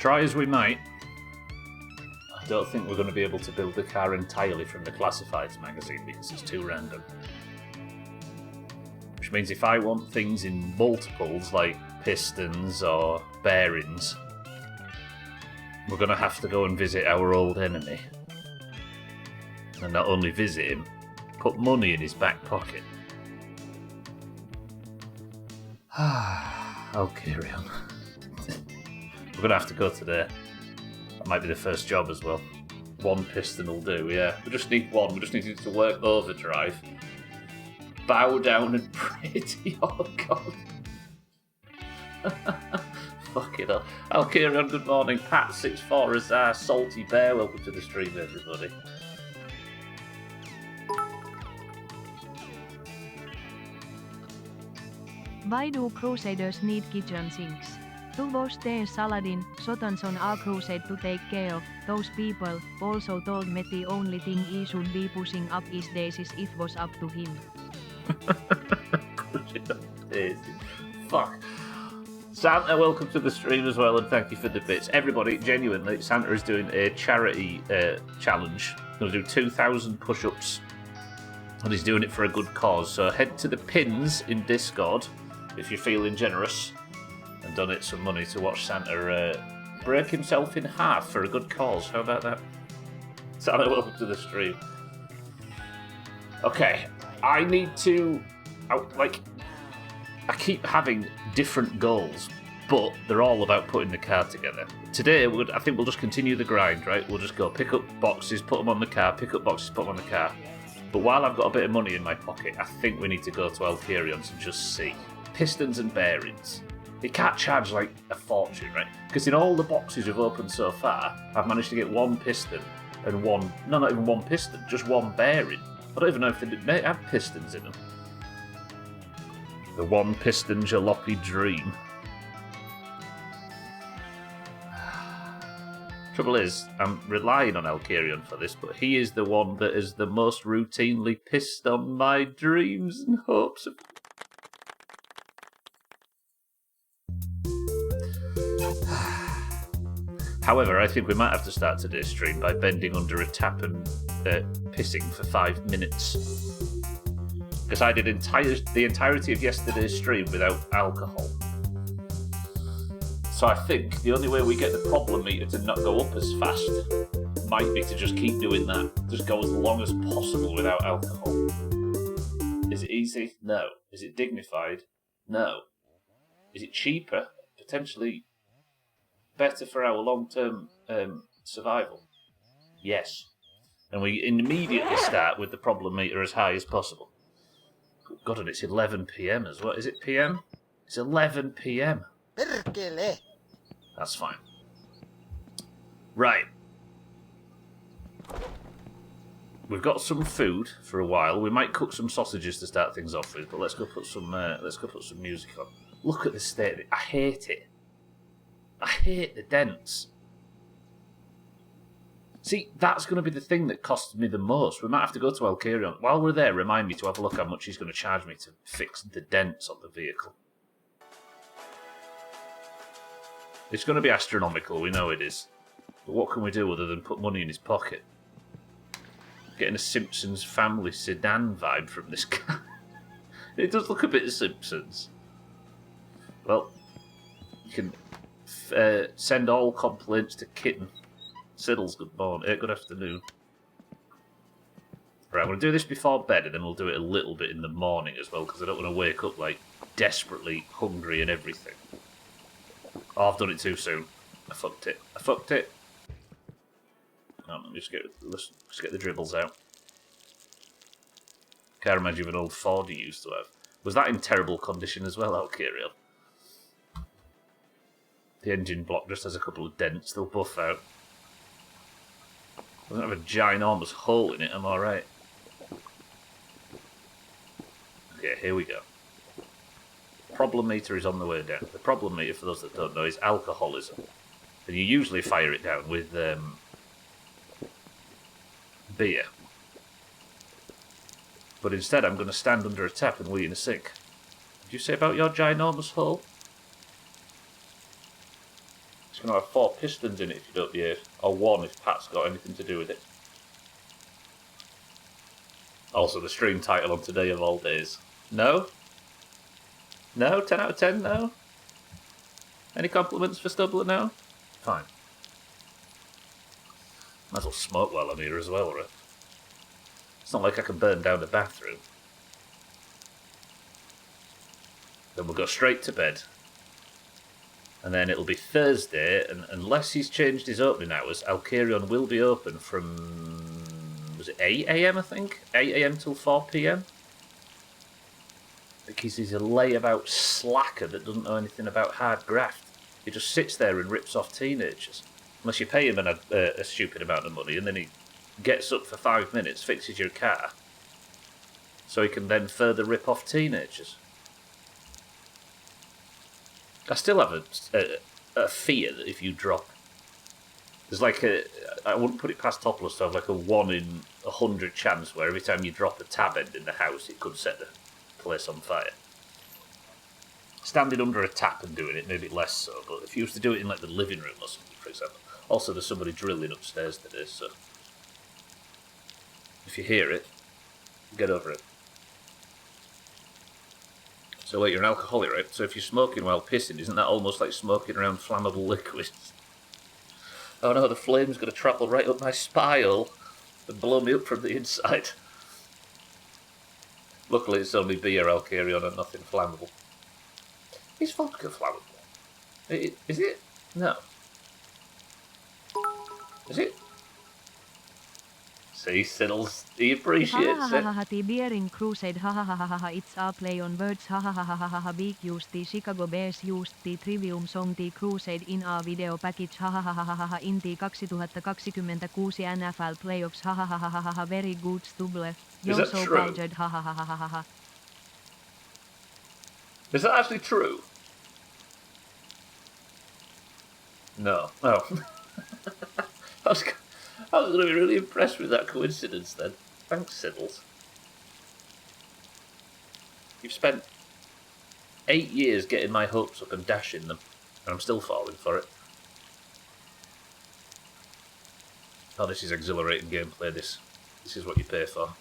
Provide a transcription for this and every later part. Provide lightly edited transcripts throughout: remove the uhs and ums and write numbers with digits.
Try as we might, I don't think we're going to be able to build the car entirely from the Classifieds magazine because it's too random. Which means if I want things in multiples like pistons or bearings, we're going to have to go and visit our old enemy. And not only visit him, put money in his back pocket. I'll carry on. We're going to have to go to there. That might be the first job as well. One piston will do, yeah. We just need one. We just need to work overdrive. Bow down and pray to your God. Fuck it up. I'll carry on. Good morning. Pat64 is our salty bear. Welcome to the stream, everybody. Why do Crusaders need kitchen sinks? To wash their saladin, Sotans on our crusade to take care of those people. Also told me the only thing he should be pushing up is daisies if it was up to him. Fuck. Santa, welcome to the stream as well, and thank you for the bits. Everybody, genuinely, Santa is doing a charity challenge. He's going to do 2,000 push-ups, and he's doing it for a good cause. So head to the pins in Discord if you're feeling generous, and donate some money to watch Santa break himself in half for a good cause. How about that? Santa, welcome to the stream. Okay, I need to... I keep having different goals, but they're all about putting the car together. Today, I think we'll just continue the grind, right? We'll just go pick up boxes, put them on the car, pick up boxes, put them on the car. But while I've got a bit of money in my pocket, I think we need to go to Alkyrion's and just see. Pistons and bearings. It can't charge like a fortune, right? Because in all the boxes we've opened so far, I've managed to get one piston and one... No, not even one piston, just one bearing. I don't even know if they have pistons in them. The one piston jalopy dream. Trouble is, I'm relying on Alkyrion for this, but he is the one that is the most routinely pissed on my dreams and hopes of... However, I think we might have to start today's stream by bending under a tap and pissing for 5 minutes. Because I did the entirety of yesterday's stream without alcohol. So I think the only way we get the problem meter to not go up as fast might be to just keep doing that. Just go as long as possible without alcohol. Is it easy? No. Is it dignified? No. Is it cheaper? Potentially better for our long-term survival? Yes. And we immediately start with the problem meter as high as possible. God, and it's 11 PM as well. Is it PM? It's 11 PM. That's fine. Right. We've got some food for a while. We might cook some sausages to start things off with, but let's go put some music on. Look at the state of it. I hate it. I hate the dents. See, that's going to be the thing that costs me the most. We might have to go to Alkyrion. While we're there, remind me to have a look how much he's going to charge me to fix the dents on the vehicle. It's going to be astronomical, we know it is. But what can we do other than put money in his pocket? Getting a Simpsons family sedan vibe from this guy. It does look a bit of Simpsons. Well, you can send all complaints to Kitten. Siddles, good morning. Good afternoon. Right, I'm going to do this before bed, and then we'll do it a little bit in the morning as well, because I don't want to wake up, like, desperately hungry and everything. Oh, I've done it too soon. I fucked it. Oh, let me just get the dribbles out. Can't imagine an old Ford he used to have. Was that in terrible condition as well, Alkyrion? The engine block just has a couple of dents. They'll buff out. Doesn't have a ginormous hole in it, I'm alright. Okay, here we go. Problem meter is on the way down. The problem meter, for those that don't know, is alcoholism. And you usually fire it down with beer. But instead I'm going to stand under a tap and wee in a sink. What did you say about your ginormous hole? going to have 4 pistons in it if you don't behave. Or 1 if Pat's got anything to do with it. Also, the stream title on today of all days. No? No? 10 out of 10? No? Any compliments for Stubbler now? Fine. Might as well smoke while I'm here as well, right? It's not like I can burn down the bathroom. Then we'll go straight to bed. And then it'll be Thursday, and unless he's changed his opening hours, Alkarion will be open from... was it 8 AM, I think? 8 AM till 4 PM? Because he's a layabout slacker that doesn't know anything about hard graft. He just sits there and rips off teenagers. Unless you pay him a stupid amount of money, and then he gets up for 5 minutes, fixes your car, so he can then further rip off teenagers. I still have a fear that if you drop... There's like a... I wouldn't put it past Topless to have like a 1 in 100 chance where every time you drop a tab end in the house, it could set the place on fire. Standing under a tap and doing it, maybe less so, but if you used to do it in like the living room or something, for example. Also, there's somebody drilling upstairs today, so... if you hear it, get over it. So wait, you're an alcoholic, right? So if you're smoking while pissing, isn't that almost like smoking around flammable liquids? Oh no, the flame's going to travel right up my spine and blow me up from the inside. Luckily it's only beer, Alkarion, and nothing flammable. Is vodka flammable? Is it? No. Is it? See, Siddles, he appreciates it. The beer in Crusade, it's a play on words, Big used the Chicago Bears used the Trivium song the Crusade in a video package, in the 2026 NFL playoffs, very good Stubbler, you're so cultured, Is that actually true? No. Oh. I was going to be really impressed with that coincidence then. Thanks, Siddles. You've spent 8 years getting my hopes up and dashing them, and I'm still falling for it. Oh, this is exhilarating gameplay, this. This is what you pay for.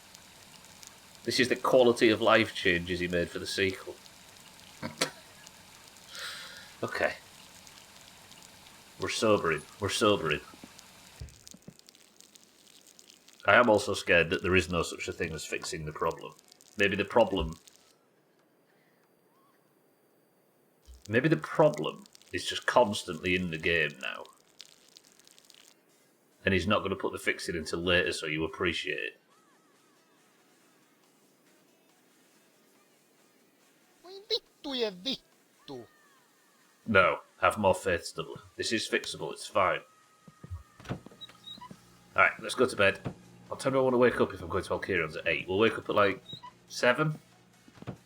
This is the quality of life changes he made for the sequel. Okay. We're sobering. We're sobering. I am also scared that there is no such a thing as fixing the problem. Maybe the problem is just constantly in the game now. And he's not going to put the fixing until later so you appreciate it. No, have more faith, Stubbler. This is fixable, it's fine. Alright, let's go to bed. What time do I want to wake up if I'm going to Alkarion's at 8? We'll wake up at like 7. And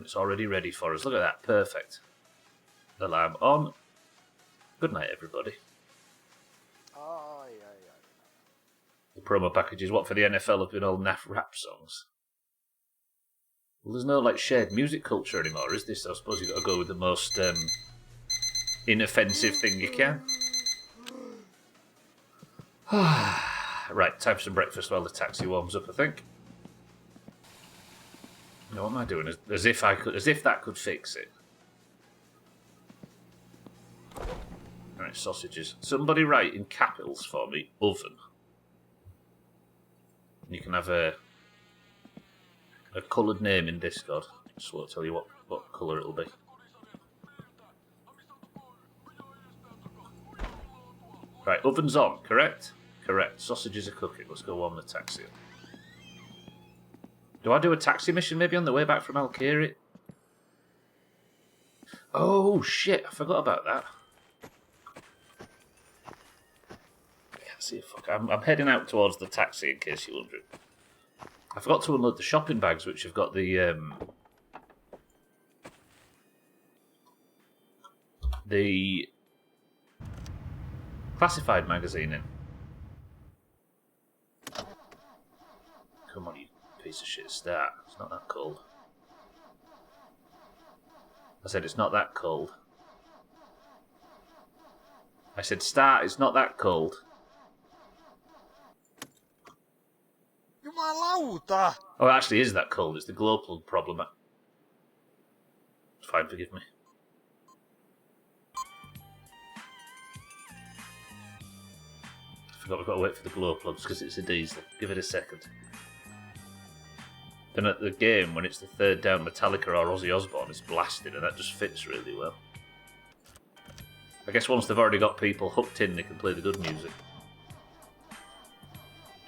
it's already ready for us. Look at that, perfect. Alarm on. Good night, everybody. The promo packages, what for the NFL have been all naff rap songs. Well, there's no like shared music culture anymore, is there? So I suppose you've got to go with the most inoffensive thing you can. Right, time for some breakfast while the taxi warms up, I think. No, what am I doing? As if that could fix it. Right, sausages. Somebody write in capitals for me, oven. And you can have a coloured name in Discord. Just won't tell you what colour it'll be. Right, oven's on, correct? Correct. Sausages are cooking. Let's go warm the taxi up. Do I do a taxi mission maybe on the way back from Alkari? Oh, shit. I forgot about that. I can't see a fuck. I'm heading out towards the taxi in case you're wondering. I forgot to unload the shopping bags, which have got the classified magazine in. Come on, you piece of shit start. It's not that cold. I said it's not that cold. I said start, it's not that cold. Jumalauta! Oh, it actually is that cold. It's the glow plug problem. It's fine, forgive me. I forgot we've got to wait for the glow plugs because it's a diesel. Give it a second. Then at the game, when it's the third down Metallica or Ozzy Osbourne, it's blasted and that just fits really well. I guess once they've already got people hooked in, they can play the good music.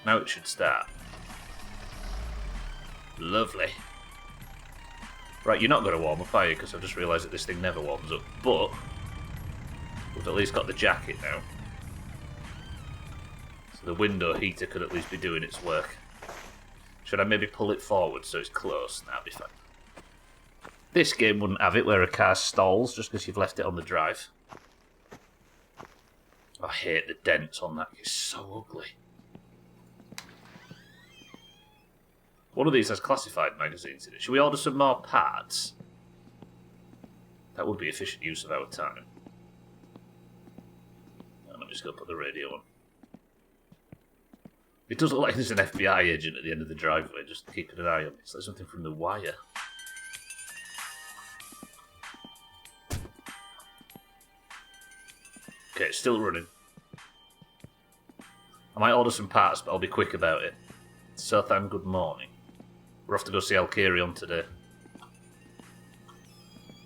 Now it should start. Lovely. Right, you're not going to warm up, are you? Because I've just realised that this thing never warms up. But we've at least got the jacket now. So the window heater could at least be doing its work. Should I maybe pull it forward so it's close? That'd be fine. This game wouldn't have it where a car stalls just because you've left it on the drive. I hate the dents on that. It's so ugly. One of these has classified magazines in it. Should we order some more parts? That would be efficient use of our time. Let me just go put the radio on. It does look like there's an FBI agent at the end of the driveway, just keeping an eye on it. It's like something from The Wire. Okay, it's still running. I might order some parts, but I'll be quick about it. Sothan, good morning. We're off to go see Alkarion today.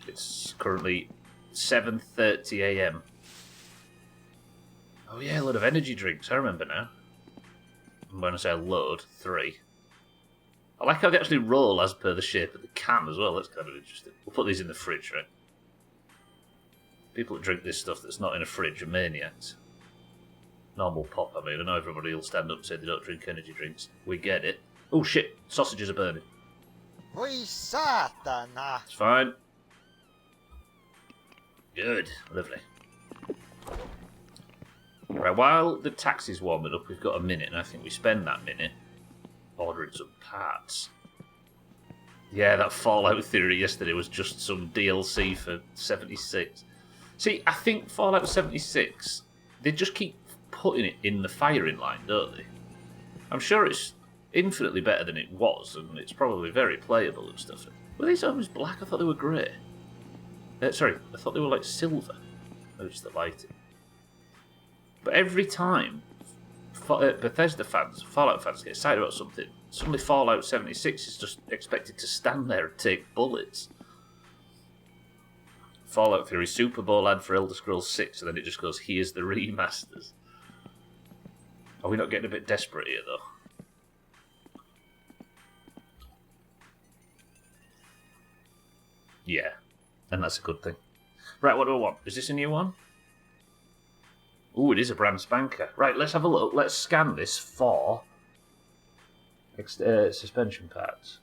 It's currently 7:30 AM. Oh yeah, a load of energy drinks, I remember now. And when I say a load, 3. I like how they actually roll as per the shape of the can as well, that's kind of interesting. We'll put these in the fridge, right? People that drink this stuff that's not in a fridge are maniacs. Normal pop, I mean. I know everybody will stand up and say they don't drink energy drinks. We get it. Oh shit, sausages are burning. Voi saatana! It's fine. Good, lovely. Right, while the taxi's warming up, we've got a minute, and I think we spend that minute ordering some parts. Yeah, that Fallout theory yesterday was just some DLC for 76. See, I think Fallout 76, they just keep putting it in the firing line, don't they? I'm sure it's infinitely better than it was, and it's probably very playable and stuff. Were these always black? I thought they were grey. Sorry, I thought they were like silver. Maybe just the lighting. But every time Bethesda fans, Fallout fans get excited about something, suddenly Fallout 76 is just expected to stand there and take bullets. Fallout Theory Super Bowl ad for Elder Scrolls 6, and then it just goes, here's the remasters. Are we not getting a bit desperate here, though? Yeah, and that's a good thing. Right, what do I want? Is this a new one? Ooh, it is a brand spanker. Right, let's have a look. Let's scan this for suspension pads.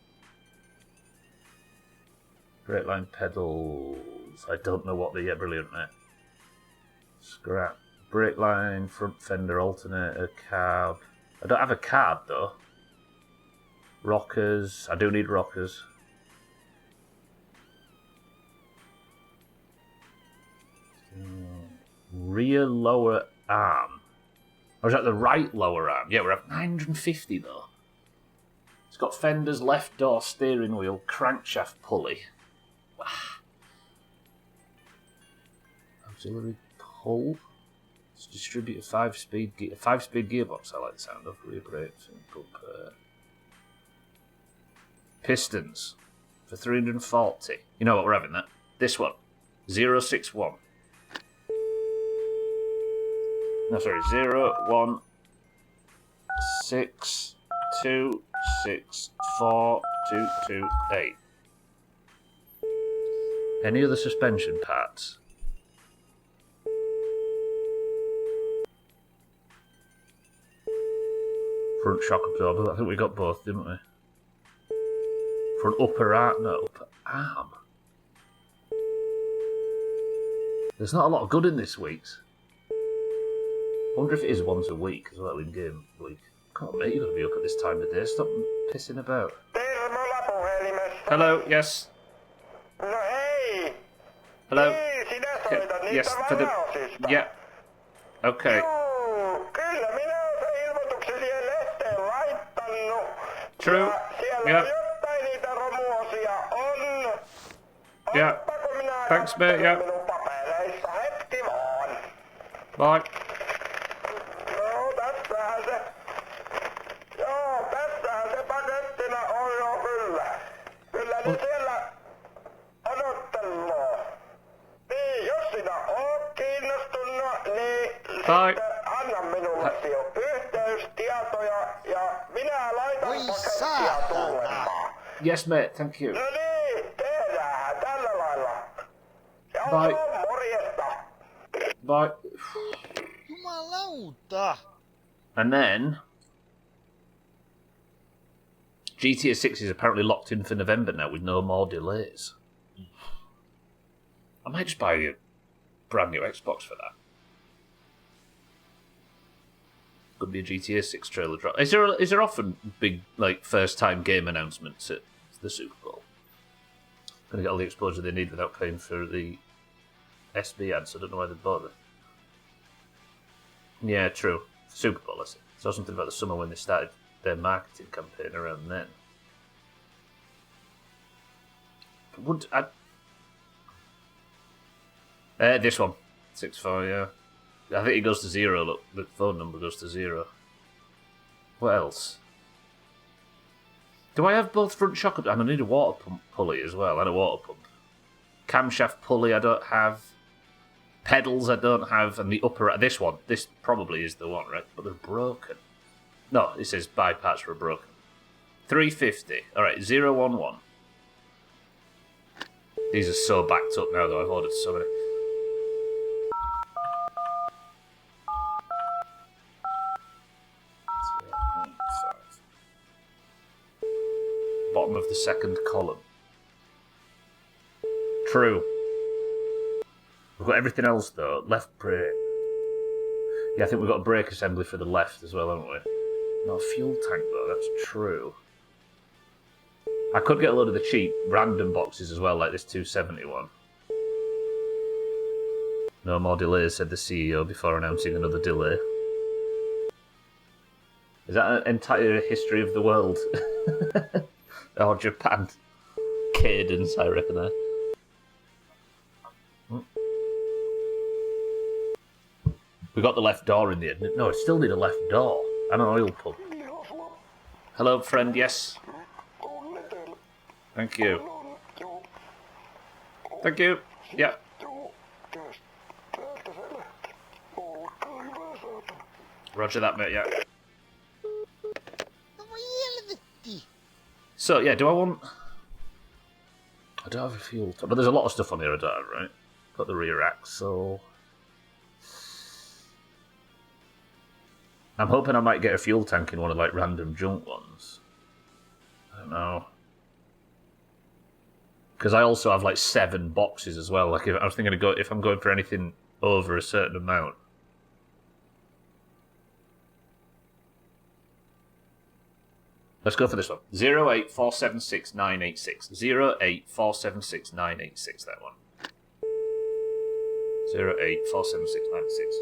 Brake line pedals. I don't know what they are. Brilliant, mate. Scrap. Brake line, front fender, alternator, carb. I don't have a carb, though. Rockers. I do need rockers. Rear lower arm. Or is that the right lower arm? Yeah, we're at 950 though. It's got fenders, left door, steering wheel, crankshaft pulley. Wow. Auxiliary pull. It's distributor 5-speed gearbox. I like the sound of rear brakes and pistons for 340. You know what? We're having that. This one. 061. No, sorry, 0, 1, 6, 2, 6, 4, 2, 2, 8. Any other suspension parts? Front shock absorber, I think we got both, didn't we? Front upper arm, no, upper arm. There's not a lot of good in this week's. I wonder if it is once a week as well in game week. Can't mate, you've got to be up at this time of day. Stop pissing about. Hello, yes. No hei! Hello. Niin, sinä soitat niitä Yes, for the varaosista. yeah, Okay. Joo, kyllä minä olen sen ilmoituksen siihen lehteen laittanut. True. Ja siellä Yeah. jotain niitä romuosia on. Yeah. Ottako minä Thanks, mate, yeah. minun papereissa hetki vaan. Bye. Joo, tässähän se. Joo, tässähän se pakettina on jo kyllä. Kyllä ne siellä odotteloo. Niin, jos sinä oot kiinnostunut, niin Bye. sitten anna minulle yhteystietoja ja minä laitan Oi pakettia saatana. tulemaan. Yes, mate. Thank you. No niin, tehdään tällä lailla. Ja Bye. morjesta. Bye. Jumalauta. And then GTA 6 is apparently locked in for November now with no more delays. I might just buy a brand new Xbox for that. Could be a GTA 6 trailer drop. Is there often big like first time game announcements at the Super Bowl? Gonna get all the exposure they need without paying for the SB ads. I don't know why they bother. Yeah, true. Super Bowl, I saw something about the summer when they started their marketing campaign around then. Would I? This one, 6-4, yeah. I think it goes to 0. Look, the phone number goes to 0. What else? Do I have both front shock and I need a water pump pulley as well, and a water pump. Camshaft pulley I don't have. Pedals I don't have, and the upper... This one, this probably is the one, right? But they're broken. No, it says buy parts were broken. 350. Alright, 011. These are so backed up now, though. I've ordered so many. Bottom of the second column. True. We've got everything else, though. Left brake. Yeah, I think we've got a brake assembly for the left as well, haven't we? No fuel tank, though. That's true. I could get a load of the cheap random boxes as well, like this 271. No more delays, said the CEO before announcing another delay. Is that an entire history of the world? Or Japan? Cadence, I reckon there. We got the left door in the end. No, I still need a left door. And an oil pump. Hello, friend, yes? Thank you. Thank you. Yeah. Roger that, mate, yeah. No voi helvetti. So, yeah, do I want... I don't have a fuel tank, but there's a lot of stuff on here I don't have, right? Got the rear axle. I'm hoping I might get a fuel tank in one of, like, random junk ones. I don't know. Because I also have, like, 7 boxes as well. Like, I was thinking if I'm going for anything over a certain amount. Let's go for this one. 08476 08476 that one. 08476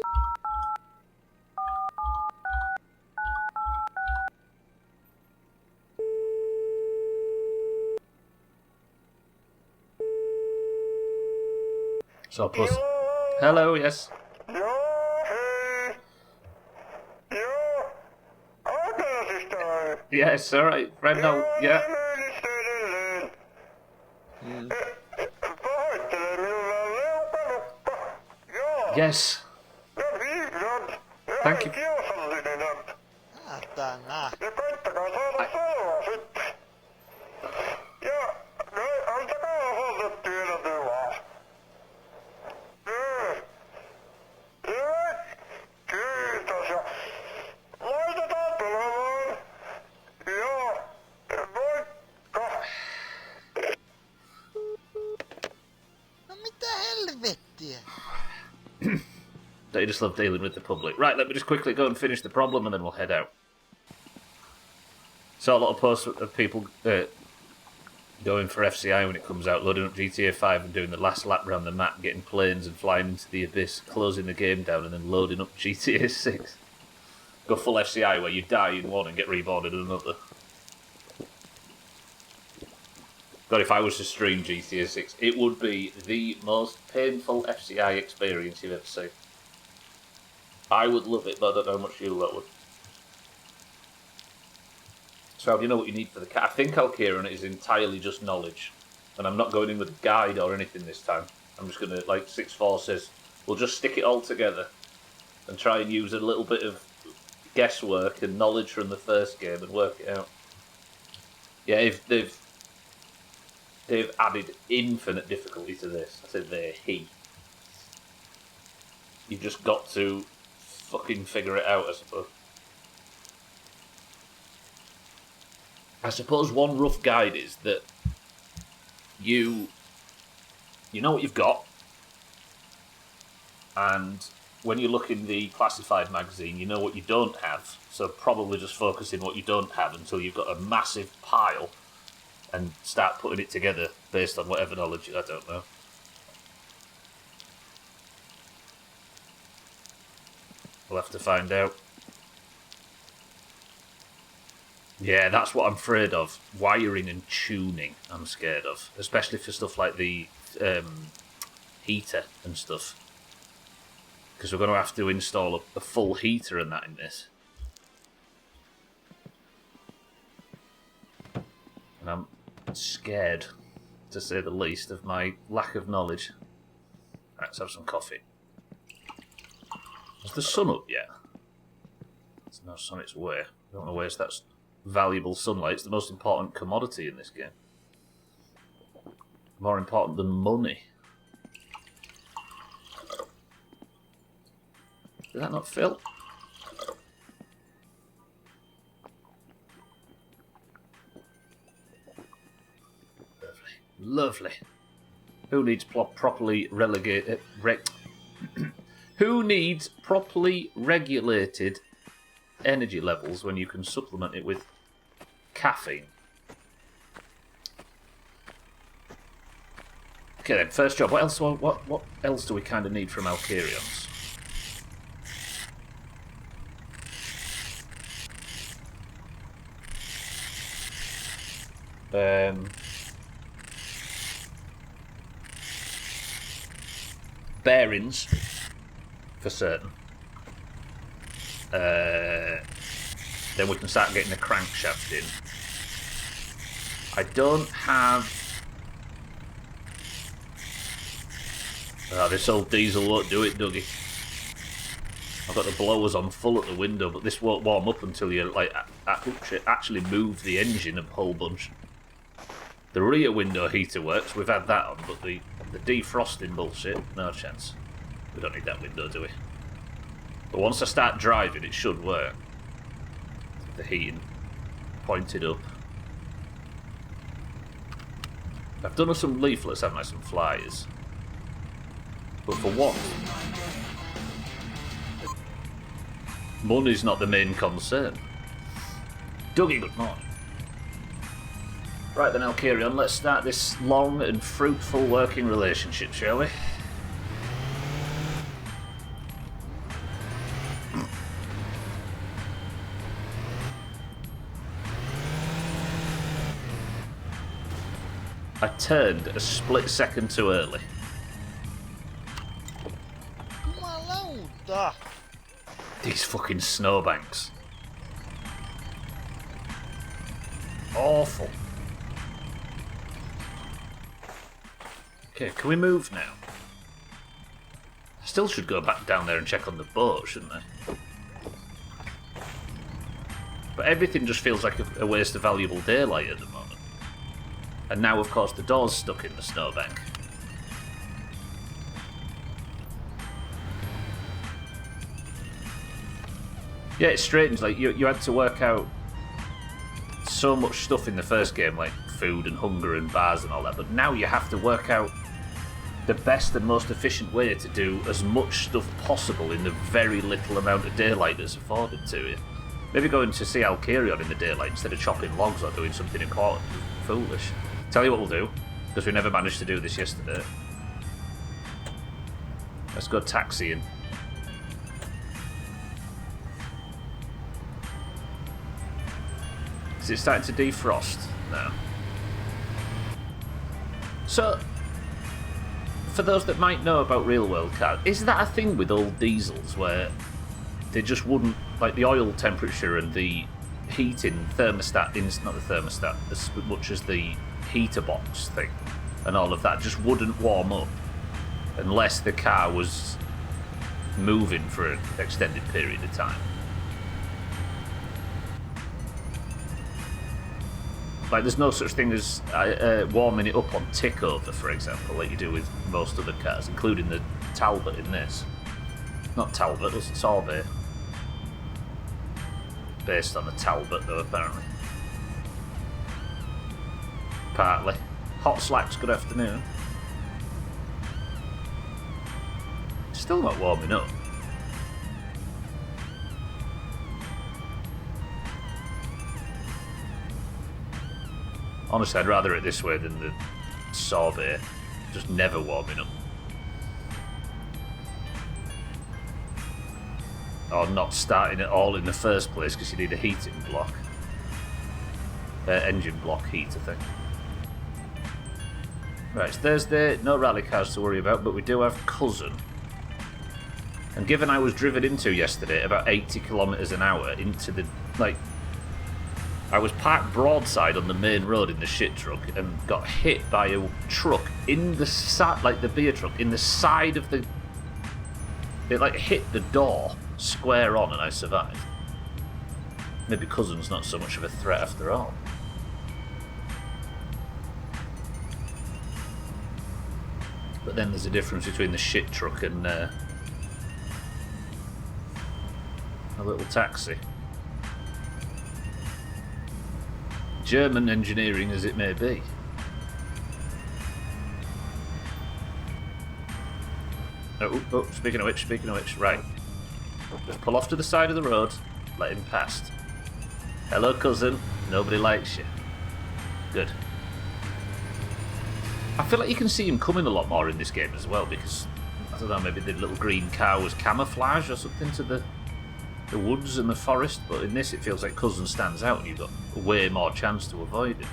So I'll post... Hello, yes. Joo, hei. Joo. Autosista vai? Yes, alright. Right now, yeah. Pahoittelen, minulla on leukalukko. Joo. Yes. Ja vihdoin. Thank you. Kiusallinen on. Saatana. Ja koittakaa saada salaa sitten. Ja, no, antakaa osoitetiedot vaan. Joo. Kiitos ja laitetaan tulemaan. Joo. Moikka. No mitä helvettiä? They just love dealing with the public. Right, let me just quickly go and finish the problem and then we'll head out. So a lot of posts of people Going for FCI when it comes out, loading up GTA 5 and doing the last lap around the map, getting planes and flying into the abyss, closing the game down and then loading up GTA 6. Go full FCI where you die in one and get reborn in another. God, if I was to stream GTA 6, it would be the most painful FCI experience you've ever seen. I would love it, but I don't know how much you lot would. So, you know what you need for the cat? I think Alkieran is entirely just knowledge. And I'm not going in with a guide or anything this time. I'm just going to, like 6-4 says, we'll just stick it all together and try and use a little bit of guesswork and knowledge from the first game and work it out. Yeah, they've added infinite difficulty to this. I said he. You've just got to fucking figure it out, I suppose. I suppose one rough guide is that you know what you've got, and when you look in the classified magazine, you know what you don't have, so probably just focus in what you don't have until you've got a massive pile and start putting it together based on whatever knowledge, I don't know. We'll have to find out. Yeah, that's what I'm afraid of. Wiring and tuning, I'm scared of. Especially for stuff like the heater and stuff. Because we're going to have to install a full heater and that in this. And I'm scared, to say the least, of my lack of knowledge. Right, let's have some coffee. Is the sun up yet? There's no sun its way. I don't want to waste that valuable sunlight. It's the most important commodity in this game. More important than money. Did that not fill? Lovely. Lovely. Who needs properly relegated... Who needs properly regulated energy levels when you can supplement it with caffeine? Okay then, first job. What else do we kind of need from Alkarions? Bearings, for certain. Then we can start getting the crankshaft in. I don't have... this old diesel won't do it, Dougie. I've got the blowers on full at the window, but this won't warm up until you like actually move the engine a whole bunch. The rear window heater works, we've had that on, but the defrosting bullshit, no chance. We don't need that window, do we? But once I start driving, it should work. The heating pointed up. I've done some leaflets, haven't I? Some flyers. But for what? Money's not the main concern. Dougie, good morning. Right then, Alkarion, let's start this long and fruitful working relationship, shall we? I turned a split second too early. Jumalauta! These fucking snowbanks. Awful. Okay, can we move now? I still should go back down there and check on the boat, shouldn't I? But everything just feels like a waste of valuable daylight at the moment. And now, of course, the door's stuck in the snowbank. Yeah, it's strange. Like you had to work out so much stuff in the first game, like food and hunger and bars and all that. But now you have to work out the best and most efficient way to do as much stuff possible in the very little amount of daylight that's afforded to you. Maybe going to see Alkarion in the daylight instead of chopping logs or doing something important, foolish. Tell you what we'll do, because we never managed to do this yesterday. Let's go taxiing. Is it starting to defrost? No. So, for those that might know about real world cars, is that a thing with old diesels where they just wouldn't, like the oil temperature and the heating thermostat, not the thermostat, as much as the heater box thing and all of that, just wouldn't warm up unless the car was moving for an extended period of time? Like, there's no such thing as warming it up on tick over, for example, like you do with most other cars, including the Talbot in this. Not Talbot, it's Sauber. Based on the Talbot, though, apparently. Partly. Hot slacks, good afternoon. Still not warming up. Honestly, I'd rather it this way than the Sauber, just never warming up. Or not starting at all in the first place because you need a heating block. Engine block heater thing. Right, it's Thursday, no rally cars to worry about, but we do have Cousin. And given I was driven into yesterday about 80 kilometres an hour into the, like, I was parked broadside on the main road in the shit truck and got hit by a truck in the side, like the beer truck, in the side of the... It like hit the door square on and I survived. Maybe Cousin's not so much of a threat after all. But then there's a difference between the shit truck and a little taxi. German engineering as it may be. Oh, speaking of which, right. Just pull off to the side of the road, let him past. Hello, Cousin. Nobody likes you. Good. I feel like you can see him coming a lot more in this game as well, because, I don't know, maybe the little green car was camouflage or something to the woods and the forest, but in this it feels like Cousin stands out and you've got way more chance to avoid him.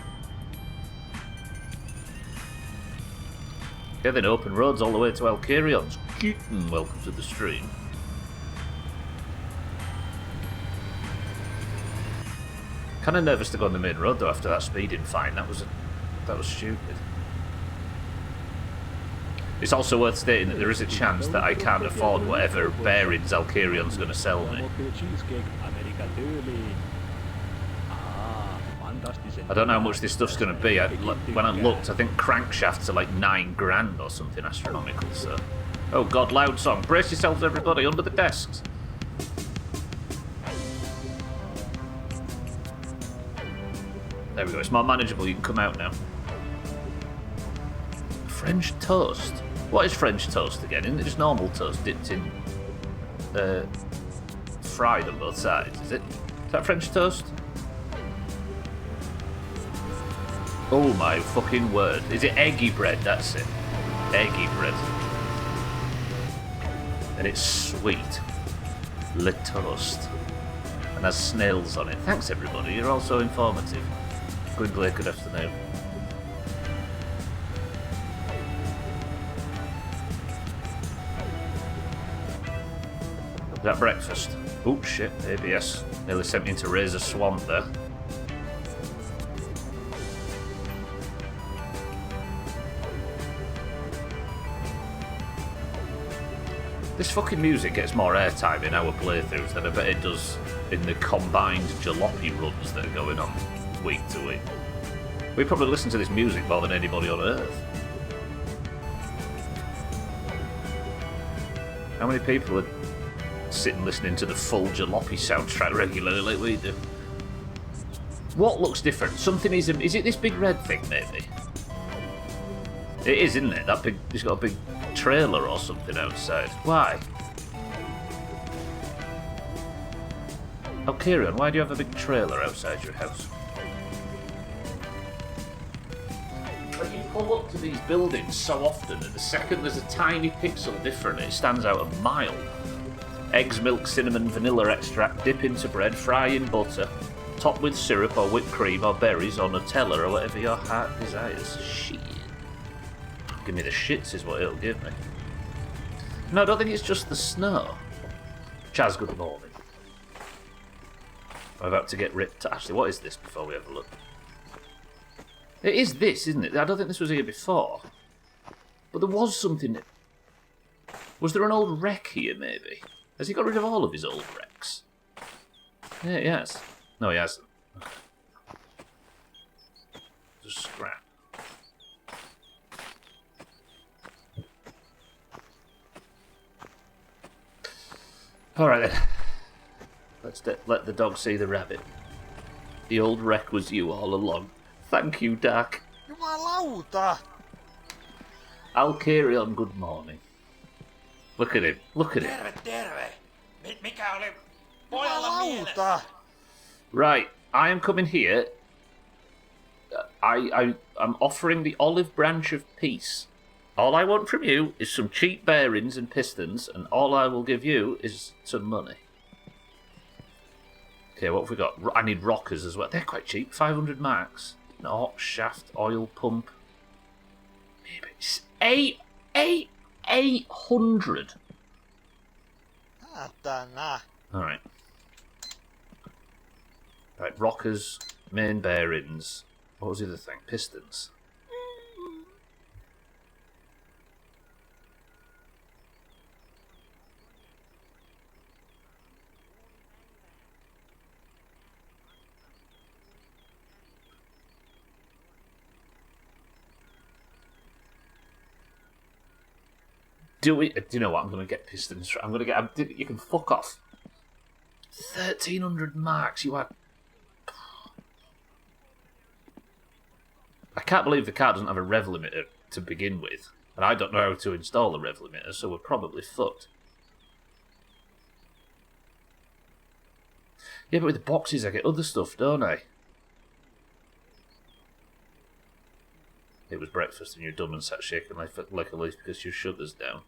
Okay, then open roads all the way to Alcarion's. Welcome to the stream. Kind of nervous to go on the main road though after that speeding fine. That was stupid. It's also worth stating that there is a chance that I can't afford whatever bearings Alcarion's going to sell me. I don't know how much this stuff's going to be. When I looked, I think crankshafts are like 9 grand or something astronomical, so... Oh god, loud song. Brace yourselves everybody, under the desks. There we go, it's more manageable, you can come out now. French toast? What is French toast again? Isn't it just normal toast dipped in... fried on both sides, is it? Is that French toast? Oh my fucking word. Is it eggy bread? That's it. Eggy bread. And it's sweet. Le toast. And has snails on it. Thanks everybody, you're all so informative. Good afternoon. Is that breakfast? Oh shit, ABS. Nearly sent me into Razor Swamp there. This fucking music gets more airtime in our playthroughs than I bet it does in the combined jalopy runs that are going on week to week. We probably listen to this music more than anybody on Earth. How many people are sitting listening to the full jalopy soundtrack regularly like we do? What looks different? Something is it this big red thing maybe? It is, isn't it? That big, it's got a big trailer or something outside. Why? Oh, Kieran, why do you have a big trailer outside your house? pull up to these buildings so often that the second there's a tiny pixel different, it stands out a mile. Eggs, milk, cinnamon, vanilla extract, dip into bread, fry in butter, top with syrup or whipped cream or berries or Nutella or whatever your heart desires. Shit. Give me the shits is what it'll give me. No, I don't think it's just the snow. Chaz, good morning. I'm about to get ripped. Actually, what is this before we have a look? It is this, isn't it? I don't think this was here before. But there was something... Was there an old wreck here, maybe? Has he got rid of all of his old wrecks? Yeah, he has. No, he hasn't. Just scrap. Alright then. Let's let the dog see the rabbit. The old wreck was you all along. Thank you, Dak. Jumalauta! I'll carry on, good morning. Look at him, look at him. Terve. Mikä oli pojalla mielessä? Jumalauta! Right, I am coming here. I'm offering the olive branch of peace. All I want from you is some cheap bearings and pistons, and all I will give you is some money. Okay, what have we got? I need rockers as well. They're quite cheap, 500 marks. No, shaft, oil pump. Maybe it's 800. Saatana. Alright. Right, rockers, main bearings. What was the other thing? Pistons. Do you know what? I'm going to get pistons. I'm going to get... You can fuck off. 1,300 marks. You are... I can't believe the car doesn't have a rev limiter to begin with. And I don't know how to install a rev limiter, so we're probably fucked. Yeah, but with the boxes I get other stuff, don't I? It was breakfast and you're dumb and sat shaking like a leaf because your sugar's down.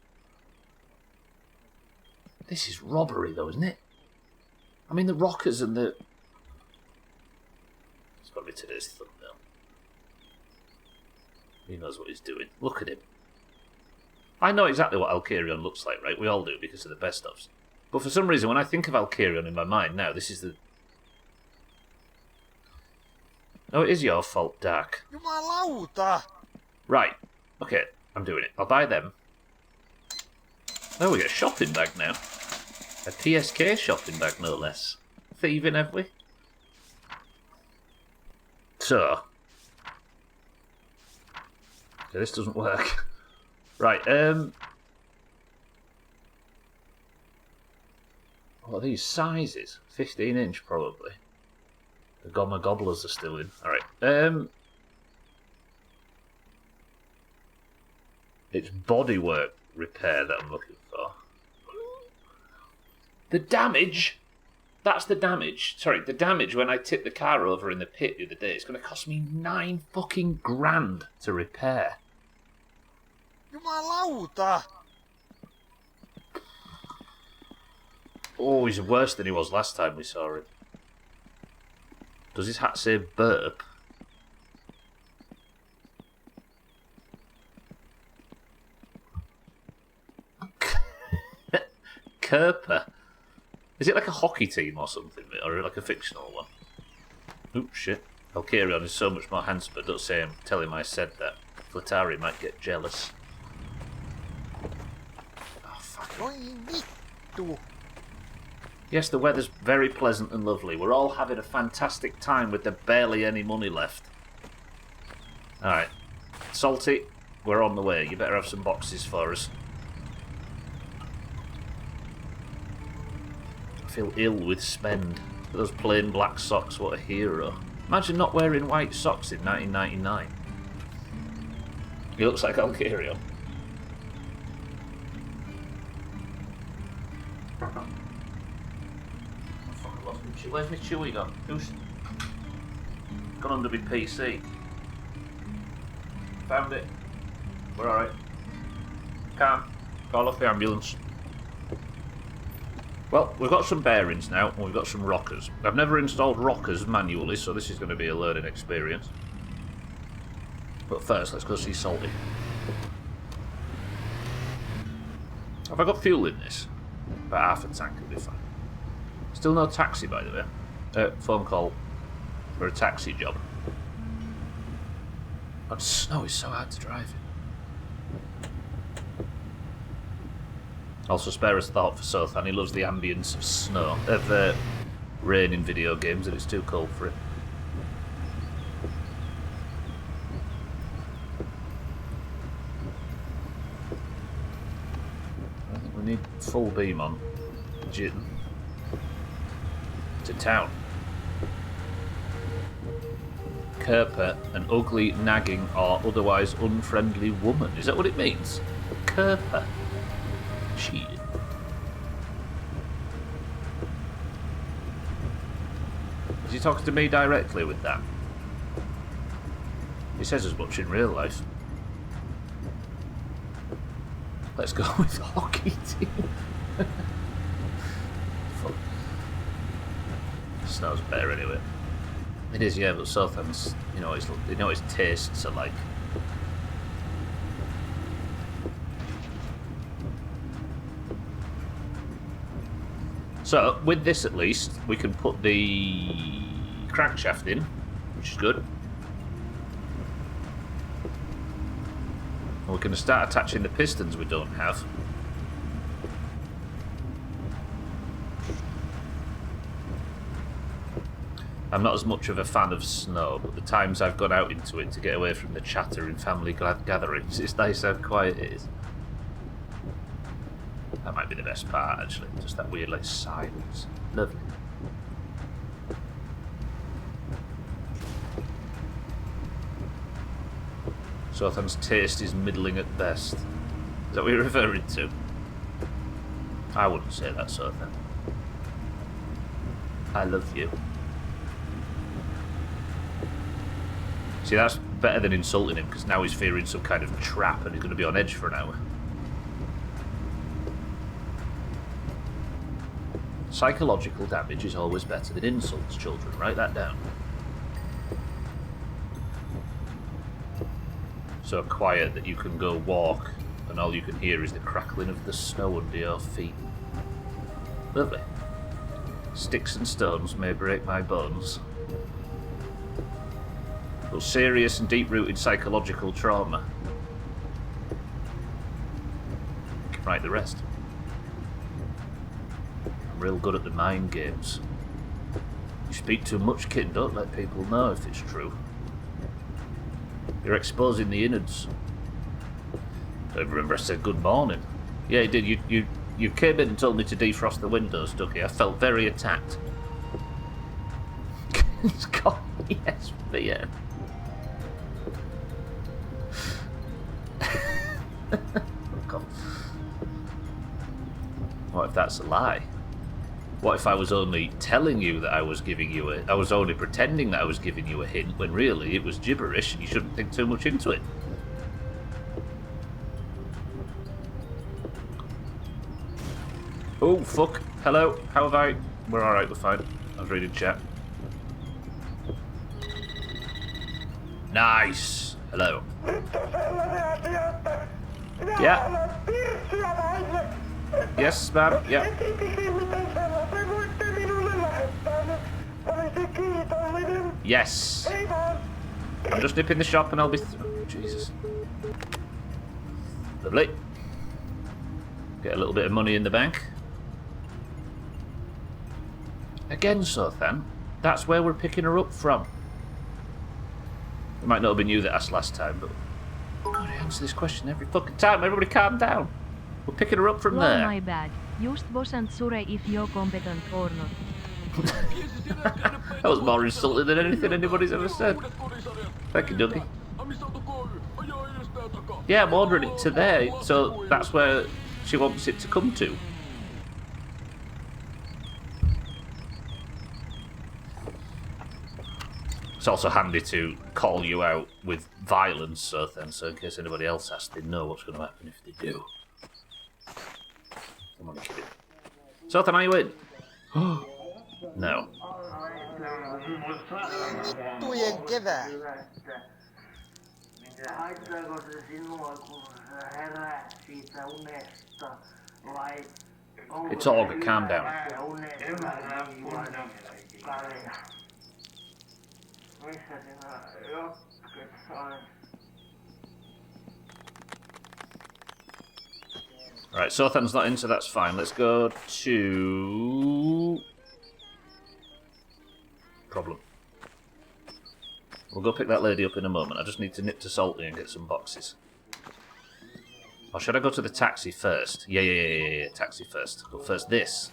This is robbery though, isn't it? I mean, the rockers and the... It's got to be today's thumbnail. He knows what he's doing. Look at him. I know exactly what Alkarion looks like, right? We all do because of the best ofs. But for some reason, when I think of Alkarion in my mind now, this is the... Oh, it is your fault, Dark. Jumalauta! Right. Okay, I'm doing it. I'll buy them. Oh, we get a shopping bag now. A PSK shopping bag, no less. Thieving, have we? So. Okay, this doesn't work. Right, what are these sizes? 15-inch, probably. The Gomma Gobblers are still in. Alright, it's bodywork repair that I'm looking for. The damage! That's the damage. Sorry, the damage when I tipped the car over in the pit the other day. It's going to cost me 9 fucking grand to repair. Jumalauta! Oh, he's worse than he was last time we saw him. Does his hat say burp? Kerper. Is it like a hockey team or something, or like a fictional one? Oops, shit. Alkarion is so much more handsome, but don't say him. Tell him I said that. Flatari might get jealous. Oh, fuck. Voi vittu! Yes, the weather's very pleasant and lovely. We're all having a fantastic time with barely any money left. Alright. Salty, we're on the way. You better have some boxes for us. I feel ill with spend. Those plain black socks, what a hero. Imagine not wearing white socks in 1999. He looks like Alkarion. Where's my Chewie gone? Who's gone under my PC? Found it. We're alright. Can't. Call off the ambulance. Well, we've got some bearings now, and we've got some rockers. I've never installed rockers manually, so this is going to be a learning experience. But first, let's go see Salty. Have I got fuel in this? About half a tank will be fine. Still no taxi, by the way. Phone call for a taxi job. But snow is so hard to drive in. Also, spare us thought for Sothan. He loves the ambience of snow, of rain in video games, and it's too cold for him. I think we need full beam on Jitten to town. Kerper, an ugly, nagging, or otherwise unfriendly woman. Is that what it means? Kerper. Shit. Is he talking to me directly with that? He says as much in real life. Let's go with hockey team. Fuck. Snow's better anyway. It is, yeah, but Southam's, you know his tastes are like. So, with this at least, we can put the crankshaft in, which is good. And we can start attaching the pistons we don't have. I'm not as much of a fan of snow, but the times I've gone out into it to get away from the chatter in family gatherings, it's nice how quiet it is. That might be the best part, actually. Just that weird, like, silence. Lovely. Sothan's taste is middling at best. Is that what you're referring to? I wouldn't say that, Sothan. I love you. See, that's better than insulting him, because now he's fearing some kind of trap and he's going to be on edge for an hour. Psychological damage is always better than insults, children. Write that down. So quiet that you can go walk and all you can hear is the crackling of the snow under your feet. Lovely. Sticks and stones may break my bones. But serious and deep-rooted psychological trauma can write the rest. I'm real good at the mind games. You speak too much, kid, don't let people know if it's true. You're exposing the innards. I remember I said good morning. Yeah, you did. You came in and told me to defrost the windows, Ducky. I felt very attacked. It's got yes, but yeah. God. What if that's a lie? What if I was only telling you that I was giving you I was only pretending that I was giving you a hint when really it was gibberish and you shouldn't think too much into it? Oh, fuck. Hello. How have I... We're alright, we're fine. I was reading chat. Nice. Hello. Yeah. Yes, ma'am. Yeah. Yes. I'm just nipping the shop and I'll be... Jesus. Lovely. Get a little bit of money in the bank. Again, Sothan, that's where we're picking her up from. It might not have been you that asked last time, but... God, I answer this question every fucking time. Everybody calm down. We're picking her up from Well, there. my bad. Just wasn't sure if you're competent or not. That was more insulting than anything anybody's ever said. Thank you, Dougie. Yeah, I'm ordering it to there, so that's where she wants it to come to. It's also handy to call you out with violence, so in case anybody else asks, they know what's going to happen if they do. I'm only kidding. Sothan, are you in? No. Vittujen kevää. Haittaako se sinua, kun sä heräät siitä unesta, vai It's all good, calm down. Missä sinä jotket sait? Right, Sothan's not in, so that's fine. Let's go to... Problem. We'll go pick that lady up in a moment. I just need to nip to Salty and get some boxes. Or should I go to the taxi first? Yeah, taxi first. Go first this.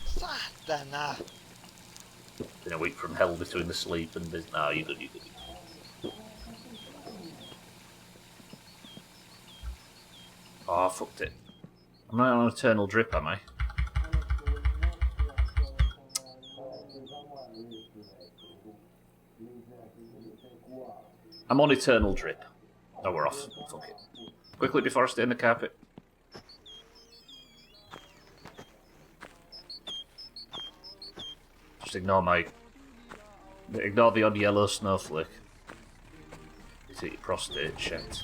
Saatana. Been a week from hell between the sleep and business. No, you good. Oh, I fucked it. I'm not on eternal drip, am I? I'm on eternal drip. Oh, we're off. Fuck it. Quickly before I stay in the carpet. Just ignore the odd yellow snowflake. You take your prostate checked.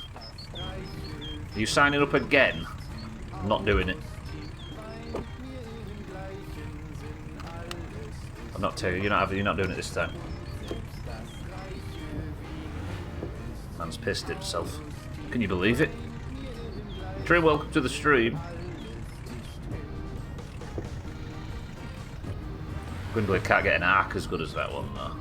Are you signing up again? I'm not doing it. I'm not telling you. You're not doing it this time. Man's pissed himself. Can you believe it? Trey, welcome to the stream. Gwendolyn can't get an arc as good as that one, though.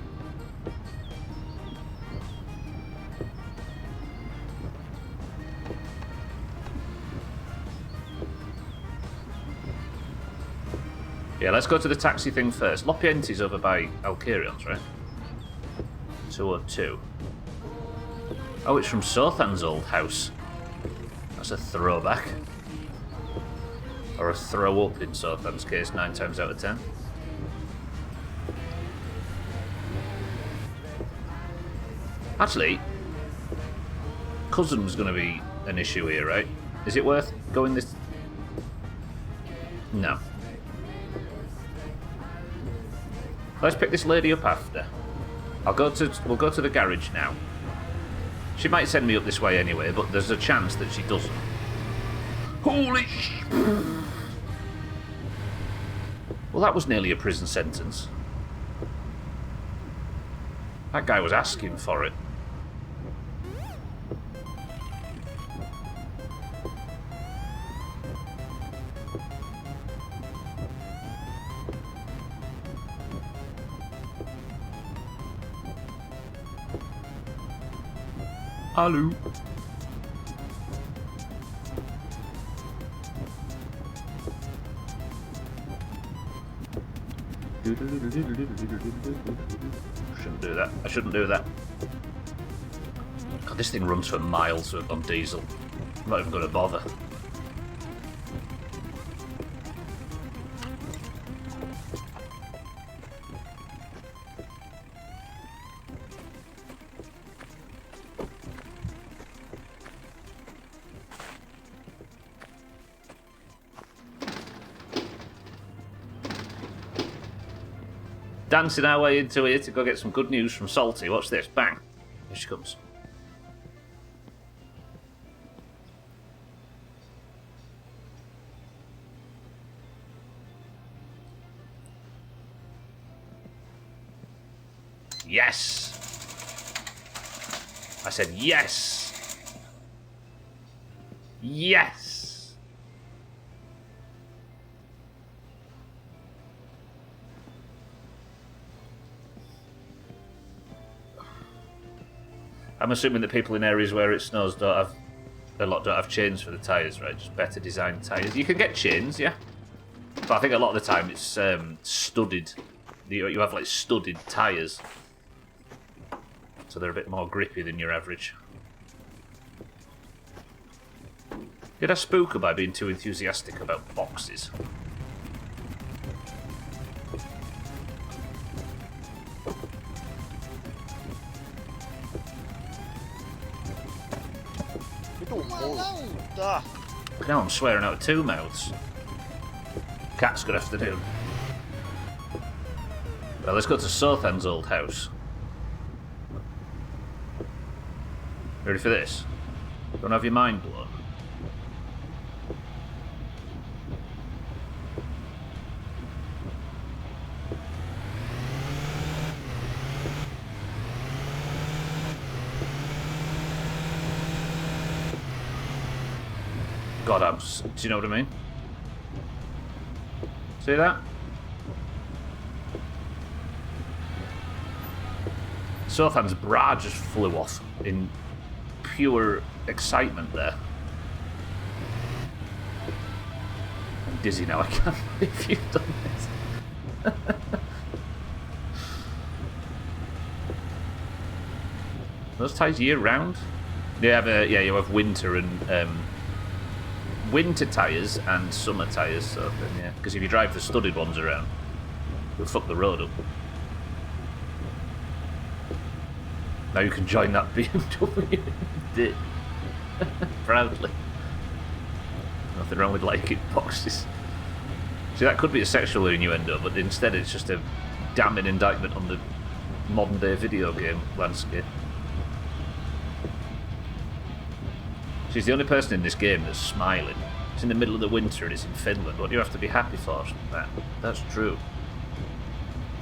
Yeah, let's go to the taxi thing first. Lopienti's over by Alcarion's, right? 202. Oh, it's from Sothan's old house. That's a throwback. Or a throw up in Sothan's case, 9 times out of 10. Actually, cousin's going to be an issue here, right? Is it worth going this... No. Let's pick this lady up after. We'll go to the garage now. She might send me up this way anyway, but there's a chance that she doesn't. Holy sh... Well, that was nearly a prison sentence. That guy was asking for it. Hello. Shouldn't do that. I shouldn't do that. God, this thing runs for miles on diesel. I'm not even going to bother. Dancing our way into here to go get some good news from Salty. Watch this. Bang. Here she comes. Yes! I said yes! Yes! I'm assuming that people in areas where it snows don't have chains for the tyres, right? Just better designed tyres. You can get chains, yeah. But I think a lot of the time it's studded. You have like studded tyres. So they're a bit more grippy than your average. Did I spook her by being too enthusiastic about boxes? Jumalauta! Now I'm swearing out of two mouths. Cat's good afternoon. Well, let's go to Sothan's old house. Ready for this? Don't have your mind blown. God, do you know what I mean? See that? Sothan's bra just flew off in pure excitement there. I'm dizzy now, I can't believe you've done this. Those ties year round? You have winter and winter tyres and summer tyres, so yeah. Because if you drive the studded ones around, you'll fuck the road up. Now you can join that BMW. Did. Proudly. Nothing wrong with liking boxes. See, that could be a sexual innuendo, but instead it's just a damning indictment on the modern day video game landscape. She's the only person in this game that's smiling. It's in the middle of the winter and it's in Finland. What do you have to be happy for? That's true.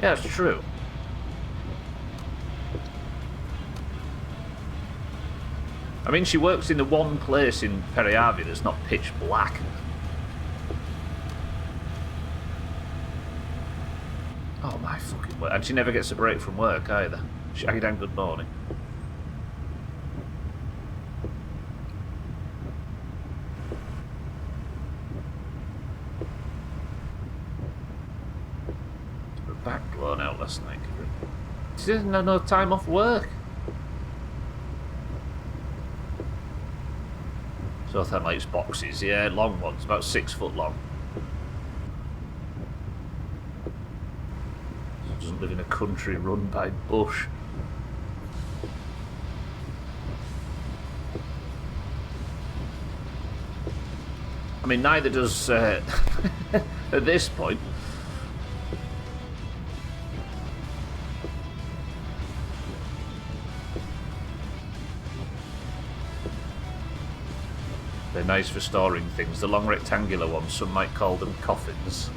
Yeah, it's true. I mean, she works in the one place in Periavi that's not pitch black. Oh my fucking word. And she never gets a break from work either. Shaggy Dan, good morning. Her back blown out last night. She didn't have no time off work. Sothan likes boxes, yeah, long ones, about 6 foot long. She doesn't live in a country run by bush. I mean, neither does, at this point. They're nice for storing things. The long rectangular ones, some might call them coffins.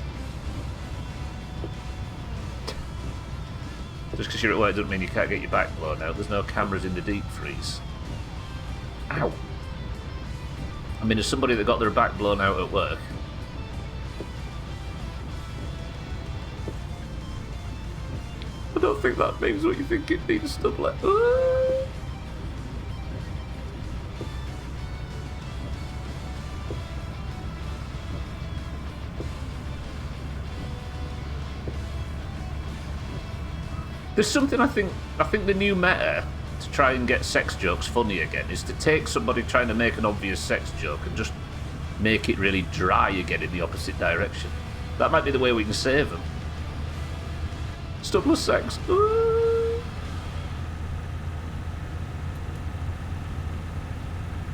Just because you're at work doesn't mean you can't get your back blown out. There's no cameras in the deep freeze. Ow! I mean, as somebody that got their back blown out at work, I don't think that means what you think it means, stuff like There's something I think the new meta to try and get sex jokes funny again is to take somebody trying to make an obvious sex joke and just make it really dry again in the opposite direction. That might be the way we can save them. Stubless sex.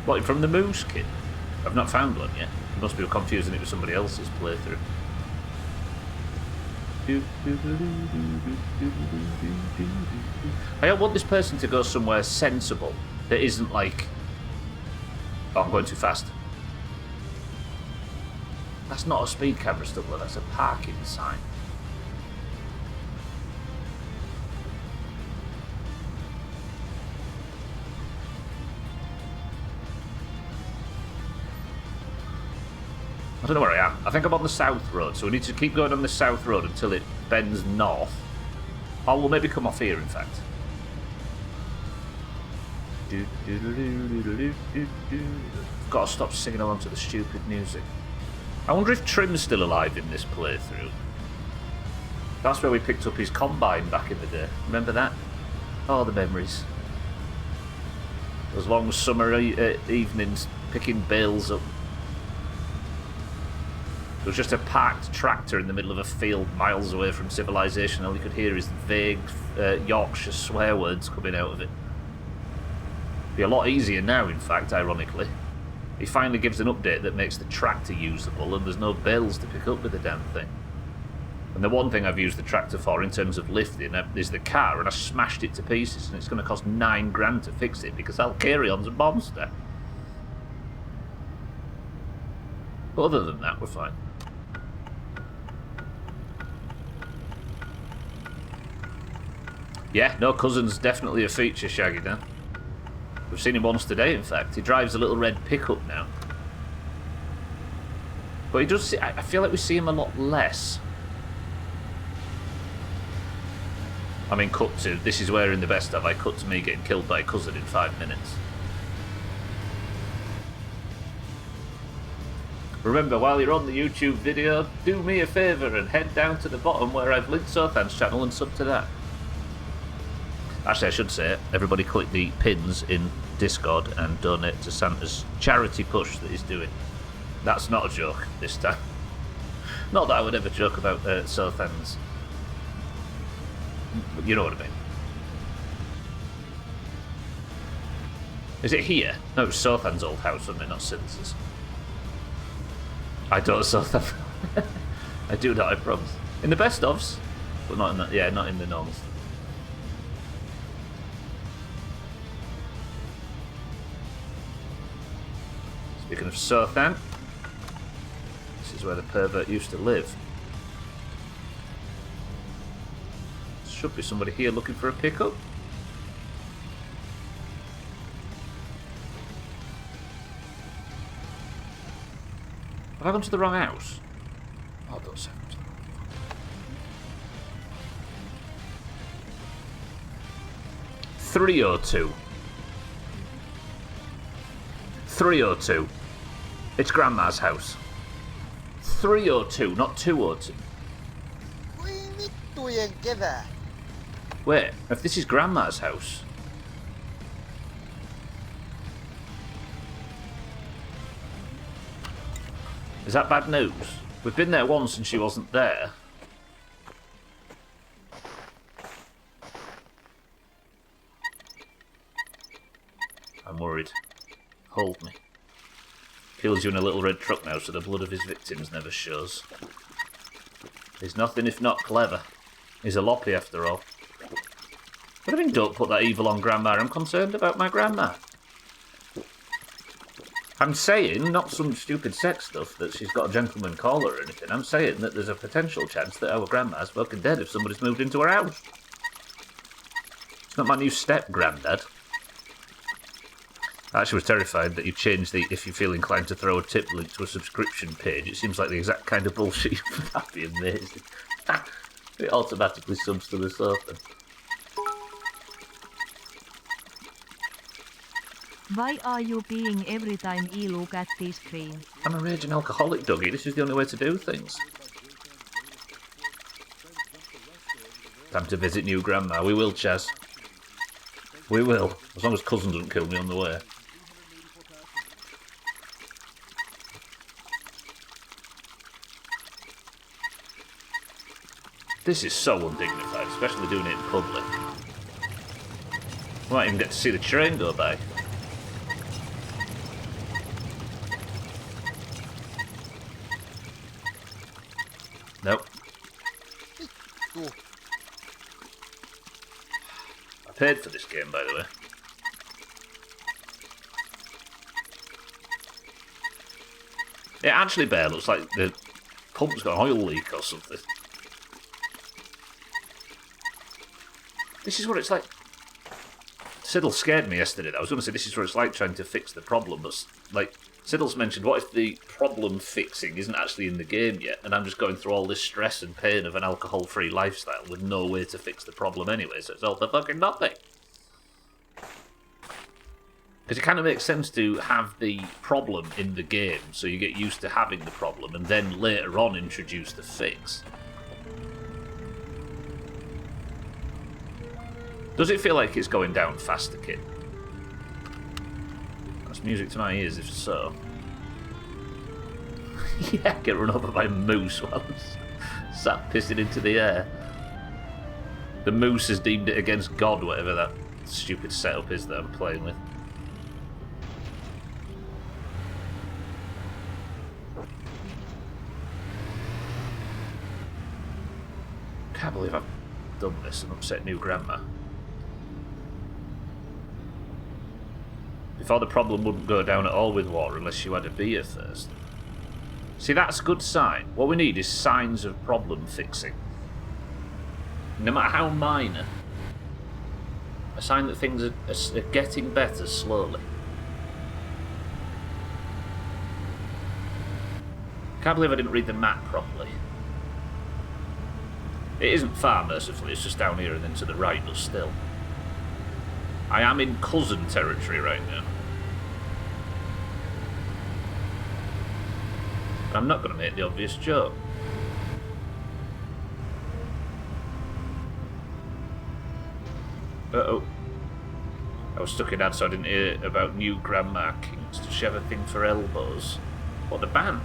What, from the Moose kit? I've not found one yet. You must be confusing it with somebody else's playthrough. I want this person to go somewhere sensible that isn't like, oh, I'm going too fast. That's not a speed camera stuff, that's a parking sign. I don't know where I am. I think I'm on the south road, so we need to keep going on the south road until it bends north. Or we'll maybe come off here, in fact. I've got to stop singing along to the stupid music. I wonder if Trim's still alive in this playthrough. That's where we picked up his combine back in the day. Remember that? Oh, the memories. Those long summer evenings picking bales up There was just a parked tractor in the middle of a field miles away from civilization. All you could hear is vague Yorkshire swear words coming out of it. Be a lot easier now, in fact, ironically. He finally gives an update that makes the tractor usable, and there's no bales to pick up with the damn thing. And the one thing I've used the tractor for in terms of lifting is the car, and I smashed it to pieces, and it's going to cost $9 to fix it because Alcarion's a monster. But other than that, we're fine. Yeah, no, cousin's definitely a feature, Shaggy Dan. We've seen him once today, in fact. He drives a little red pickup now. But he does. I feel like we see him a lot less. I mean, cut to, this is where in the best of, I cut to me getting killed by a cousin in 5 minutes. Remember, while you're on the YouTube video, do me a favour and head down to the bottom where I've linked Sothan's channel and sub to that. Actually, I should say, everybody click the pins in Discord and donate to Santa's charity push that he's doing. That's not a joke this time. Not that I would ever joke about Sothan's. You know what I mean. Is it here? No, it was Sothan's old house, wasn't it? Not Sins's. I don't Sothan. I do that, I promise. In the best ofs, but not in the, yeah, not in the norms. Speaking of Sothan, this is where the pervert used to live. Should be somebody here looking for a pickup. Have I gone to the wrong house? Oh, don't say. 302. 302. It's Grandma's house. 302, not 202. Kui vittujen kevää. Wait, if this is Grandma's house... Is that bad news? We've been there once and she wasn't there. I'm worried. Hold me. Kills you in a little red truck now so the blood of his victims never shows. He's nothing if not clever. He's a loppy after all. But I mean, don't put that evil on Grandma. I'm concerned about my grandma. I'm saying, not some stupid sex stuff that she's got a gentleman caller or anything. I'm saying that there's a potential chance that our grandma's fucking dead if somebody's moved into her house. It's not my new step-granddad. I actually was terrified that you changed the if you feel inclined to throw a tip link to a subscription page. It seems like the exact kind of bullshit. That'd be amazing. It automatically subs to the sofa. Why are you peeing every time you look at this screen? I'm a raging alcoholic, Dougie. This is the only way to do things. Time to visit new Grandma. We will, Chaz. We will. As long as cousin doesn't kill me on the way. This is so undignified, especially doing it in public. We might even get to see the train go by. Nope. I paid for this game, by the way. It actually bare looks like the pump's got an oil leak or something. This is what it's like. Siddle scared me yesterday. I was going to say this is what it's like trying to fix the problem, but like Siddle's mentioned, what if the problem fixing isn't actually in the game yet, and I'm just going through all this stress and pain of an alcohol-free lifestyle with no way to fix the problem anyway, so it's all for fucking nothing. Because it kind of makes sense to have the problem in the game, so you get used to having the problem, and then later on introduce the fix. Does it feel like it's going down faster, kid? That's music to my ears, if so. Yeah, get run over by a moose while I'm sat pissing into the air. The moose has deemed it against God, whatever that stupid setup is that I'm playing with. Can't believe I've done this and upset new grandma. Before, the problem wouldn't go down at all with water unless you had a beer first. See, that's a good sign. What we need is signs of problem fixing. No matter how minor. A sign that things are getting better slowly. Can't believe I didn't read the map properly. It isn't far, mercifully, it's just down here and then to the right, but still. I am in cousin territory right now. I'm not going to make the obvious joke. Uh-oh. I was stuck in ad, so I didn't hear about new Grandma Kings. Does she have a thing for elbows? What, the band?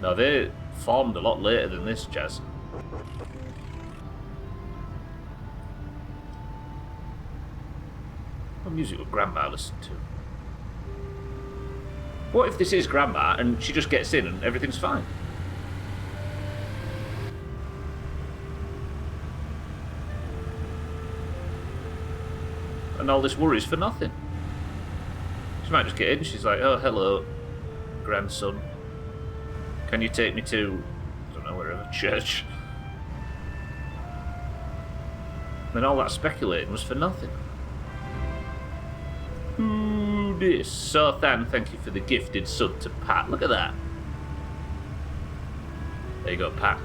No, they formed a lot later than this, Jazz. What music would Grandma listen to? What if this is Grandma and she just gets in and everything's fine? And all this worry's for nothing. She might just get in, she's like, oh, hello, grandson. Can you take me to, I don't know, wherever, church? And all that speculating was for nothing. Who this? Sothan, thank you for the gifted sub to Pat. Look at that. There you go, Pat.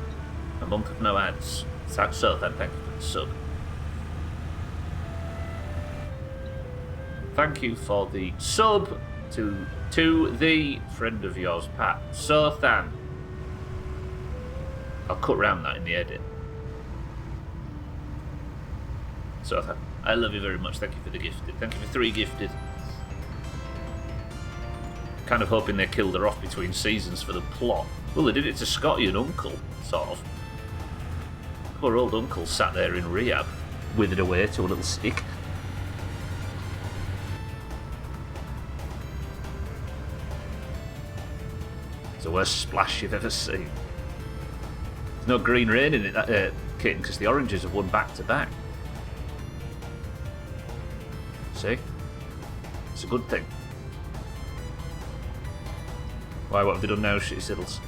A month of no ads. Sothan, thank you for the sub. Thank you for the sub to the friend of yours, Pat. Sothan. I'll cut round that in the edit. Sothan, I love you very much. Thank you for the gifted. Thank you for 3 gifted. Kind of hoping they killed her off between seasons for the plot. Well, they did it to Scotty and Uncle, sort of. Poor old Uncle sat there in rehab, withered away to a little stick. It's the worst splash you've ever seen. There's no green rain in it, kitten, because the oranges have won back to back. See? It's a good thing. Why, what have they done now, shitty siddles?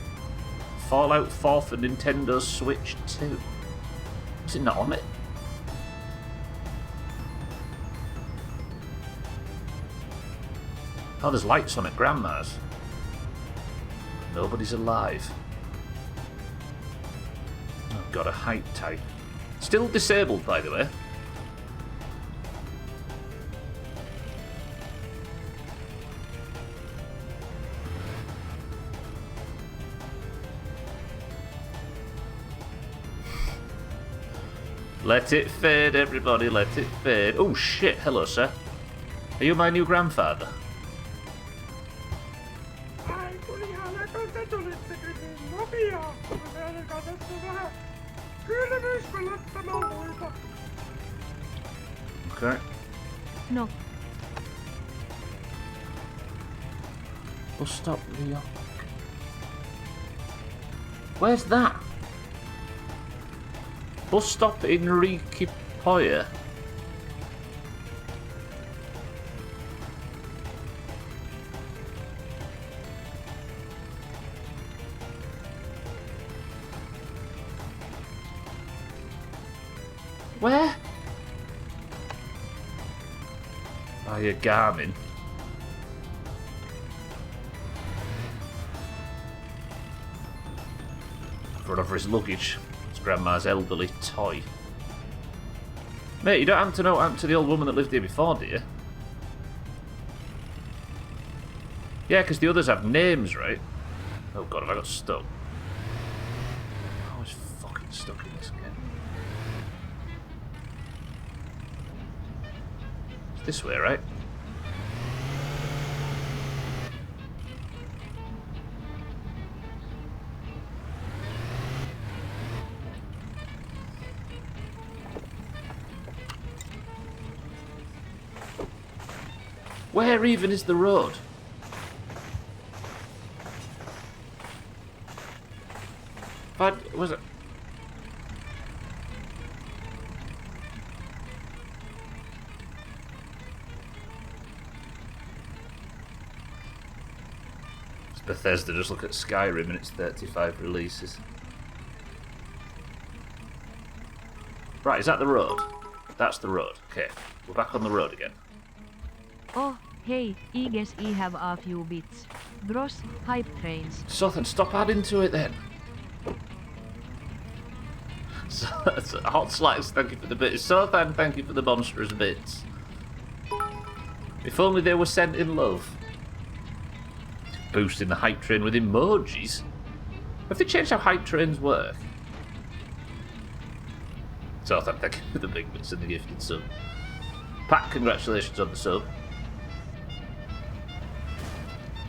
Fallout 4 for Nintendo Switch 2. Is it not on it? Oh, there's lights on at Grandma's. Nobody's alive. Oh god, a height type. Still disabled, by the way. Let it fade, everybody, let it fade. Oh shit, hello sir. Are you my new grandfather? Okay. No. We'll stop Leo. Where's that? Bus stop in Rikipoya. Where? By a Garmin. Run over his luggage. Grandma's elderly toy. Mate, you don't happen to know what happened to the old woman that lived here before, do you? Yeah, because the others have names, right? Oh god, have I got stuck? I was fucking stuck in this game. It's this way, right? Where even is the road? But was it? It's Bethesda. Just look at Skyrim and its 35 releases. Right, is that the road? That's the road. Okay, we're back on the road again. Oh, hey, I guess I have a few bits. Gross, hype trains. Southern, stop adding to it then. So, Hot Slacks, thank you for the bits. Southern, thank you for the monstrous bits. If only they were sent in love. Boosting the hype train with emojis. Have they changed how hype trains work? Southern, thank you for the big bits and the gifted sub. Pat, congratulations on the sub.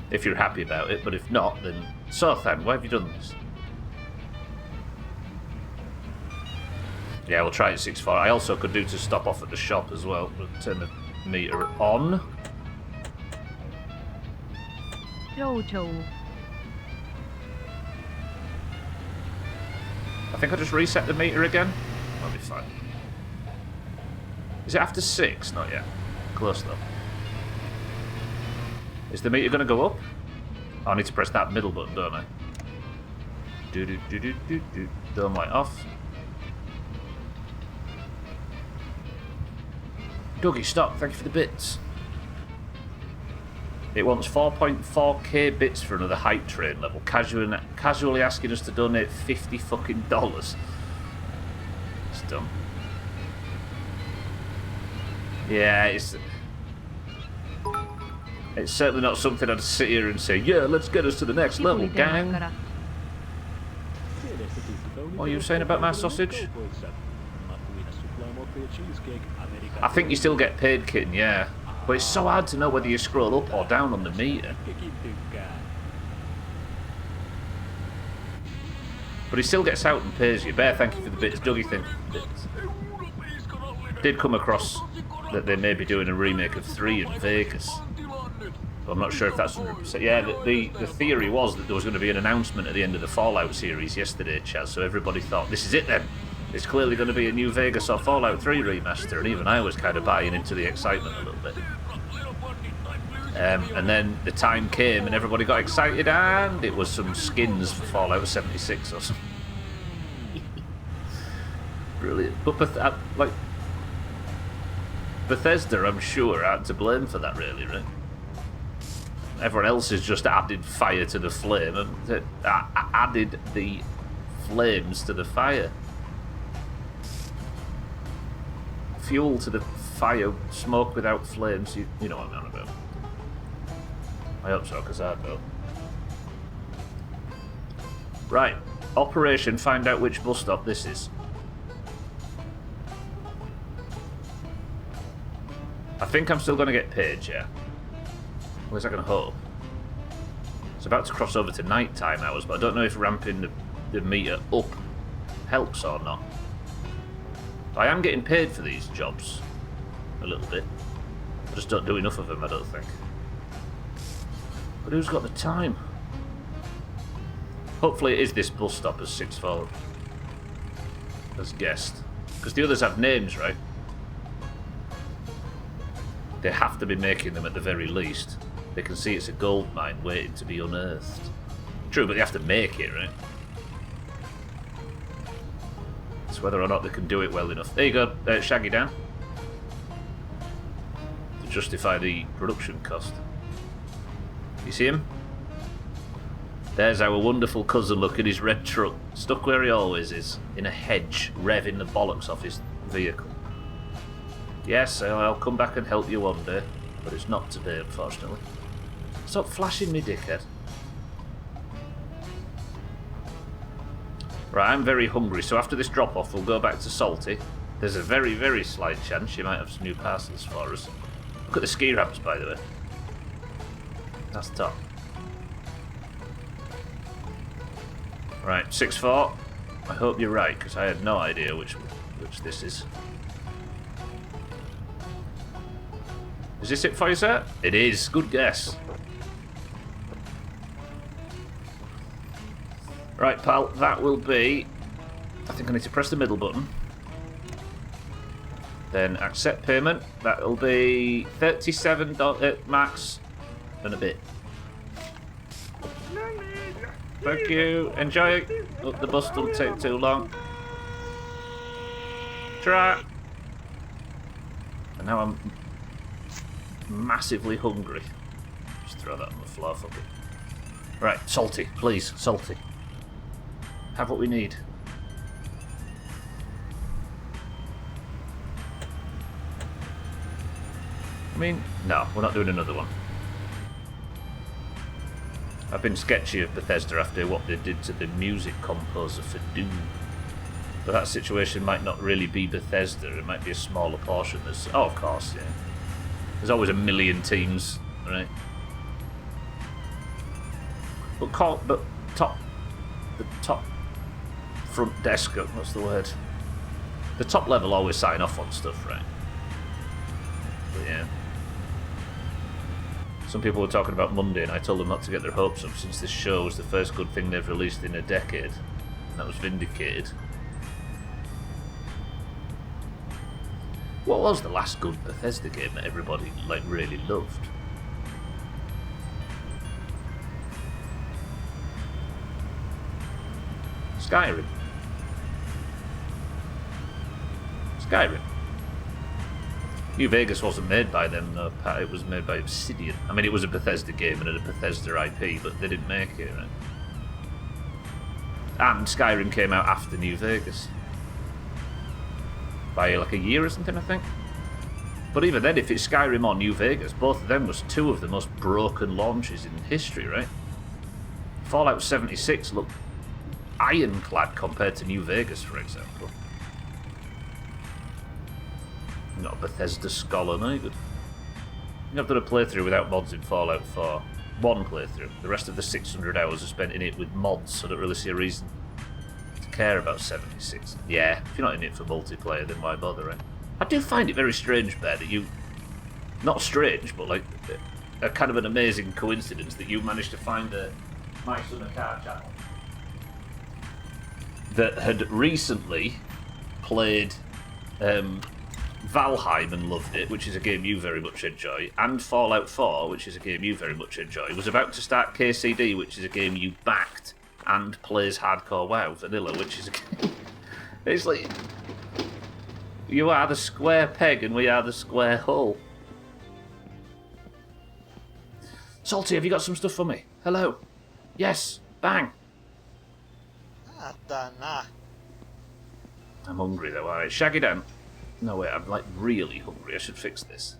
If you're happy about it, but if not, then Sothan, why have you done this? Yeah, we'll try it 6-4. I also could do to stop off at the shop as well. We'll turn the meter on. Jojo. I think I'll just reset the meter again. That'll be fine. Is it after 6? Not yet. Close though. Is the meter going to go up? Oh, I need to press that middle button, don't I? Do. Dome light off. Dougie, stop. Thank you for the bits. It wants 4.4k bits for another hype train level. Casually asking us to donate $50 fucking dollars. It's dumb. Yeah, it's certainly not something I'd sit here and say, yeah, let's get us to the next level, gang. What are you saying about my sausage? I think you still get paid, kitten, yeah. But it's so hard to know whether you scroll up or down on the meter. But he still gets out and pays you. Bear, thank you for the bits. Dougie, thank you for the bits. Did come across that they may be doing a remake of 3 in Vegas. But I'm not sure if that's 100%. Yeah, the theory was that there was going to be an announcement at the end of the Fallout series yesterday, Chaz, so everybody thought, this is it then. It's clearly going to be a new Vegas or Fallout 3 remaster, and even I was kind of buying into the excitement a little bit. And then the time came and everybody got excited, and it was some skins for Fallout 76 or something. Brilliant. But Bethesda, I'm sure, aren't to blame for that, really, right? Everyone else has just added fire to the flame, and added the flames to the fire. Fuel to the fire, smoke without flames, you know what I'm on about. I hope so, because I know. Right, operation find out which bus stop this is. I think I'm still going to get paid, yeah. Where's that going to hope? It's about to cross over to night time hours, but I don't know if ramping the meter up helps or not. I am getting paid for these jobs. A little bit. I just don't do enough of them, I don't think. But who's got the time? Hopefully it is this bus stop as 6-4. As guessed. Because the others have names, right? They have to be making them at the very least. They can see it's a gold mine waiting to be unearthed. True, but they have to make it, right? It's whether or not they can do it well enough. There you go, Shaggy down. To justify the production cost. You see him? There's our wonderful cousin, look at his red truck. Stuck where he always is. In a hedge, revving the bollocks off his vehicle. Yes, I'll come back and help you one day. But it's not today, unfortunately. Stop flashing me, dickhead. Right, I'm very hungry, so after this drop-off, we'll go back to Salty. There's a very, very slight chance she might have some new parcels for us. Look at the ski ramps, by the way. That's top. Right, 6-4. I hope you're right, because I had no idea which this is. Is this it for you, sir? It is. Good guess. Right, pal. That will be... I think I need to press the middle button. Then accept payment. That'll be $37 max and a bit. Thank you. Enjoy. Look, the bus don't take too long. Try. And now I'm massively hungry. Just throw that on the floor, fuck it. Right, salty, please, salty. Have what we need. I mean, no, we're not doing another one. I've been sketchy of Bethesda after what they did to the music composer for Doom. But that situation might not really be Bethesda, it might be a smaller portion. Oh, of course, yeah. There's always a million teams, right? But the top front desk, what's the word? The top level always sign off on stuff, right? But yeah. Some people were talking about Monday, and I told them not to get their hopes up since this show was the first good thing they've released in a decade. And that was vindicated. What was the last good Bethesda game that everybody really loved? Skyrim. New Vegas wasn't made by them, no, Pat. It was made by Obsidian. I mean, it was a Bethesda game and a Bethesda IP, but they didn't make it, right? And Skyrim came out after New Vegas. By like a year or something, I think. But even then, if it's Skyrim or New Vegas, both of them was two of the most broken launches in history, right? Fallout 76 looked ironclad compared to New Vegas, for example. I'm not a Bethesda scholar, neither. I've done a playthrough without mods in Fallout 4. One playthrough. The rest of the 600 hours are spent in it with mods, so I don't really see a reason to care about 76. Yeah, if you're not in it for multiplayer, then why bother, right? I do find it very strange, Bear, that you... Not strange, but like a kind of an amazing coincidence that you managed to find a My Summer Car channel that had recently played Valheim and loved it, which is a game you very much enjoy, and Fallout 4, which is a game you very much enjoy, was about to start KCD, which is a game you backed, and plays Hardcore WoW Vanilla, which is a game... It's like... You are the square peg and we are the square hole. Salty, have you got some stuff for me? Hello? Yes. Bang. I'm hungry though, alright. Shag it down. No, wait, I'm like really hungry. I should fix this.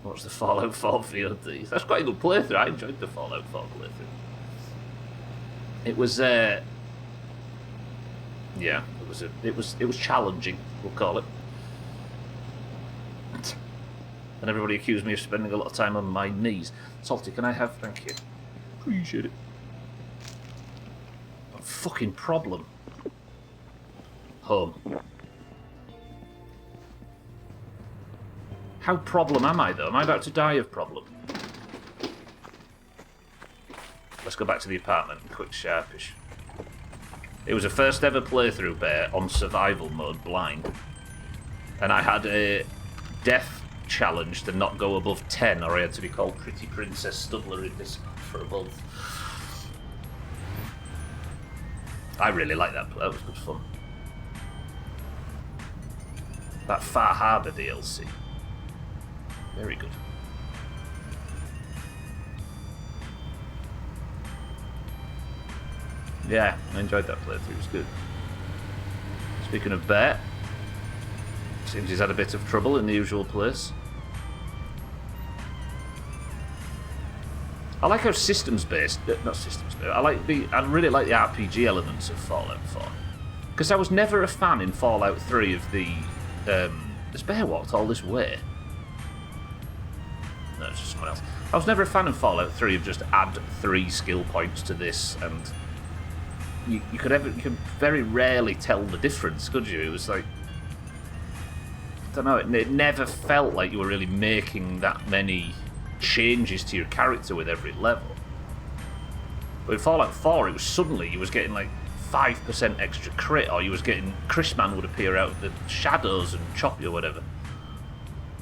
Watch the Fallout 4 VOD. That's quite a good playthrough. I enjoyed the Fallout 4 playthrough. It was, yeah, it was challenging, we'll call it. And everybody accused me of spending a lot of time on my knees. Salty, can I have... Thank you. Appreciate it. What a fucking problem. Home. How problem am I, though? Am I about to die of problem? Let's go back to the apartment. Quick sharpish. It was a first ever playthrough, Bear, on survival mode, blind. And I had a death challenge to not go above 10, or I had to be called Pretty Princess Stubbler in this for a month. I really liked that. That was good fun. That Far Harbor DLC. Very good. Yeah, I enjoyed that playthrough. It was good. Speaking of Bear, seems he's had a bit of trouble in the usual place. I like how systems-based, not systems-based. I really like the RPG elements of Fallout 4, because I was never a fan in Fallout 3 of the. Has Bear walked all this way? No, it's just someone else. I was never a fan of Fallout 3 of just add 3 skill points to this, and you could very rarely tell the difference, could you? It was like don't know, it never felt like you were really making that many changes to your character with every level. But in Fallout 4, it was suddenly you was getting like 5% extra crit, or you was getting Chris Man would appear out of the shadows and chop you or whatever.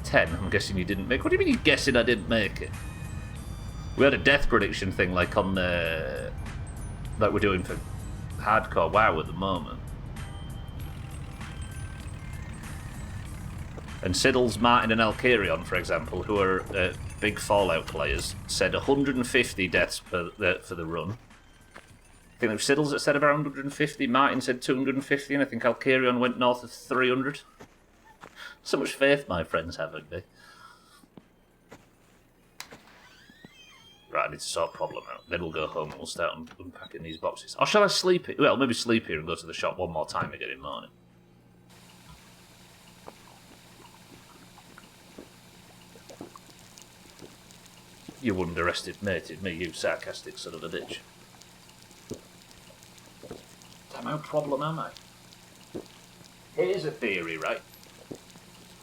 10, I'm guessing you didn't make. What do you mean you're guessing I didn't make it? We had a death prediction thing like on like we're doing for Hardcore WoW at the moment. And Siddles, Martin and Alkarion, for example, who are big Fallout players, said 150 deaths for the run. I think it was Siddles that said about 150, Martin said 250, and I think Alkarion went north of 300. So much faith my friends have in me. Right, I need to sort problem out. Then we'll go home and we'll start unpacking these boxes. Or shall I sleep here? Well, maybe sleep here and go to the shop one more time again in the morning. You underestimated me, you sarcastic son of a bitch. Damn, how problem am I? Here's a theory, right?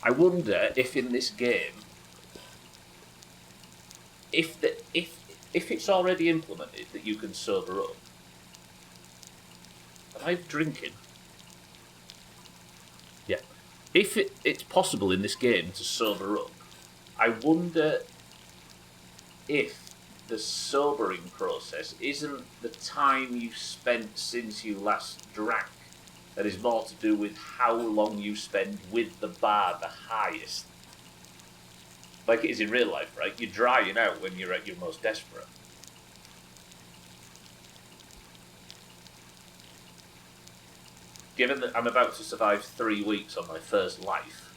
I wonder if in this game, if it's already implemented that you can sober up. Am I drinking? Yeah. If it's possible in this game to sober up, I wonder if the sobering process isn't the time you've spent since you last drank. That is more to do with how long you spend with the bar the highest. Like it is in real life, right? You're drying out when you're at your most desperate. Given that I'm about to survive 3 weeks on my first life,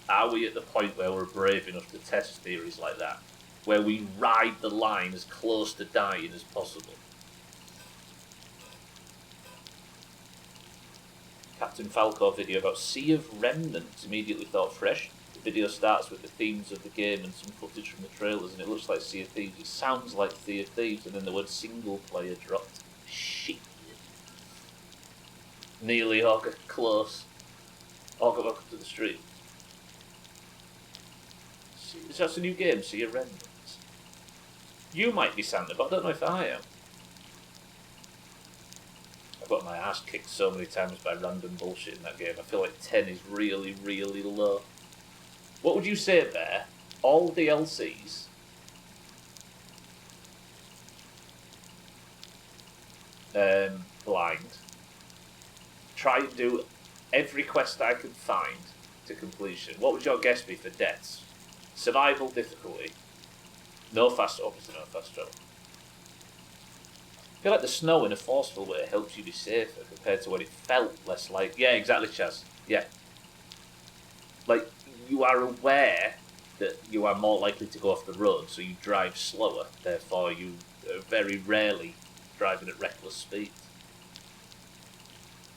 are we at the point where we're brave enough to test theories like that? Where we ride the line as close to dying as possible? Captain Falco video about Sea of Remnants immediately thought fresh. The video starts with the themes of the game and some footage from the trailers, and it looks like Sea of Thieves. It sounds like Sea of Thieves, and then the word single player dropped. Shit. Nearly Orca, close. Orca, welcome to the stream. That's a new game, Sea of Remnants. You might be Santa, but I don't know if I am. I've got my ass kicked so many times by random bullshit in that game. I feel like 10 is really, really low. What would you say, Bear? All DLCs? Blind. Try and do every quest I can find to completion. What would your guess be for deaths? Survival difficulty. No fast, obviously no fast travel. I feel like the snow in a forceful way helps you be safer compared to when it felt less like... Yeah, exactly, Chaz. Yeah. Like, you are aware that you are more likely to go off the road, so you drive slower. Therefore, you are very rarely driving at reckless speed.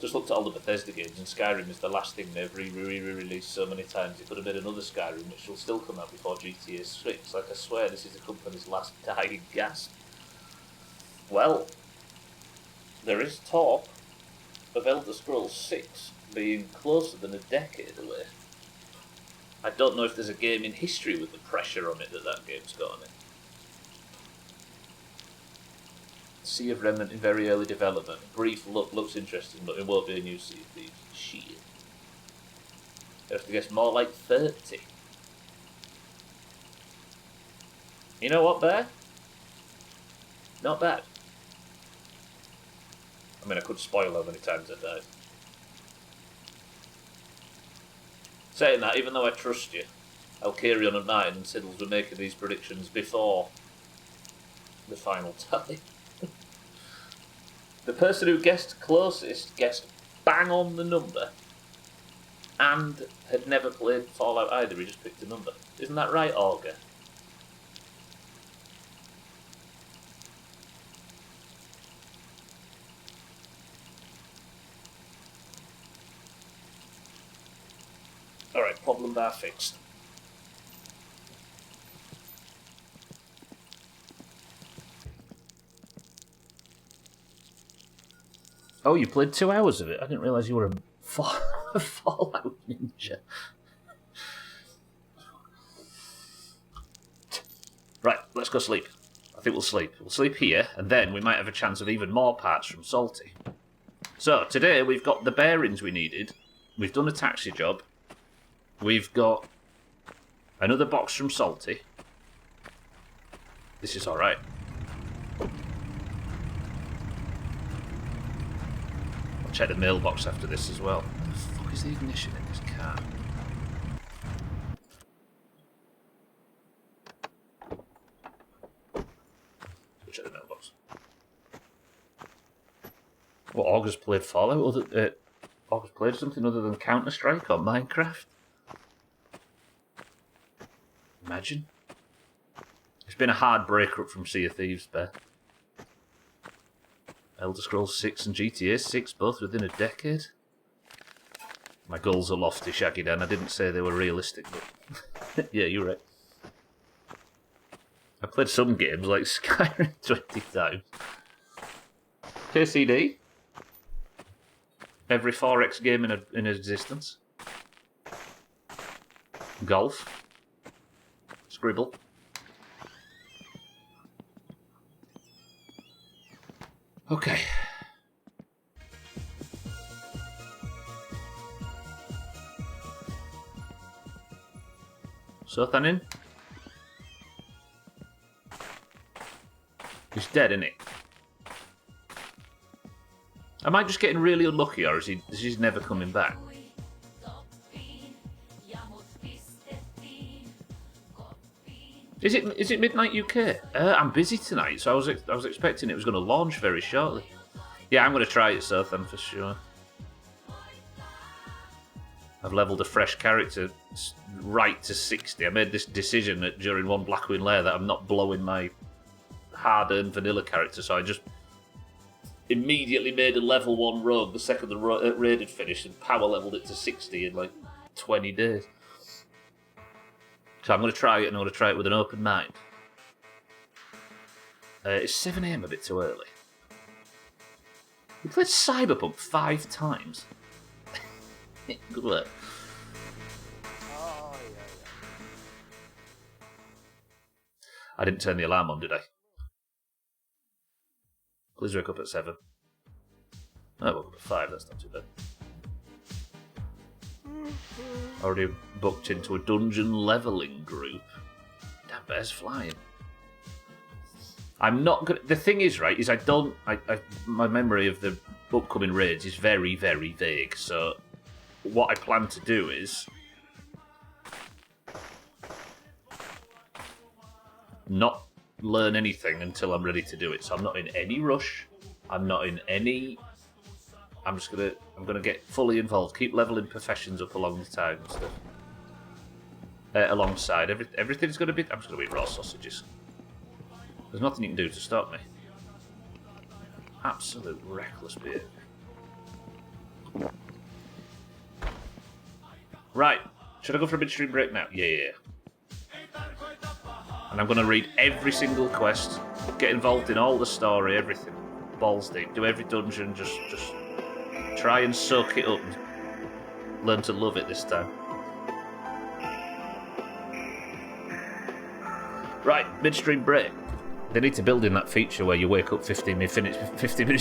Just looked at all the Bethesda games, and Skyrim is the last thing they've re-released so many times. It could have been another Skyrim, which will still come out before GTA 6. Like, I swear, this is the company's last dying gasp. Well, there is talk of Elder Scrolls 6 being closer than a decade away. I don't know if there's a game in history with the pressure on it that game's got on it. Sea of Remnant in very early development. Brief look, looks interesting, but it won't be a new Sea of Thieves. Shit. I have to guess more like 30. You know what, Bear? Not bad. I mean, I could spoil how many times I died. Saying that, even though I trust you, Alkarion and Martin and Siddles were making these predictions before the final tally. The person who guessed closest guessed bang on the number and had never played Fallout either. He just picked a number. Isn't that right, Augur? Alright, problem bar fixed. Oh, you played 2 hours of it? I didn't realise you were a Fallout ninja. let's go sleep. I think we'll sleep. We'll sleep here, and then we might have a chance of even more parts from Salty. So, today we've got the bearings we needed. We've done a taxi job. We've got another box from Salty. This is alright. I'll check the mailbox after this as well. What the fuck is the ignition in this car? Check the mailbox. What, August played Fallout? August played something other than Counter-Strike or Minecraft? Imagine. It's been a hard break-up from Sea of Thieves, Bear. Elder Scrolls 6 and GTA 6, both within a decade. My goals are lofty, Shaggy Dan. I didn't say they were realistic, but... yeah, you're right. I played some games like Skyrim 20 times. KCD. Every 4X game in existence. Golf. Scribble. Okay. Sothanin? He's dead, isn't he? Am I just getting really unlucky, or is he never coming back? Is it midnight UK? I'm busy tonight, so I was expecting it was going to launch very shortly. Yeah, I'm going to try it, Sothan, for sure. I've leveled a fresh character right to 60. I made this decision during one Blackwing Lair that I'm not blowing my hard-earned vanilla character, so I just immediately made a level 1 rogue the second the raid had finished and power leveled it to 60 in like 20 days. So I'm going to try it, and I'm going to try it with an open mind. Is 7 AM a bit too early? We played Cyberpunk 5 times. Good work. Oh, yeah. I didn't turn the alarm on, did I? Please wake up at 7. I woke up at 5, that's not too bad. Already booked into a dungeon leveling group. Damn, Bear's flying. I'm not good. The thing is, right, is my memory of the upcoming raids is very, very vague. So, what I plan to do is not learn anything until I'm ready to do it. So I'm not in any rush. I'm not in any. I'm gonna get fully involved. Keep leveling professions up along the time and stuff. Alongside everything's gonna be. I'm just gonna eat raw sausages. There's nothing you can do to stop me. Absolute reckless behaviour. Right, should I go for a midstream break now? Yeah. And I'm going to read every single quest, get involved in all the story, everything. Balls deep. Do every dungeon, just try and soak it up and learn to love it this time. Right, midstream break. They need to build in that feature where you wake up 15 minutes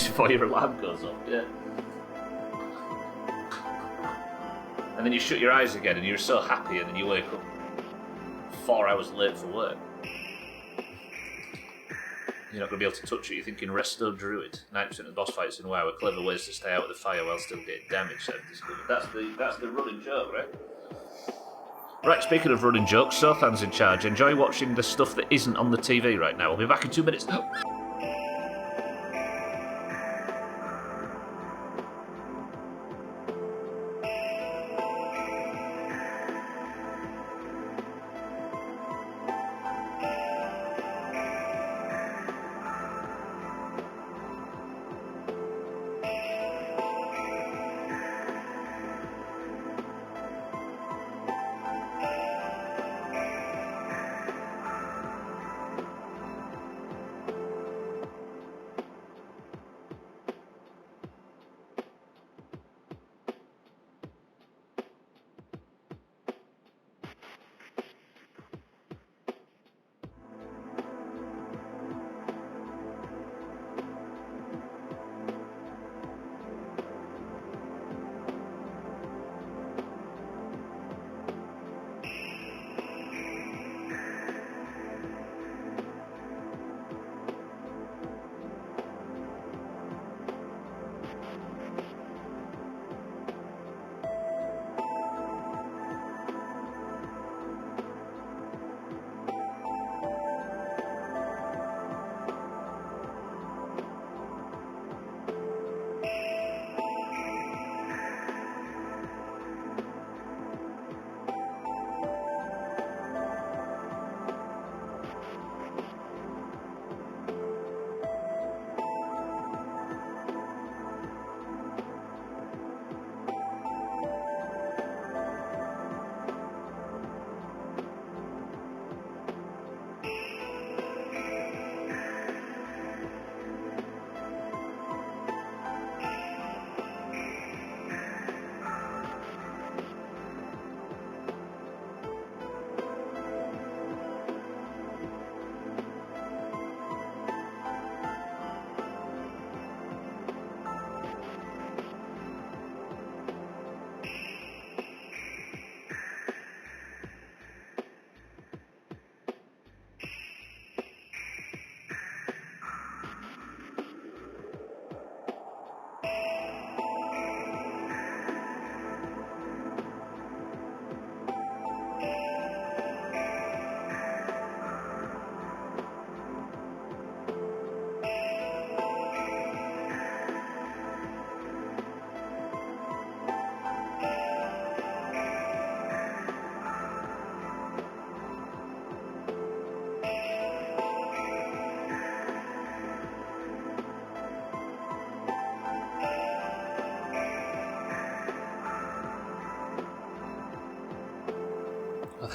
before your alarm goes off, yeah. And then you shut your eyes again and you're so happy, and then you wake up 4 hours late for work. You're not going to be able to touch it. You're thinking Resto Druid. 90% of the boss fights in WoW are clever ways to stay out of the fire while still getting damage. That's the running joke, right? Right, speaking of running jokes, Sothan's in charge. Enjoy watching the stuff that isn't on the TV right now. I'll be back in 2 minutes.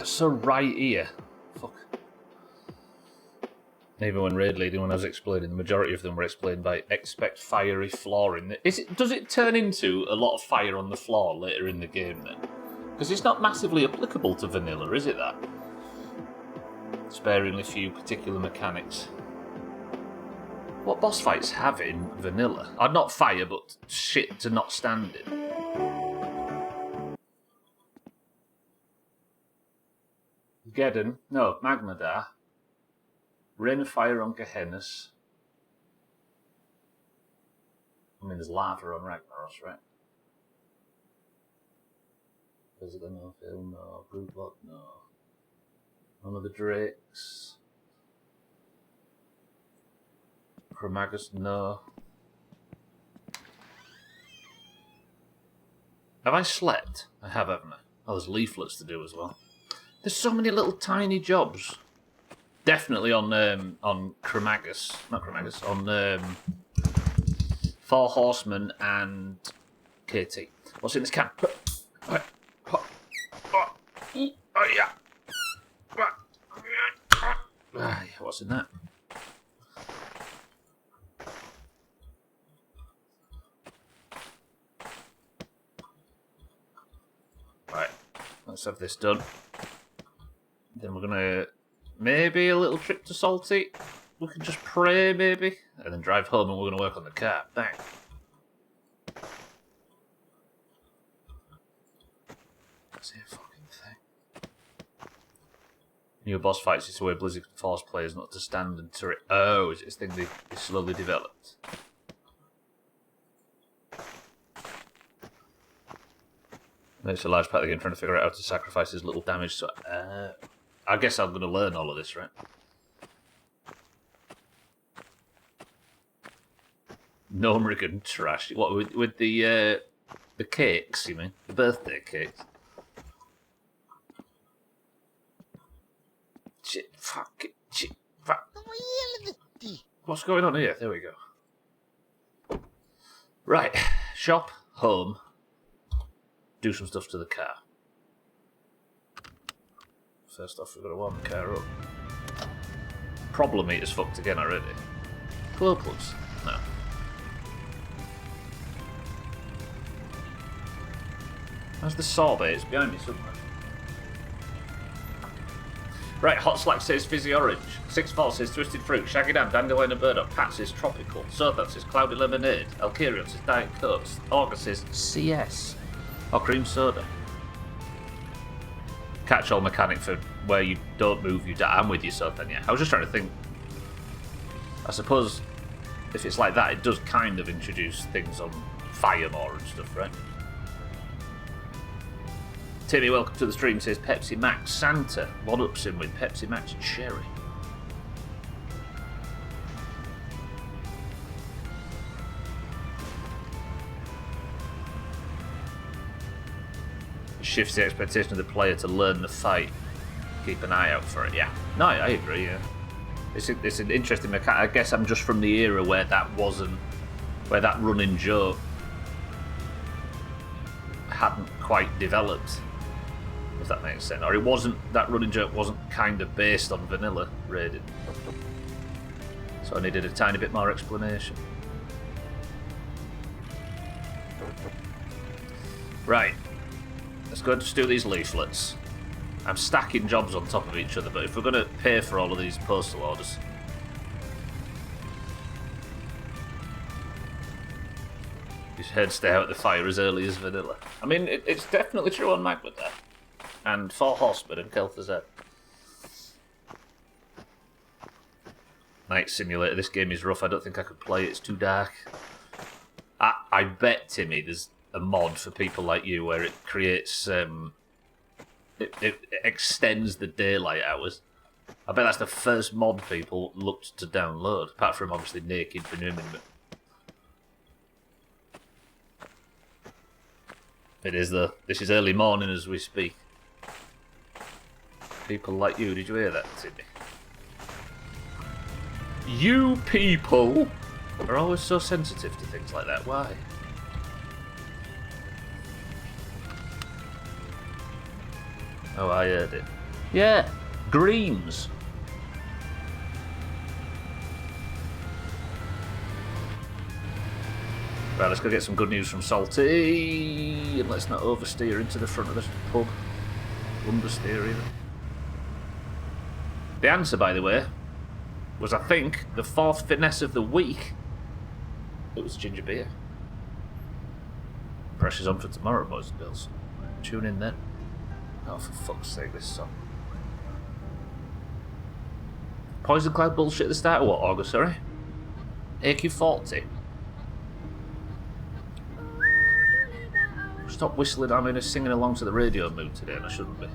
That's so right here. Fuck. Even when raid leading, when I was explaining, the majority of them were explained by expect fiery flooring. Does it turn into a lot of fire on the floor later in the game then? Because it's not massively applicable to vanilla, is it that? Sparingly few particular mechanics. What boss fights have in vanilla? Not fire, but shit to not stand in. Geddon, no, Magmadar. Rain of fire on Gehennas. I mean, there's lava on Ragnaros, right? Is it the no film? No. Broodblock? No. None of the Drakes. Chromagus? No. Have I slept? I have, haven't I? Oh, there's leaflets to do as well. There's so many little tiny jobs. Definitely on Chromagus. Not Chromagus. On Four Horsemen and KT. What's in this can? What's in that? Right, let's have this done. Then we're gonna maybe a little trip to Salty. We can just pray maybe, and then drive home, and we're gonna work on the car. Bang. That's a fucking thing. New boss fights is the way Blizzard can force players not to stand and turret. Oh, it's a thing they slowly developed. It's a large part of the game trying to figure out how to sacrifice his little damage. So, I guess I'm going to learn all of this, right? Gnomrigan trash. What with the cakes? You mean the birthday cakes? Shit! Fuck it! Shit! Fuck! What's going on here? There we go. Right, shop, home. Do some stuff to the car. First off, we've got to warm the car up. Problem meter's fucked again already. Glow plugs? No. Where's the sorbet? It's behind me somewhere. Right, Hot Slack says fizzy orange. 6-4 says twisted fruit. Shaggy Dan, dandelion and burdock. Pat says tropical. Sothat says cloudy lemonade. Alkirion says diet coke. August says CS. Or cream soda. Catch-all mechanic for where you don't move, you die. I'm with you, so then, yeah. I was just trying to think. I suppose if it's like that, it does kind of introduce things on fire more and stuff, right? Timmy, welcome to the stream, says Pepsi Max Santa. One-ups him with Pepsi Max Cherry. Shifts the expectation of the player to learn the fight. Keep an eye out for it, yeah. No, I agree, yeah. It's an interesting mechanic. I guess I'm just from the era where that wasn't... where that running joke hadn't quite developed, if that makes sense. Or it wasn't... that running joke wasn't kind of based on vanilla raiding. So I needed a tiny bit more explanation. Right. Let's go and just do these leaflets. I'm stacking jobs on top of each other, but if we're going to pay for all of these postal orders... you should stay out of the fire as early as vanilla. I mean, it's definitely true on Magma there. And Four Horsemen and Kel'Thuzad. Night Simulator. This game is rough. I don't think I could play it. It's too dark. I bet, Timmy, there's a mod for people like you where it creates it extends the daylight hours. I bet that's the first mod people looked to download, apart from obviously Naked Benjamin. It is though. This is early morning as we speak. People like you, did you hear that, Timmy? You people are always so sensitive to things like that. Why? Oh, I heard it. Yeah, Greens. Right, let's go get some good news from Salty, and let's not oversteer into the front of this pub. Understeer even. The answer, by the way, was, I think, the 4th finesse of the week. It was ginger beer. Pressure's on for tomorrow, boys and girls. Tune in then. Oh, for fuck's sake, this song. Poison Cloud bullshit at the start of what, August, sorry? AQ40. Stop whistling, I'm in a singing along to the radio mood today, and I shouldn't be.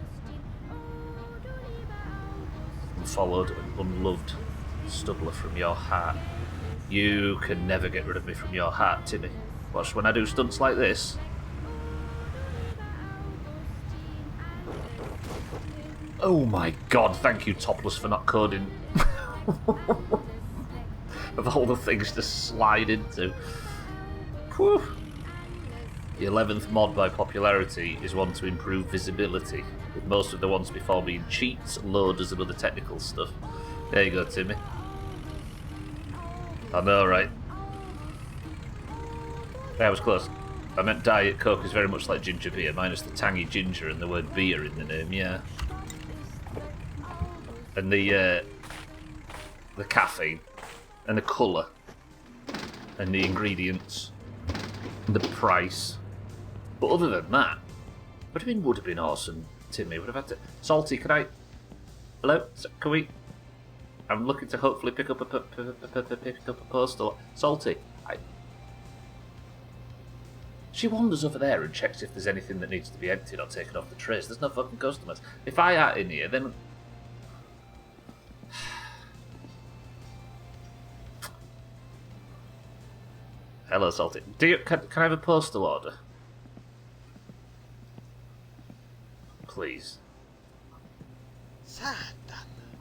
Unfollowed and unloved Stubbler from your heart. You can never get rid of me from your heart, Timmy. Watch when I do stunts like this. Oh my god, thank you, Topless, for not coding. Of all the things to slide into. Whew. The 11th mod by popularity is one to improve visibility, with most of the ones before being cheats, loaders and other technical stuff. There you go, Timmy. I know, right? That was close. I meant Diet Coke is very much like ginger beer, minus the tangy ginger and the word beer in the name, yeah. And the caffeine, and the colour, and the ingredients, and the price. But other than that, what do you mean would have been awesome, Timmy? Would have had to... Salty, can I... Hello? Can we... I'm looking to hopefully pick up a postal. Salty, She wanders over there and checks if there's anything that needs to be emptied or taken off the trays. There's no fucking customers. If I aren't in here, then... Hello, Salty. Can I have a postal order? Please. Satan.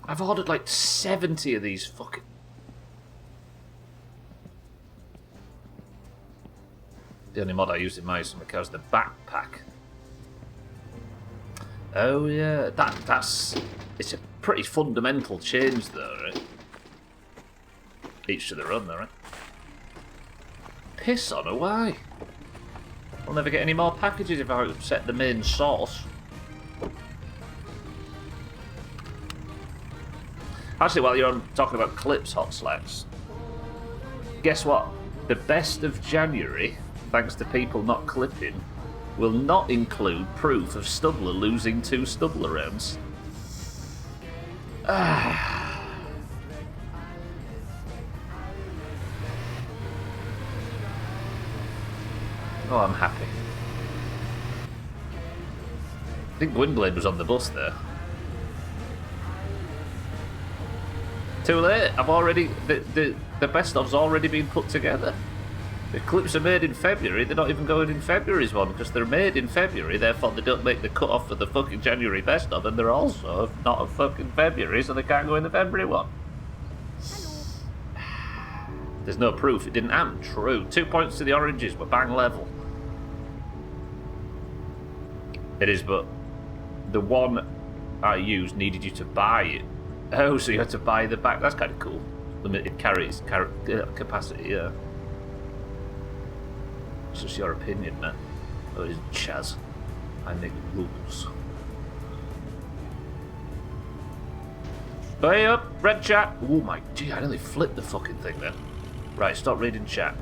I've ordered like 70 of these fucking... The only mod I used in my stomach was the backpack. Oh yeah, that's... It's a pretty fundamental change though, right? Each to their own though, right? Piss on her, why? I'll never get any more packages if I upset the main source. Actually, while you're talking about clips, Hot Slacks, guess what? The best of January, thanks to people not clipping, will not include proof of Stubbler losing 2 Stubbler rounds. Oh, I'm happy. I think Gwynblade was on the bus there. Too late. I've already... The best of's already been put together. The clips are made in February. They're not even going in February's one because they're made in February. Therefore, they don't make the cut-off for the fucking January best of, and they're also not a fucking February, so they can't go in the February one. There's no proof. It didn't happen. True. 2 points to the oranges. We're bang level. It is, but the one I used needed you to buy it. Oh, so you had to buy the back. That's kind of cool. Limited capacity, yeah. It's just your opinion, man. Oh, it is Chaz. I make rules. Hey up, red chat. Oh my, gee, I nearly flipped the fucking thing then. Right, stop reading chat.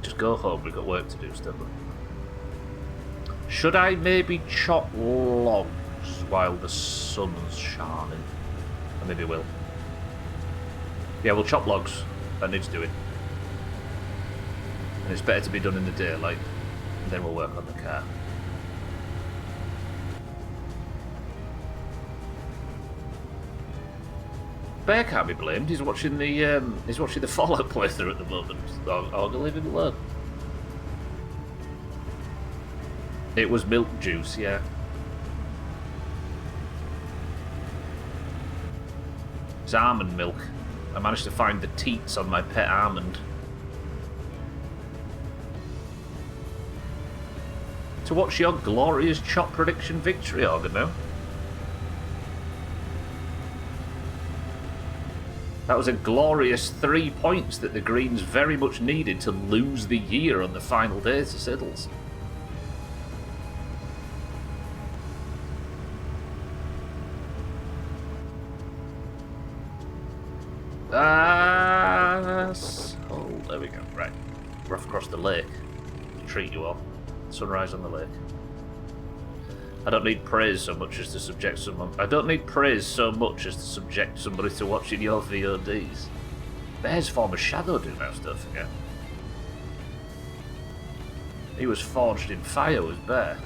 Just go home, we've got work to do, still. Should I maybe chop logs while the sun's shining? I maybe will. Yeah, we'll chop logs. That needs doing. And it's better to be done in the daylight. And then we'll work on the car. Bear can't be blamed. He's watching the Fallout playthrough at the moment. I'll leave him alone. It was milk juice, yeah. It's almond milk. I managed to find the teats on my pet almond. To watch your glorious chop prediction victory, Organo. That was a glorious 3 points that the Greens very much needed to lose the year on the final day to Siddles. Oh, there we go. Right. We're off across the lake. Treat you all. Sunrise on the lake. I don't need praise so much as to subject someone. I don't need praise so much as to subject somebody to watching your VODs. Bear's former shadow Doomhaus, don't forget. He was forged in fire, was Bear.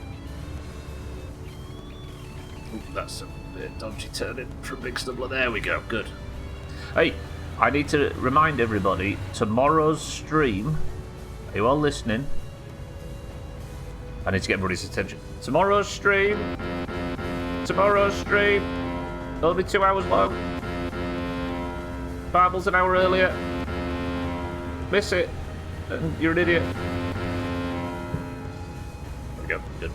Ooh, that's a bit dodgy turning from Big Stumbler. There we go, good. Hey, I need to remind everybody, tomorrow's stream, are you all listening? I need to get everybody's attention. Tomorrow's stream, only 2 hours long. Bible's an hour earlier. Miss it, and you're an idiot. There we go, good.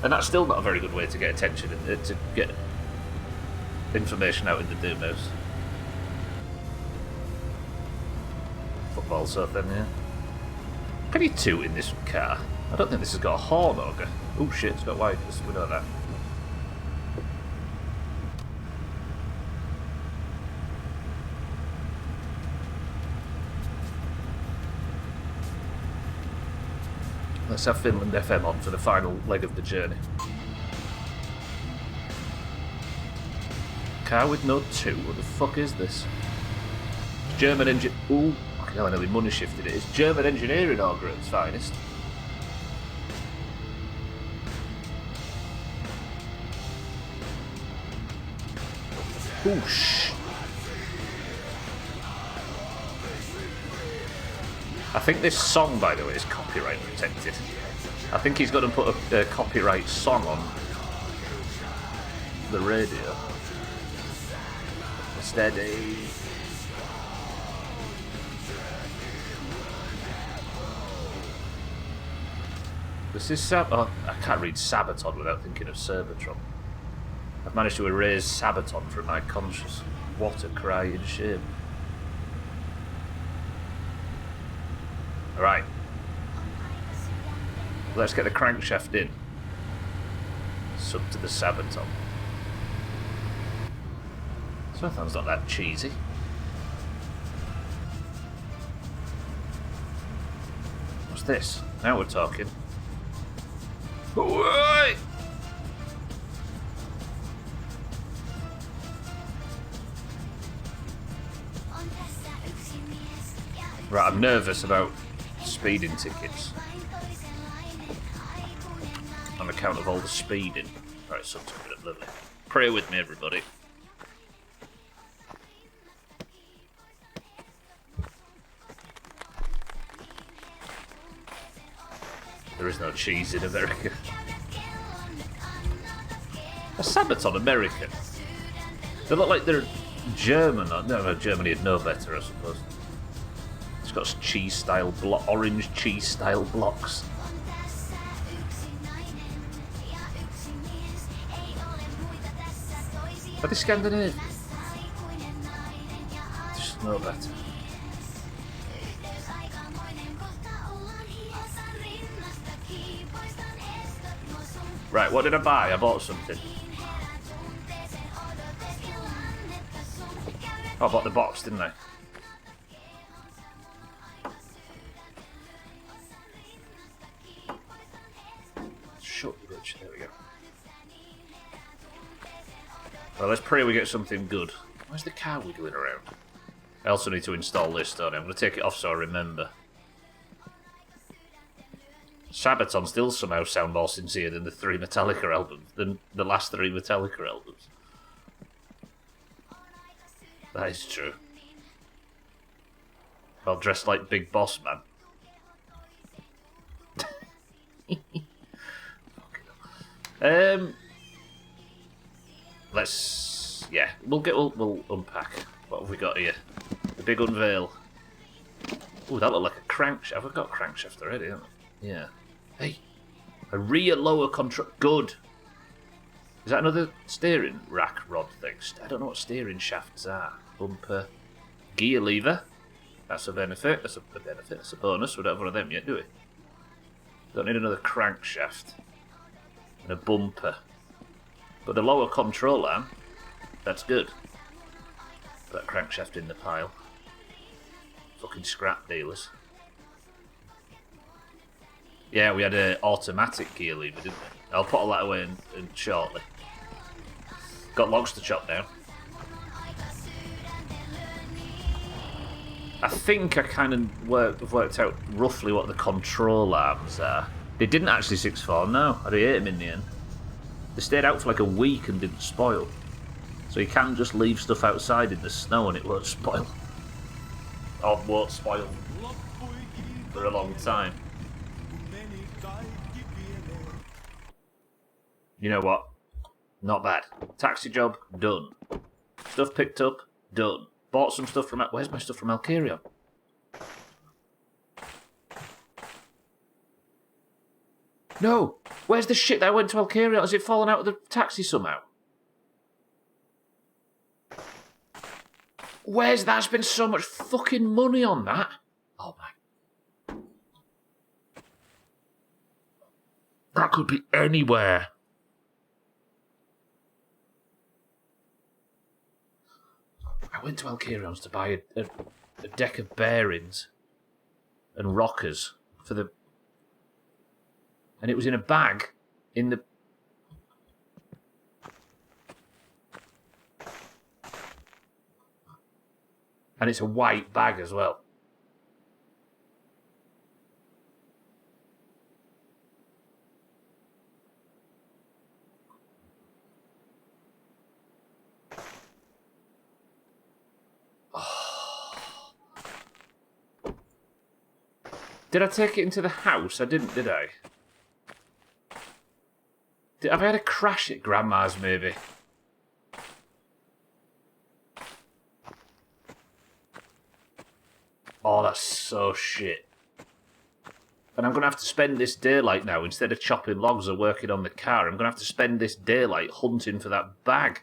And that's still not a very good way to get attention, to get information out in the Doomhaus. Football so thin, yeah. Can you toot in this car? I don't think this has got a horn auger. Oh shit, it's got wipers, we know that. Let's have Finland FM on for the final leg of the journey. Car with no toot, what the fuck is this? German engine. Ooh. I know we money shifted it. It's German engineering auger at its finest. Whoosh. I think this song, by the way, is copyright protected. I think he's got to put a copyright song on the radio. Steady. This is oh, I can't read Sabaton without thinking of Cerbatron. I've managed to erase Sabaton from my conscience. What a crying shame. Alright. Let's get the crankshaft in. Sub to the Sabaton. Something's not that cheesy. What's this? Now we're talking. Right, I'm nervous about speeding tickets on account of all the speeding. Right, so took it up lovely. Pray with me, everybody. There is no cheese in America. A Sabaton American. They look like they're German. No, Germany would know better, I suppose. It's got cheese-style orange cheese-style blocks. Are they Scandinavian? Just know better. Right, what did I buy? I bought something. Oh, I bought the box, didn't I? Shut you, bitch. There we go. Well, let's pray we get something good. Where's the car wiggling around? I also need to install this, don't I? I'm going to take it off so I remember. Sabaton still somehow sound more sincere than the 3 Metallica albums, than the last 3 Metallica albums. That is true. Well, dressed like Big Boss Man. Let's, yeah, we'll unpack. What have we got here? The big unveil. Ooh, that looked like a crankshaft. I've got a crankshaft already, haven't I? Yeah. Hey, a rear lower control. Good. Is that another steering rack rod things. I don't know what steering shafts are. Bumper. Gear lever. That's a benefit. That's a benefit. That's a bonus. We don't have one of them yet, do we? Don't need another crankshaft. And a bumper. But the lower control arm, that's good. Put that crankshaft in the pile. Fucking scrap dealers. Yeah, we had an automatic gear lever, didn't we? I'll put all that away in shortly. Got logs to chop down. I think I kind of worked out roughly what the control arms are. They didn't actually 6-4, no. I ate them in the end. They stayed out for like a week and didn't spoil. So you can just leave stuff outside in the snow and it won't spoil. Or won't spoil for a long time. You know what? Not bad. Taxi job, done. Stuff picked up, done. Bought some stuff from... Where's my stuff from Alkarion? No! Where's the shit that I went to Alkarion? Has it fallen out of the taxi somehow? Where's that? I spent so much fucking money on that. Oh my... That could be anywhere. I went to Alkarion's to buy a deck of bearings and rockers for the... And it was in a bag in the... And it's a white bag as well. Did I take it into the house? I didn't, did I? Have I had a crash at Grandma's, maybe? Oh, that's so shit. And I'm going to have to spend this daylight now, instead of chopping logs or working on the car, I'm going to have to spend this daylight hunting for that bag.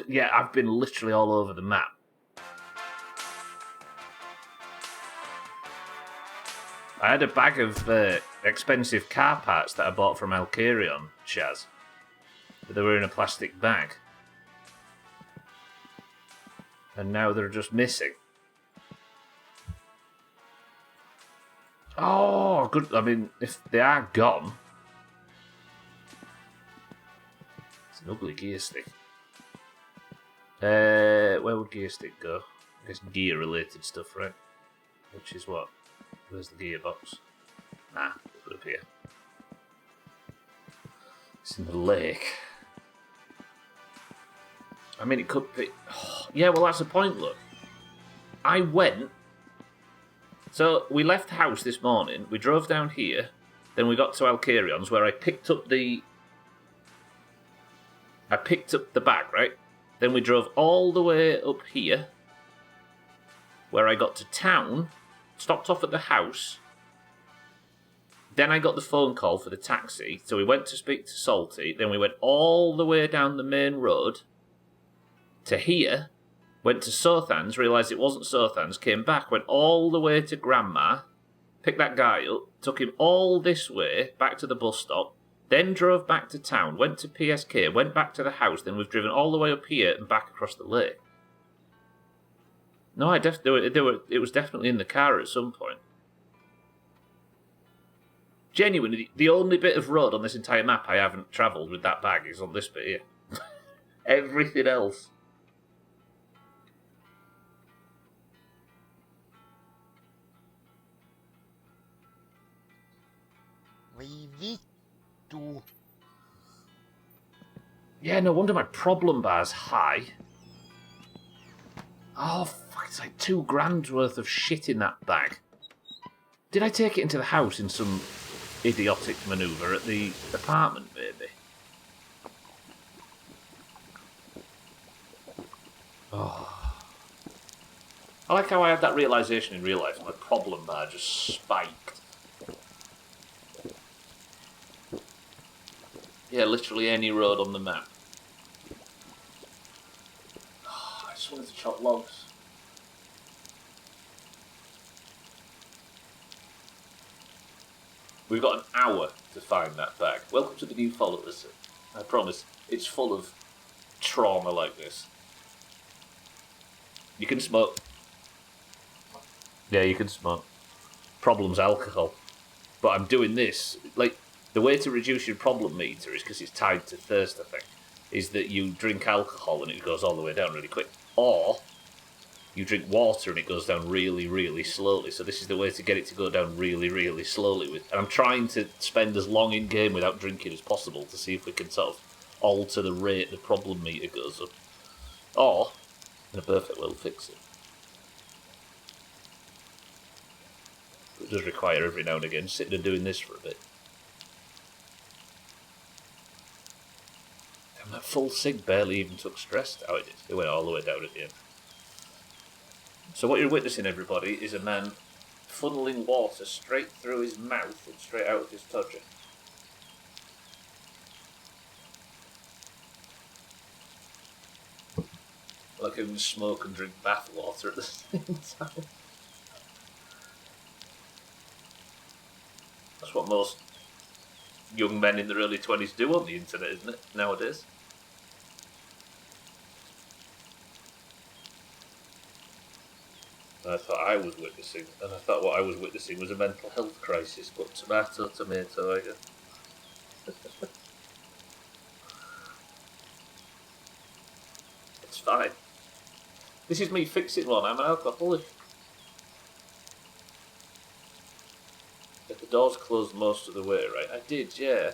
Yeah, I've been literally all over the map. I had a bag of expensive car parts that I bought from Alkarion, Shaz. But they were in a plastic bag. And now they're just missing. Oh, good. I mean, if they are gone... It's an ugly gear stick. Where would gear stick go? I guess gear-related stuff, right? Which is what? Where's the gearbox? Nah, put it up here. It's in the lake. I mean, it could be... Oh, yeah, well, that's the point, look. I went... So, we left the house this morning, we drove down here, then we got to Alkarion's, where I picked up the bag, right? Then we drove all the way up here, where I got to town, stopped off at the house. Then I got the phone call for the taxi, so we went to speak to Salty. Then we went all the way down the main road to here, went to Sothans, realised it wasn't Sothans, came back, went all the way to Grandma, picked that guy up, took him all this way, back to the bus stop, then drove back to town, went to PSK, went back to the house, then we've driven all the way up here and back across the lake. No, it was definitely in the car at some point. Genuinely, the only bit of road on this entire map I haven't travelled with that bag is on this bit here. Everything else. Yeah, no wonder my problem bar's high. Oh, fuck, it's like $2,000 worth of shit in that bag. Did I take it into the house in some idiotic manoeuvre at the apartment, maybe? Oh. I like how I had that realisation in real life. My problem bar just spiked. Yeah, literally any road on the map. Oh, I just wanted to chop logs. We've got an hour to find that bag. Welcome to the new followers. I promise, it's full of trauma like this. You can smoke. Yeah, you can smoke. Problem's alcohol. But I'm doing this, like, the way to reduce your problem meter is because it's tied to thirst, I think, is that you drink alcohol and it goes all the way down really quick. Or you drink water and it goes down really, really slowly. So this is the way to get it to go down really, really slowly. And I'm trying to spend as long in game without drinking as possible to see if we can sort of alter the rate the problem meter goes up. Or, in a perfect world, fix it. But it does require every now and again sitting and doing this for a bit. And that full sig barely even took stress out of it. It went all the way down at the end. So what you're witnessing, everybody, is a man funneling water straight through his mouth and straight out of his todger. Like he can smoke and drink bath water at the same time. That's what most young men in their early 20s do on the internet, isn't it, nowadays? And I thought I was witnessing, and I thought what I was witnessing was a mental health crisis, but tomato, tomato, I guess. It's fine. This is me fixing one, I'm an alcoholic. If the door's closed most of the way, right? I did, yeah.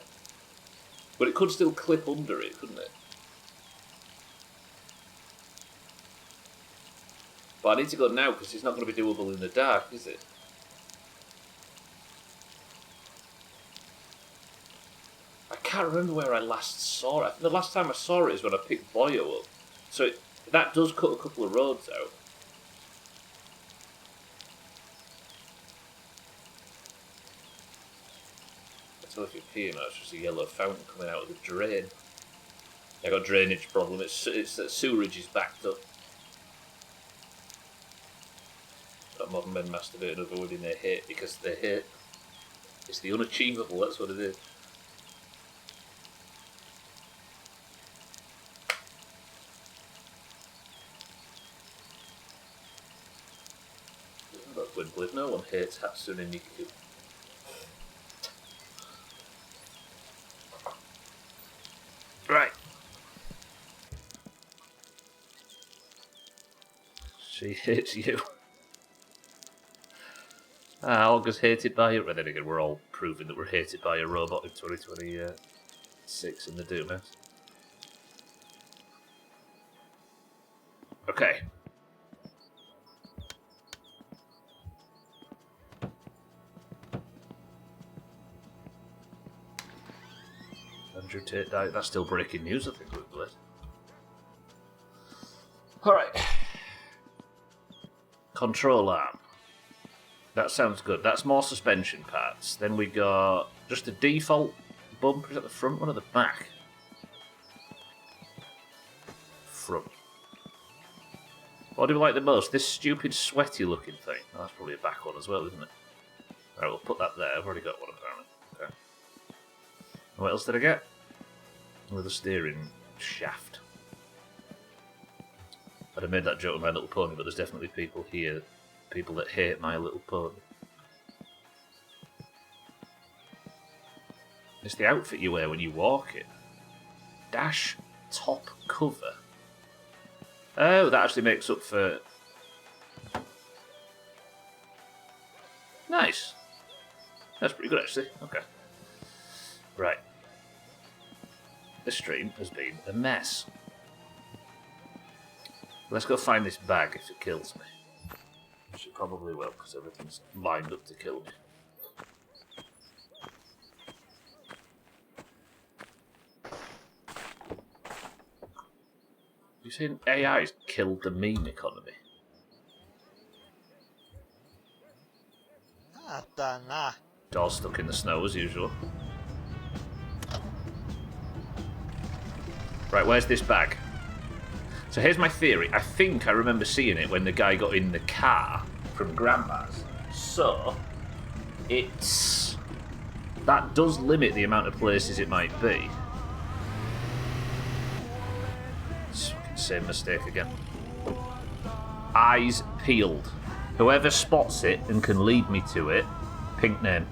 But it could still clip under it, couldn't it? But I need to go now because it's not going to be doable in the dark, is it? I can't remember where I last saw it. I think the last time I saw it is when I picked Boyo up. So that does cut a couple of roads out. I don't know if you're peeing, it's just a yellow fountain coming out of the drain. I got a drainage problem. It's that sewerage is backed up. That modern men masturbate over women they hate because they hate. It's the unachievable, that's what it is. But Gwynplaine, no one hates Hatsune Miku. Right. She hates you. Olga's hated by you. Well, then again, we're all proving that we're hated by a robot in 2026 in the Doomhaus. Okay. Andrew Tate died. That's still breaking news, I think, we've lit. Alright. Control arm. That sounds good. That's more suspension parts. Then we got just a default bumper. Is that the front one or the back? Front. What do we like the most? This stupid sweaty looking thing. Oh, that's probably a back one as well, isn't it? Alright, we'll put that there. I've already got one apparently. Okay. And what else did I get? With a steering shaft. I'd have made that joke with My Little Pony, but there's definitely people here. People that hate My Little Pony. It's the outfit you wear when you walk it. Dash top cover. Oh, that actually makes up for... Nice. That's pretty good, actually. Okay. Right. This stream has been a mess. Let's go find this bag if it kills me. Which it probably will, because everything's lined up to kill me. You've seen AI's killed the meme economy. Tanga. Door's stuck in the snow as usual. Right, where's this bag? So here's my theory. I think I remember seeing it when the guy got in the car from Grandma's. So, it's... that does limit the amount of places it might be. Same mistake again. Eyes peeled. Whoever spots it and can lead me to it, pink name.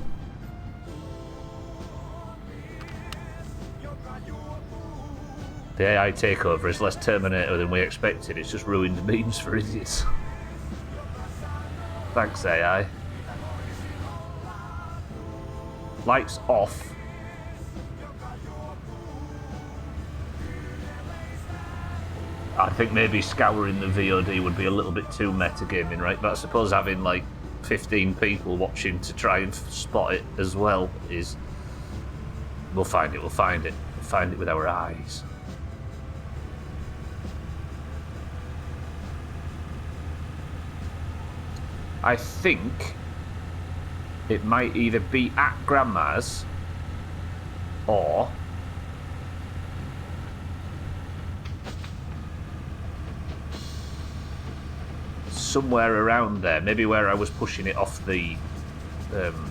The AI takeover is less Terminator than we expected. It's just ruined memes for idiots. Thanks, AI. Lights off. I think maybe scouring the VOD would be a little bit too metagaming, right? But I suppose having like 15 people watching to try and spot it as well is... We'll find it, we'll find it. We'll find it with our eyes. I think it might either be at Grandma's or somewhere around there, maybe where I was pushing it off the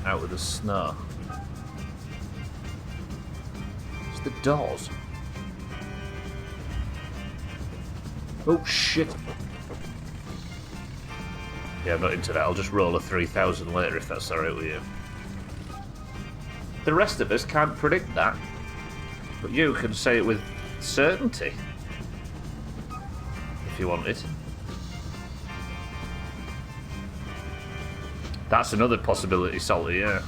out of the snow. It's the doors. Oh shit. Yeah, I'm not into that. I'll just roll a 3,000 later if that's alright with you. The rest of us can't predict that. But you can say it with certainty. If you wanted. That's another possibility, Salty, yeah.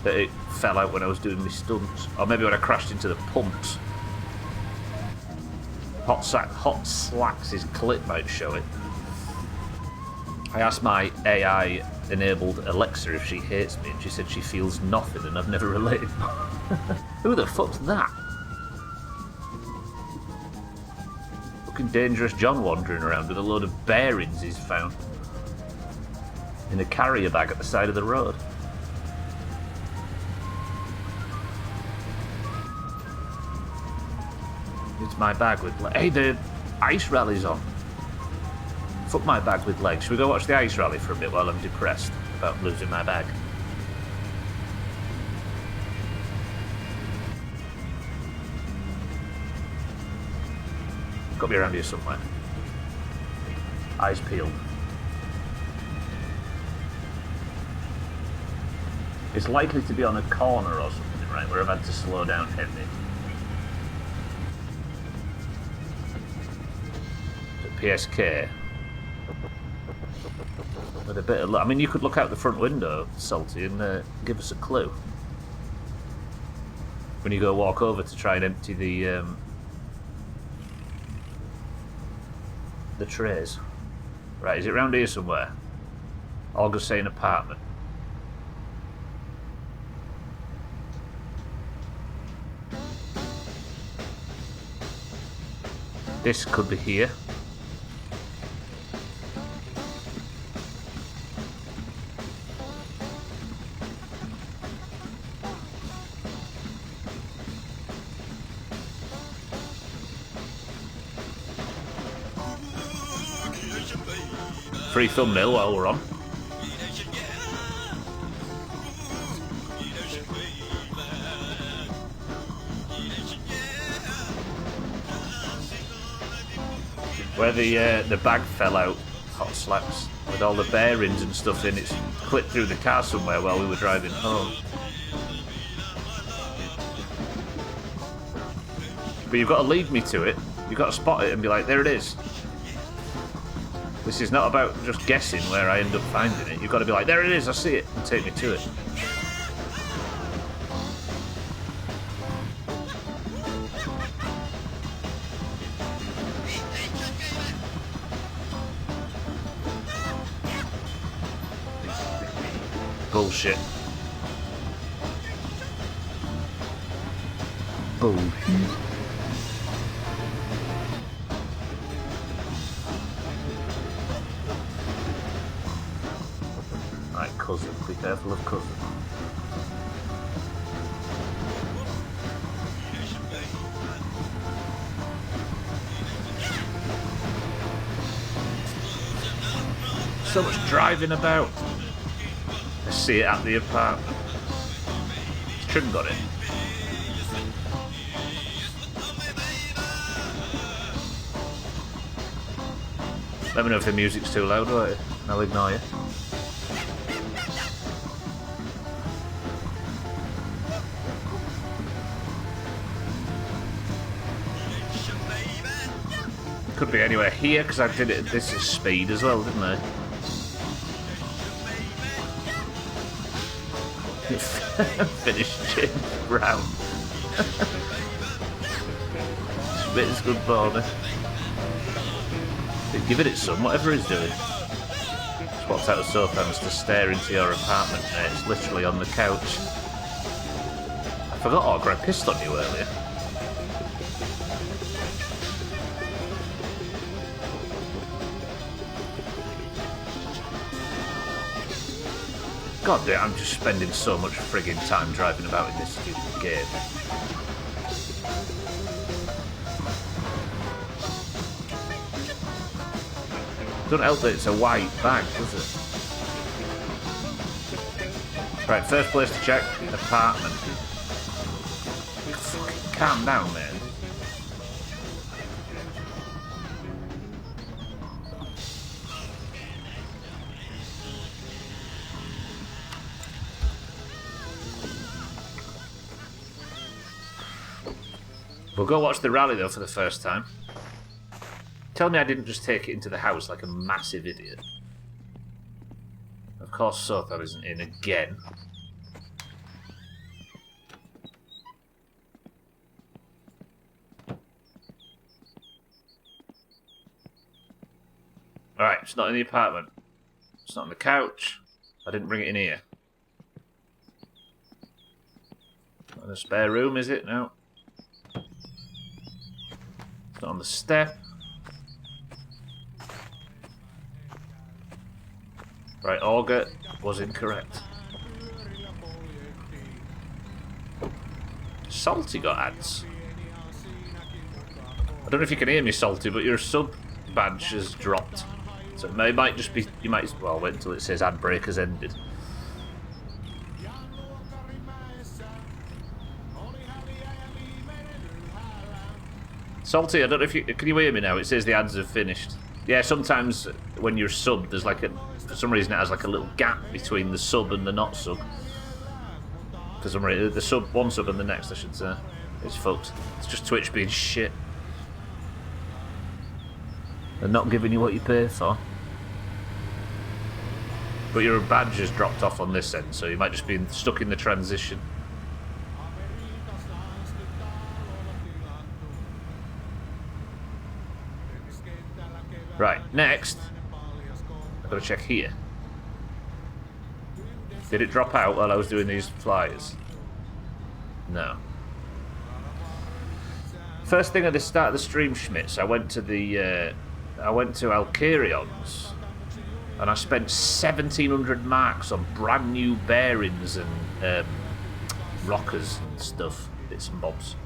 That it fell out when I was doing my stunts. Or maybe when I crashed into the pumps. Hot Slacks' clip might show it. I asked my AI-enabled Alexa if she hates me, and she said she feels nothing, and I've never related. Who the fuck's that? Fucking Dangerous John wandering around with a load of bearings he's found in a carrier bag at the side of the road. It's my bag with legs. Hey, the ice rally's on. Fuck my bag with legs. Should we go watch the ice rally for a bit while I'm depressed about losing my bag? Got to be around here somewhere. Eyes peeled. It's likely to be on a corner or something, right, where I've had to slow down heavy. PSK. With a bit of luck. I mean, you could look out the front window, Salty, and give us a clue. When you go walk over to try and empty the trays. Right, is it round here somewhere? Olga's saying apartment. This could be here. Free thumbnail while we're on. Where the bag fell out, Hot Slacks, with all the bearings and stuff in, it's clipped through the car somewhere while we were driving home. But you've got to lead me to it. You've got to spot it and be like, there it is. This is not about just guessing where I end up finding it. You've got to be like, there it is, I see it, and take me to it. Bullshit. Bullshit. Right, cousin. Be careful of cousin. So much driving about. I see it at the apartment. Trim got it. Let me know if the music's too loud, right? I'll ignore you. Could be anywhere here, because I did it. This is speed as well, didn't I? Finished James Brown. It's good border. Giving it some, whatever he's doing. Just walked out of sofa and to stare into your apartment, mate. It's literally on the couch. I forgot I pissed on you earlier. God damn, I'm just spending so much frigging time driving about in this stupid game. Don't help that it's a white bag, does it? Right, first place to check, apartment. Fucking calm down, man. We'll go watch the rally though for the first time. Tell me I didn't just take it into the house like a massive idiot. Of course Sothar isn't in again. Alright, it's not in the apartment. It's not on the couch. I didn't bring it in here. Not in the spare room, is it? No. It's not on the step. Right, auger was incorrect. Salty got ads. I don't know if you can hear me, Salty, but your sub badge has dropped. So it might just be... You might... Well, wait until it says ad break has ended. Salty, I don't know if you... Can you hear me now? It says the ads have finished. Yeah, sometimes when you're subbed, there's like a... For some reason, it has like a little gap between the sub and the not sub. For some reason, the sub, one sub and the next, I should say. It's fucked. It's just Twitch being shit. They're not giving you what you pay for. But your badge has dropped off on this end, so you might just be stuck in the transition. Right, next. I've got to check here. Did it drop out while I was doing these flyers? No. First thing at the start of the stream, Schmitz, I went to Alcarion's and I spent 1,700 marks on brand new bearings and rockers and stuff, bits and bobs.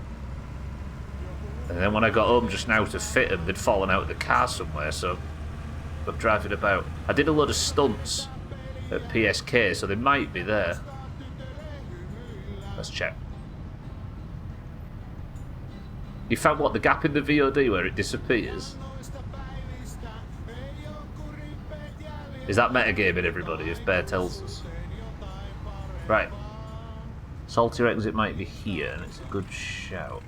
And then when I got home just now to fit them, they'd fallen out of the car somewhere, so I'm driving about. I did a load of stunts at PSK, so they might be there. Let's check. You found what, the gap in the VOD where it disappears? Is that metagaming, everybody, if Bear tells us? Right. Salty reckons it might be here, and it's a good shout.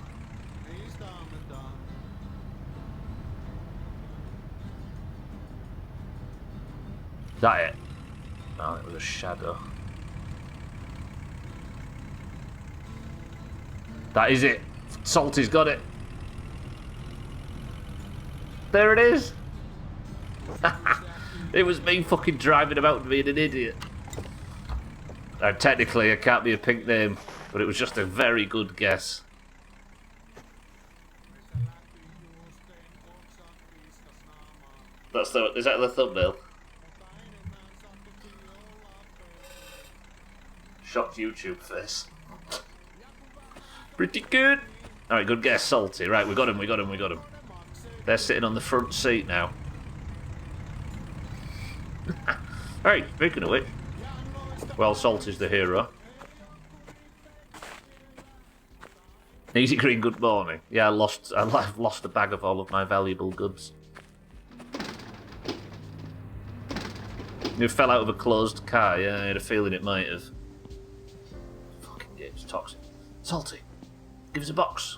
Is that it? No, it was a shadow. That is it. Salty's got it. There it is. It was me fucking driving about being an idiot. Technically, it can't be a pink name, but it was just a very good guess. Is that the thumbnail? Shocked YouTube face. Pretty good. Alright, good guess, Salty. Right, we got him. They're sitting on the front seat now. Hey, speaking of which, well, Salt is the hero. Easy Green, good morning. Yeah, I've lost a bag of all of my valuable goods. You fell out of a closed car, yeah, I had a feeling it might have. Fucking game's toxic. Salty, give us a box.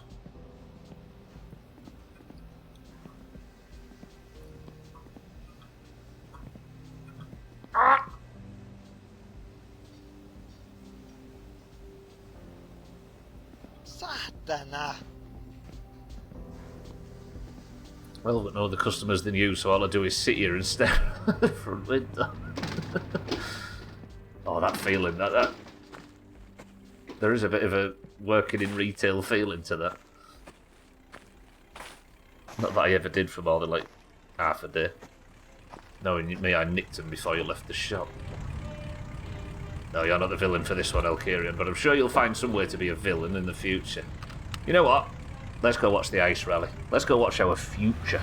Ah! Saatana! Well, but no other customers than you, so all I do is sit here and stare at the front window. Oh, that feeling, that... There is a bit of a working in retail feeling to that. Not that I ever did for more than, like, half a day. Knowing me, I nicked him before you left the shop. No, you're not the villain for this one, Elkirian, but I'm sure you'll find some way to be a villain in the future. You know what? Let's go watch the ice rally. Let's go watch our future.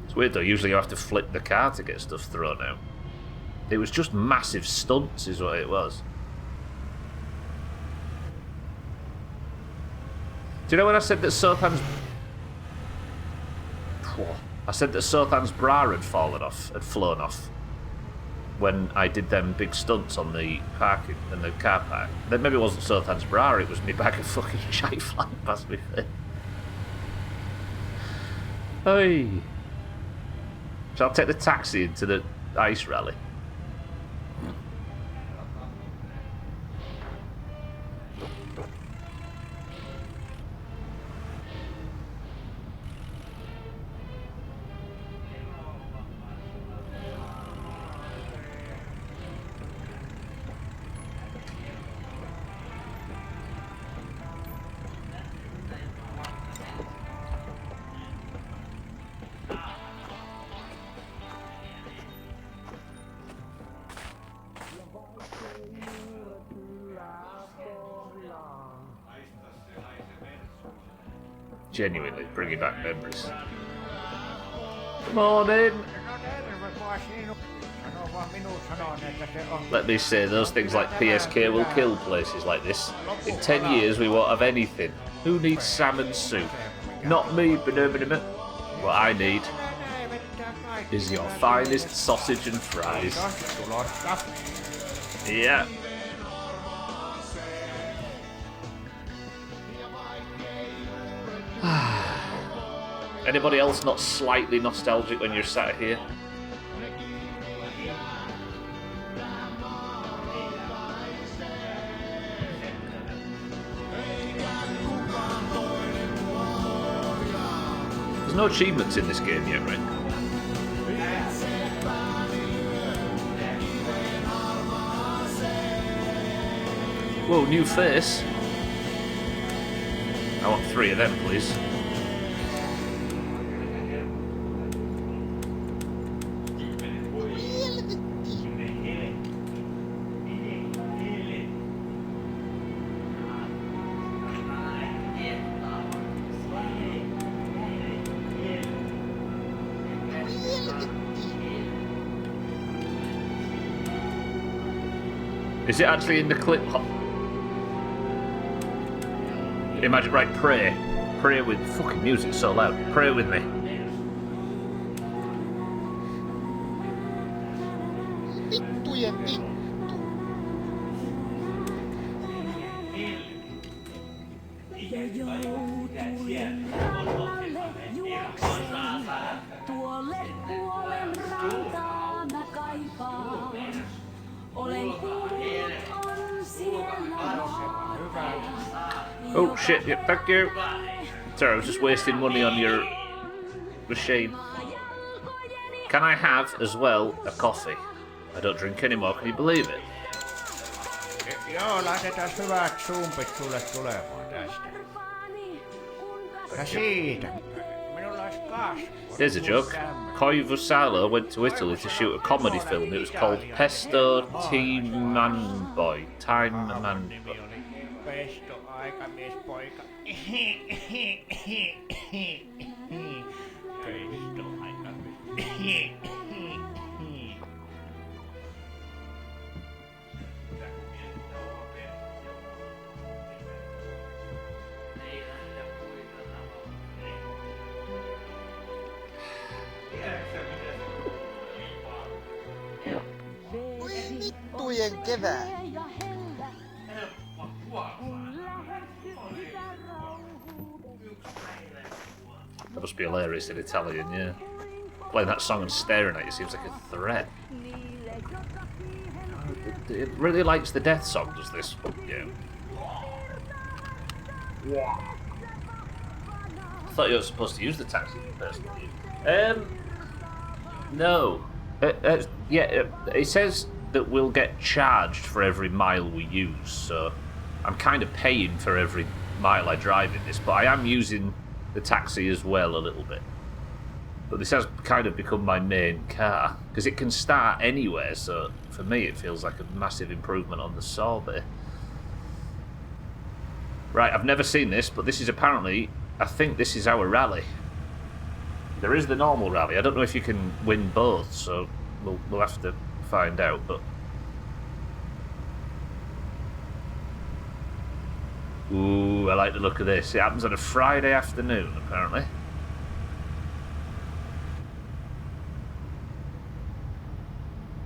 It's weird though, usually you have to flip the car to get stuff thrown out. It was just massive stunts is what it was. Do you know when I said that Sothan's... I said that Sothan's bra had fallen off, had flown off. When I did them big stunts on the parking and the car park. Then maybe it wasn't Sothan's bra, it was me bag of fucking shite flying past me face. Hey. Shall I take the taxi into the ice rally? Genuinely bringing back memories. Good morning! Let me say, those things like PSK will kill places like this. In 10 years we won't have anything. Who needs salmon soup? Not me, banana. What I need is your finest sausage and fries. Yeah. Anybody else not slightly nostalgic when you're sat here? There's no achievements in this game yet, right? Whoa, new face. I want 3 of them, please. Is it actually in the clip? Imagine, right, pray. Pray with... Fucking music so loud. Pray with me. Vittujen vittu. Tuolle puolen rantaa mä kaipaan. Olen kuullut on siellä Oh shit, yep, thank you. Sorry, I was just wasting money on your machine. Can I have, as well, a coffee? I don't drink anymore, can you believe it? Joo, laitetaan hyvät sumpit sulle tulemaan tästä. Ja siitä. Minulla olisi kasvu. Here's a joke. Koi Vassallo went to Italy to shoot a comedy film. It was called Pesto Time Man Boy. Time Man Boy. Pesto, aikamiespoika. Pesto, Vittujen kevään. That must be hilarious in Italian, yeah. Playing that song and staring at you seems like a threat. It really likes the death song, does this? Yeah. I thought you were supposed to use the taxi for personal use. No. It says that we'll get charged for every mile we use, so I'm kind of paying for every mile I drive in this, but I am using the taxi as well a little bit. But this has kind of become my main car, because it can start anywhere, so for me it feels like a massive improvement on the Sorbet. Right, I've never seen this, but this is apparently, I think this is our rally. There is the normal rally. I don't know if you can win both, so we'll have to find out, but... Ooh, I like the look of this. It happens on a Friday afternoon, apparently.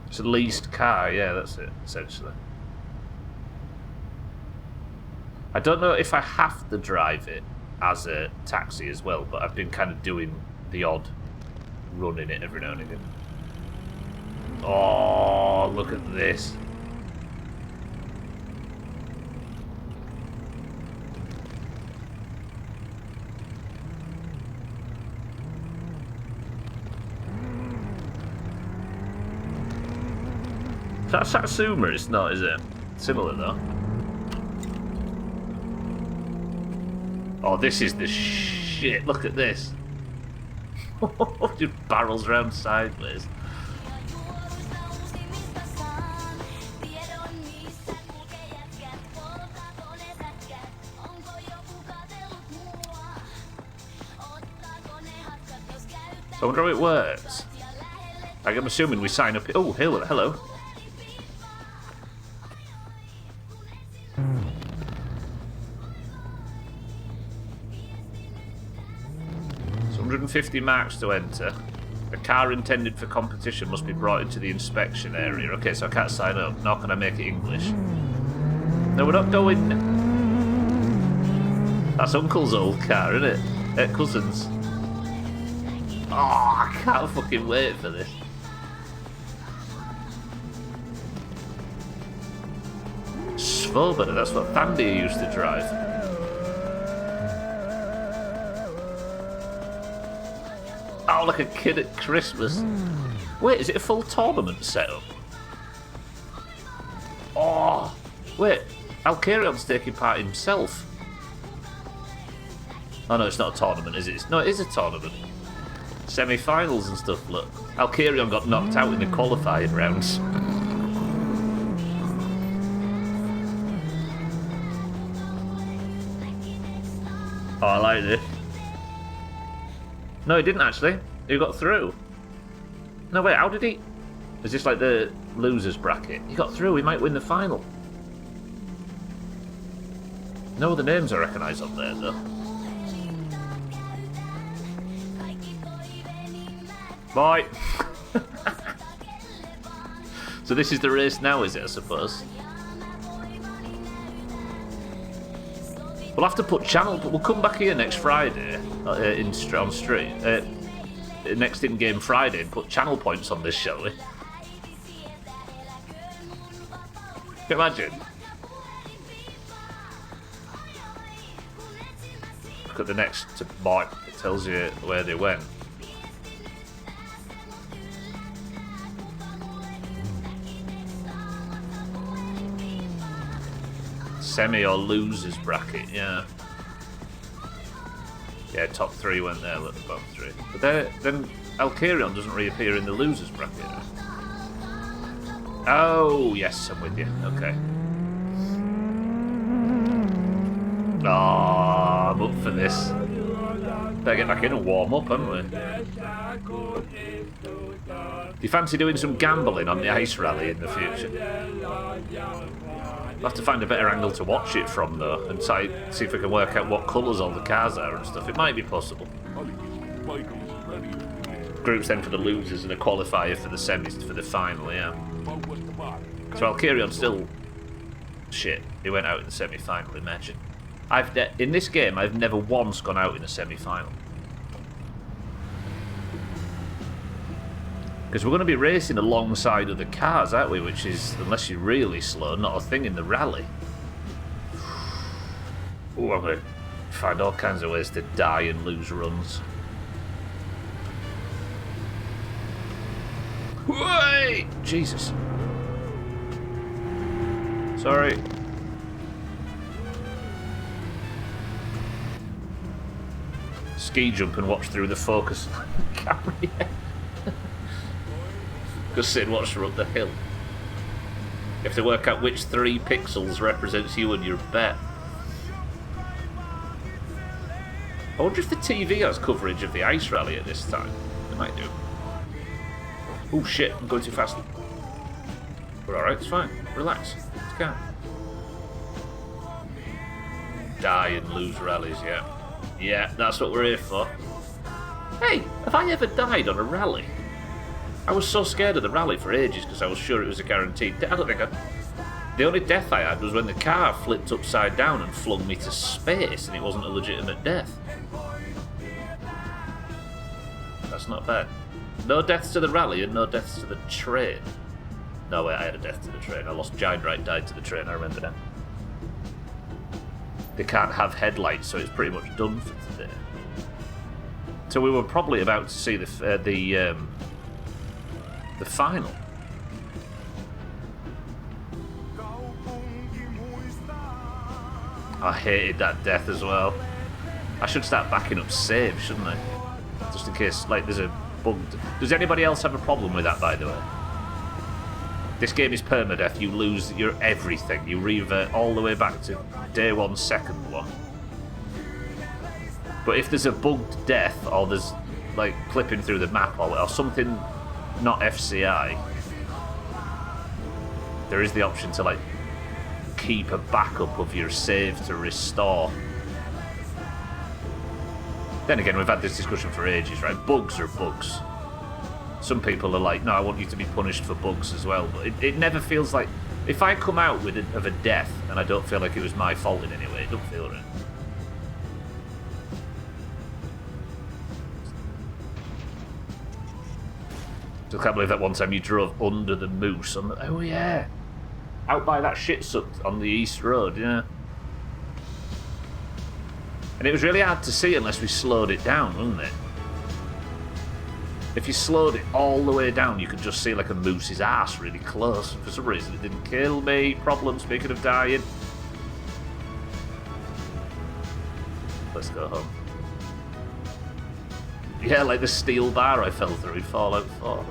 It's a leased car, yeah, that's it, essentially. I don't know if I have to drive it as a taxi as well, but I've been kind of doing the odd run in it every now and again. Oh, look at this. That's Satsuma, it's not, is it? Similar though. Oh, this is the shit. Look at this. Just barrels around sideways. So I wonder how it works. Like, I'm assuming we sign up. Oh, hello. It's 150 marks to enter. A car intended for competition must be brought into the inspection area. Okay, so I can't sign up. Nor can I make it English. No, we're not going. That's Uncle's old car, isn't it? Cousin's. Oh, I can't fucking wait for this. Svoboda, that's what Thandi used to drive. Oh, like a kid at Christmas. Wait, is it a full tournament setup? Oh, wait, Alcarion's taking part himself. Oh no, it's not a tournament, is it? No, it is a tournament. Semi-finals and stuff, look. Alcarion got knocked out in the qualifying rounds. Oh, I like this. No, he didn't actually. He got through. No, wait, how did he... Is this like the losers bracket? He got through, he might win the final. No other names I recognise on there, though. Bye! So this is the race now, is it, I suppose? We'll have to put channel... We'll come back here next Friday on stream. Next in-game Friday and put channel points on this, shall we? Can you imagine? Look at the next mark. It tells you where they went. Semi or losers bracket, yeah. Yeah, top three went there, look, the bottom three. But then Alcarion doesn't reappear in the losers bracket. Oh, yes, I'm with you. Okay. Oh, I'm up for this. Better get back in and warm up, haven't we? Do you fancy doing some gambling on the ice rally in the future? We'll have to find a better angle to watch it from, though, and see if we can work out what colours all the cars are and stuff. It might be possible. Groups then for the losers and a qualifier for the semis for the final, yeah. So Valkyrion still... Shit, he went out in the semi-final, imagine. In this game, I've never once gone out in a semi-final. Because we're going to be racing alongside other cars, aren't we? Which is, unless you're really slow, not a thing in the rally. Oh, I'm going to find all kinds of ways to die and lose runs. Wait! Jesus. Sorry. Ski jump and watch through the focus camera. Just sit and watch her up the hill. You have to work out which 3 pixels represents you and your bet. I wonder if the TV has coverage of the ice rally at this time. It might do. Oh shit, I'm going too fast. We're alright, it's fine. Relax. It's calm. Die and lose rallies, yeah. Yeah, that's what we're here for. Hey, have I ever died on a rally? I was so scared of the rally for ages because I was sure it was a guaranteed death. I don't think the only death I had was when the car flipped upside down and flung me to space, and it wasn't a legitimate death. That's not bad. No deaths to the rally and no deaths to the train. No, wait, I had a death to the train. I lost Giant Right, died to the train, I remember now. They can't have headlights, so it's pretty much done for today. So we were probably about to see the final. I hated that death as well. I should start backing up saves, shouldn't I? Just in case, like, there's a bug. Does anybody else have a problem with that, by the way? This game is permadeath. You lose your everything. You revert all the way back to day 1, second 1. But if there's a bugged death, or there's, like, clipping through the map, or something not FCI, there is the option to, like, keep a backup of your save to restore. Then again, we've had this discussion for ages, right? Bugs are bugs. Some people are like, no, I want you to be punished for bugs as well. But it never feels like... If I come out of a death and I don't feel like it was my fault in any way, it don't feel right. I can't believe that one time you drove under the moose on the... Oh, yeah. Out by that shit suck on the East Road, yeah. And it was really hard to see unless we slowed it down, wasn't it? If you slowed it all the way down, you could just see like a moose's ass really close. For some reason, it didn't kill me. Problem, speaking of dying. Let's go home. Yeah, like the steel bar I fell through in Fallout 4.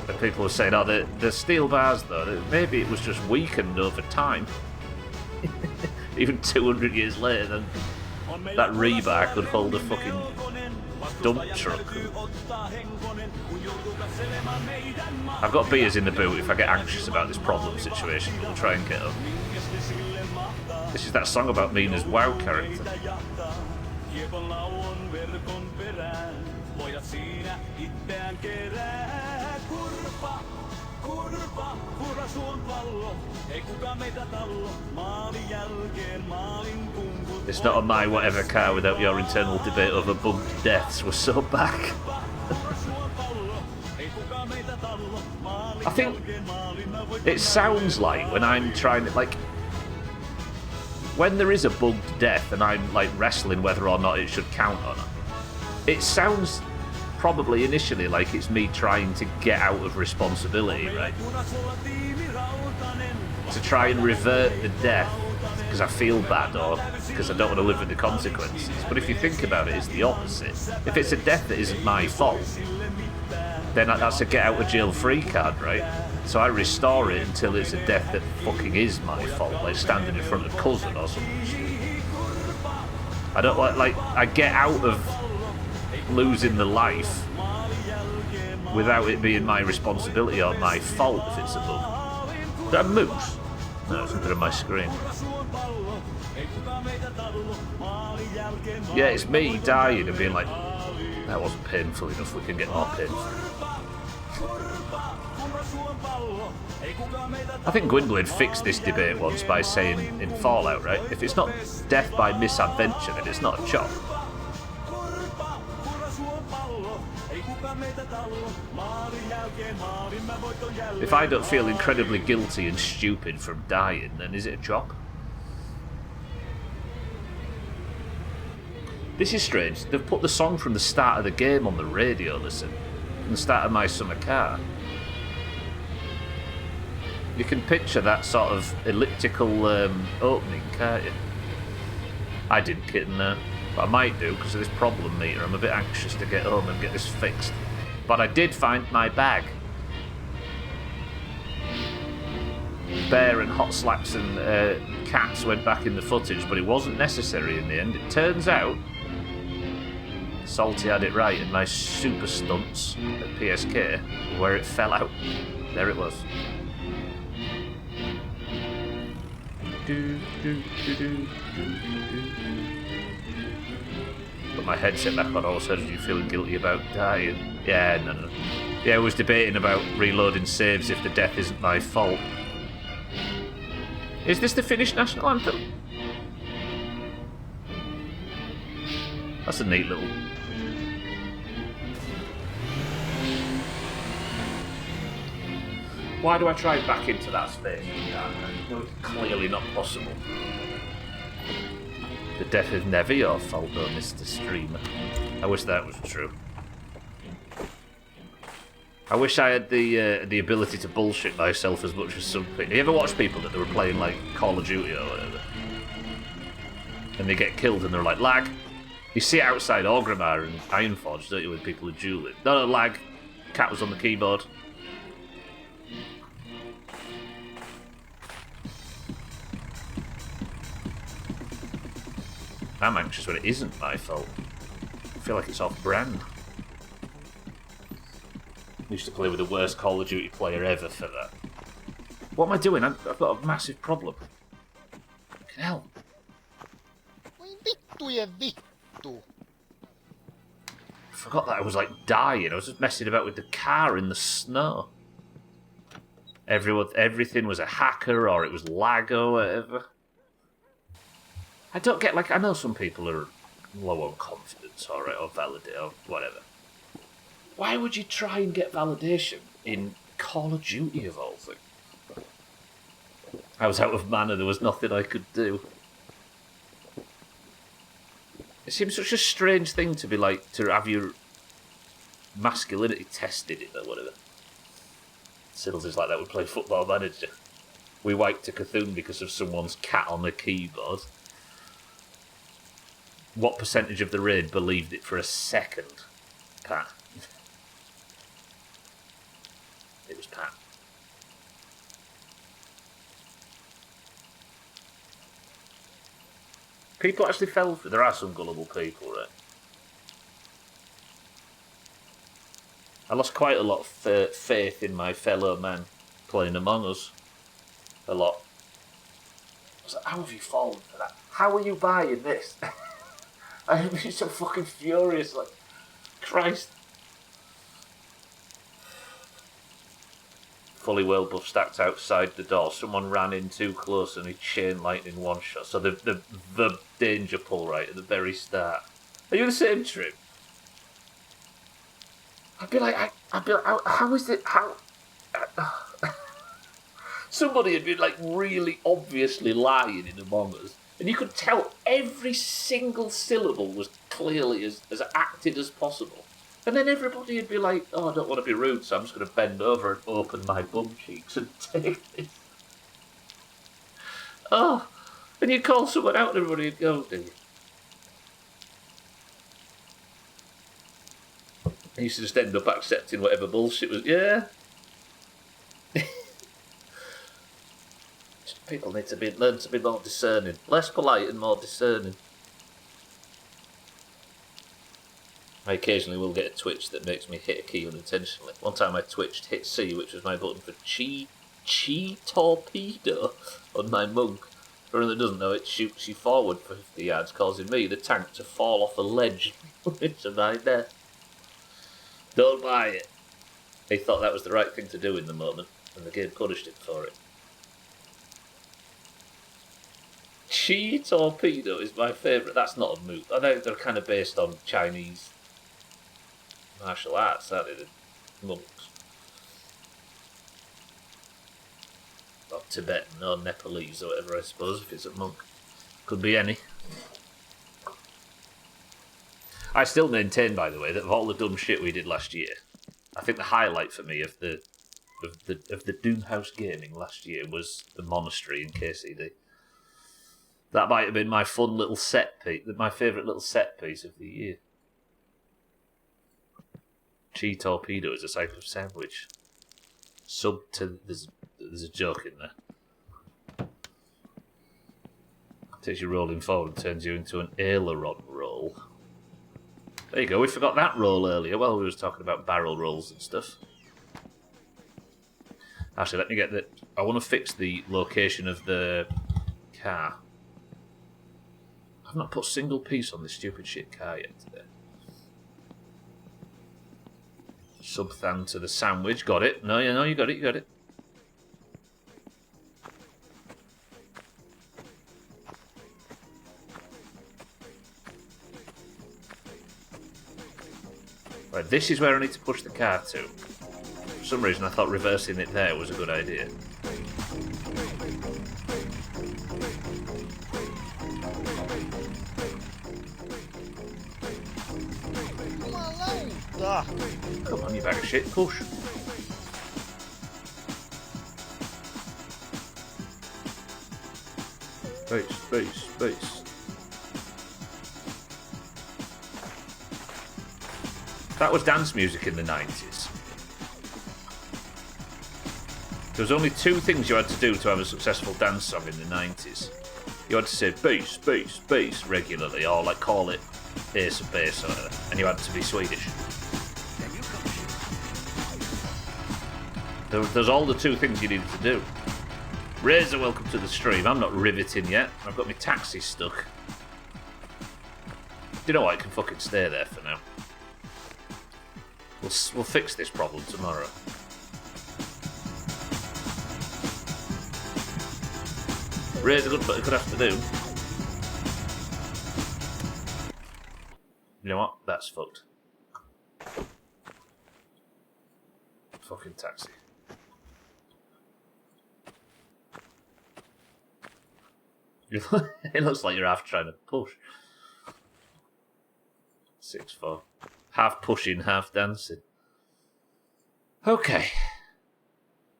And people were saying, oh, the steel bars, though, maybe it was just weakened over time. Even 200 years later, then that rebar could hold a fucking dump truck. I've got beers in the boot if I get anxious about this problem situation. We'll try and get up. This is that song about Mina's WoW character. It's not on my whatever car without your internal debate over bugged deaths. We're so back. I think it sounds like when I'm trying to, like, when there is a bugged death and I'm like wrestling whether or not it should count or not, it sounds probably initially like it's me trying to get out of responsibility, right? To try and revert the death because I feel bad or because I don't want to live with the consequences. But if you think about it, it's the opposite. If it's a death that isn't my fault, then that's a get out of jail free card, right? So I restore it until it's a death that fucking is my fault, like standing in front of a cousin or something. I don't like I get out of losing the life without it being my responsibility or my fault if it's a bug. Is that a moose? No, it's under my screen. Yeah, it's me dying and being like, that wasn't painful enough, we can get more painful. I think Gwynplaine fixed this debate once by saying in Fallout, right, if it's not death by misadventure, then it's not a chop. If I don't feel incredibly guilty and stupid from dying, then is it a chop? This is strange. They've put the song from the start of the game on the radio, listen. From the start of My Summer Car. You can picture that sort of elliptical opening, can't you? I didn't, kitten, but I might do because of this problem meter. I'm a bit anxious to get home and get this fixed. But I did find my bag. Bear and hot slaps and cats went back in the footage, but it wasn't necessary in the end. It turns out Salty had it right, and my super stunts at PSK, where it fell out. There it was. Put my headset back on also. Did you feeling guilty about dying? Yeah, no. Yeah, I was debating about reloading saves if the death isn't my fault. Is this the Finnish national anthem? That's a neat little... Why do I try back into that space? No, it's clearly not possible. The death is never your fault, though, Mr. Streamer. I wish that was true. I wish I had the ability to bullshit myself as much as some people. You ever watch people that they were playing like Call of Duty or whatever, and they get killed and they're like, lag? You see it outside Orgrimmar and Ironforge, don't you, when people are dueling? No, lag. Cat was on the keyboard. I'm anxious when it isn't my fault. I feel like it's off-brand. I used to play with the worst Call of Duty player ever for that. What am I doing? I've got a massive problem. Fucking hell. Voi vittujen vittu. I forgot that I was like dying. I was just messing about with the car in the snow. Everything was a hacker or it was lag or whatever. I don't get, like, I know some people are low on confidence, alright, or validate, or whatever. Why would you try and get validation in Call of Duty of all things? I was out of mana, there was nothing I could do. It seems such a strange thing to be like, to have your masculinity tested or whatever. Sills is like that, we play Football Manager. We wiped a Cthulhu because of someone's cat on the keyboard. What percentage of the raid believed it for a second? Pat. It was Pat. People actually fell for it. There are some gullible people, right? I lost quite a lot of faith in my fellow man playing Among Us. A lot. I was like, how have you fallen for that? How are you buying this? I'd be so fucking furious, like, Christ. Fully well buff stacked outside the door. Someone ran in too close and he chain lightning one shot. So the danger pull right at the very start. Are you in the same trip? I'd be like, how is it, how... Somebody had been, like, really obviously lying in Among Us. And you could tell every single syllable was clearly as acted as possible. And then everybody would be like, oh, I don't want to be rude, so I'm just going to bend over and open my bum cheeks and take this. Oh, and you'd call someone out and everybody would go, do you? I used to just end up accepting whatever bullshit was, yeah. People need to learn to be more discerning. Less polite and more discerning. I occasionally will get a twitch that makes me hit a key unintentionally. One time I twitched hit C, which was my button for chi torpedo on my monk. For anyone that doesn't know, it shoots you forward for 50 yards, causing me, the tank, to fall off a ledge into my death. Don't buy it. He thought that was the right thing to do in the moment, and the game punished him for it. Chi Torpedo is my favourite. That's not a move. I think they're kind of based on Chinese martial arts, aren't they? The monks. Or Tibetan or Nepalese or whatever, I suppose, if it's a monk. Could be any. I still maintain, by the way, that of all the dumb shit we did last year, I think the highlight for me of the Doomhaus gaming last year was the monastery in KCD. That might have been my fun little set piece, my favourite little set piece of the year. Chi Torpedo is a type of sandwich. Sub to there's a joke in there. Takes you rolling forward and turns you into an aileron roll. There you go, we forgot that roll earlier while we was talking about barrel rolls and stuff. Actually, let me get the... I want to fix the location of the car. I've not put a single piece on this stupid shit car yet today. Subthan to the sandwich, got it. No, you got it. Right, this is where I need to push the car to. For some reason I thought reversing it there was a good idea. Come on, you bag of shit, push. Space. That was dance music in the 90s. There was only two things you had to do to have a successful dance song in the 90s. You had to say bass regularly, or like call it ace of base or whatever, and you had to be Swedish. There's all the two things you needed to do. Razor, welcome to the stream. I'm not riveting yet. I've got my taxi stuck. Do you know what? I can fucking stay there for now. We'll fix this problem tomorrow. Razor, good afternoon. You know what? That's fucked. Fucking taxi. It looks like you're half trying to push. 6-4. Half pushing, half dancing. Okay.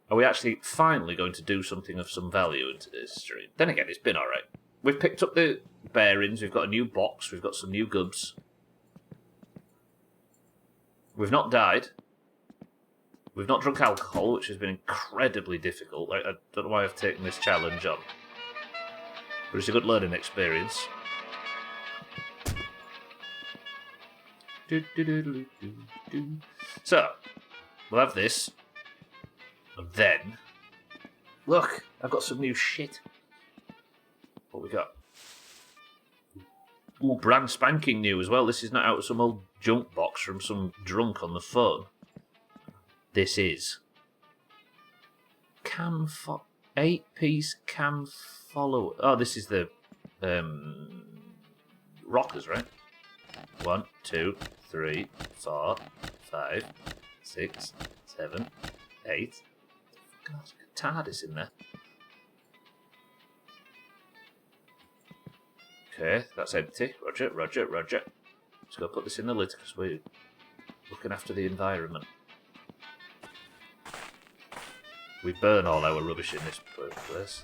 Are we actually finally going to do something of some value in today's stream? Then again, it's been alright. We've picked up the bearings, we've got a new box, we've got some new goods. We've not died. We've not drunk alcohol, which has been incredibly difficult. I don't know why I've taken this challenge on. But it's a good learning experience. So, we'll have this. And then... Look, I've got some new shit. What we got? Ooh, brand spanking new as well. This is not out of some old junk box from some drunk on the phone. This is... 8-piece cam follower. Oh, this is the rockers, right? 1, 2, 3, 4, 5, 6, 7, 8. God, TARDIS in there. Okay, that's empty. Roger. Let's go put this in the lid because we're looking after the environment. We burn all our rubbish in this place.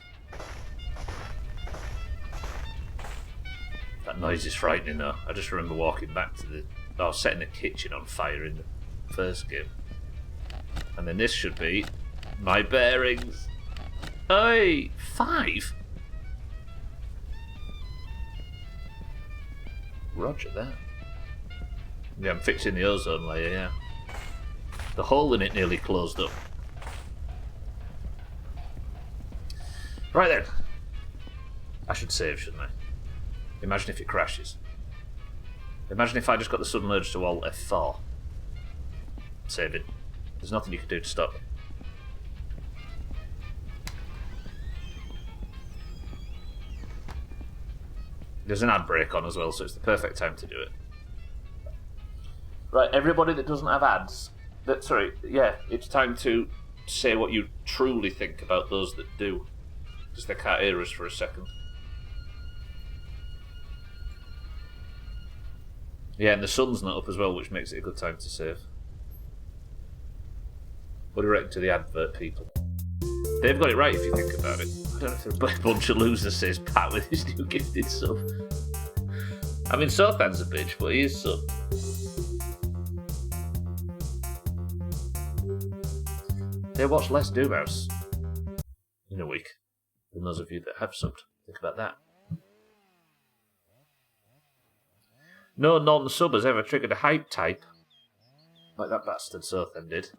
That noise is frightening though. I just remember walking back to setting the kitchen on fire in the first game. And then this should be my bearings. Hey, 5? Roger that. Yeah, I'm fixing the ozone layer, yeah. The hole in it nearly closed up. Right then. I should save, shouldn't I? Imagine if it crashes. Imagine if I just got the sudden urge to alt F4. Save it. There's nothing you can do to stop it. There's an ad break on as well, so it's the perfect time to do it. Right, everybody that doesn't have ads... it's time to say what you truly think about those that do. Because they can't hear us for a second. Yeah, and the sun's not up as well, which makes it a good time to save. What do you reckon to the advert people? They've got it right if you think about it. I don't know if a bunch of losers, says Pat with his new gifted sub. I mean, Sothan's a bitch, but he is sub. They watch less Doomhaus in a week than those of you that have subbed. Think about that. No non-sub has ever triggered a hype type like that bastard Sothan did.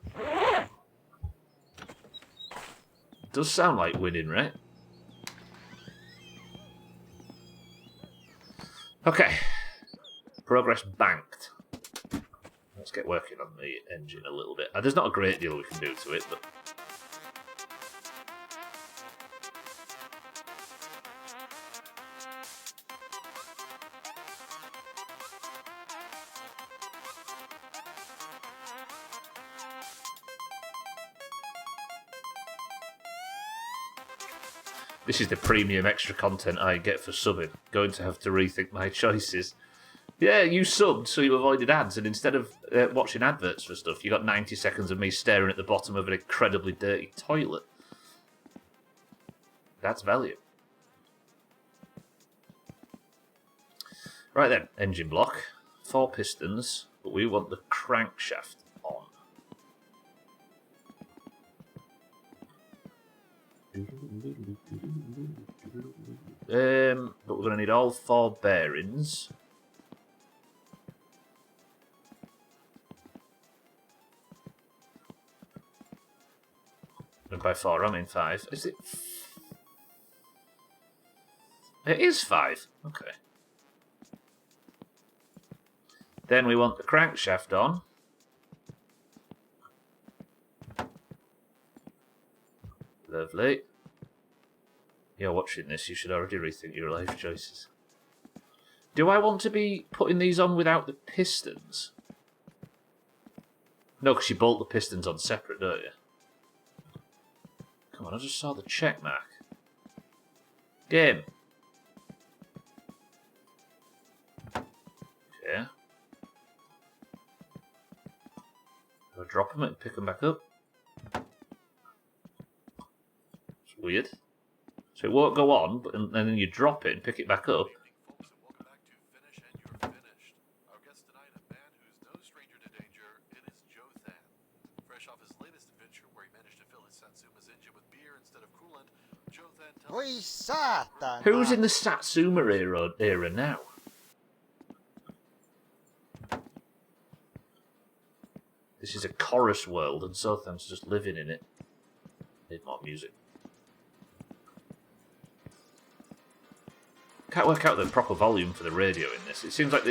Does sound like winning, right? Okay. Progress banked. Let's get working on the engine a little bit. There's not a great deal we can do to it, but... This is the premium extra content I get for subbing. Going to have to rethink my choices. Yeah, you subbed so you avoided ads, and instead of watching adverts for stuff, you got 90 seconds of me staring at the bottom of an incredibly dirty toilet. That's value. Right then, engine block. 4 pistons, but we want the crankshaft on. But we're going to need all 4 bearings. And by 4, I mean 5. Is it? It is 5. Okay. Then we want the crankshaft on. Lovely. You're watching this, you should already rethink your life choices. Do I want to be putting these on without the pistons? No, because you bolt the pistons on separate, don't you? Come on, I just saw the check mark. Game. Okay. Do I drop them and pick them back up? It's weird. So it won't go on, but and then you drop it and pick it back up. Voi saatana! Who's in the Satsuma era now? This is a chorus world, and Sothan's just living in it. Need more music. Can't work out the proper volume for the radio in this. It seems like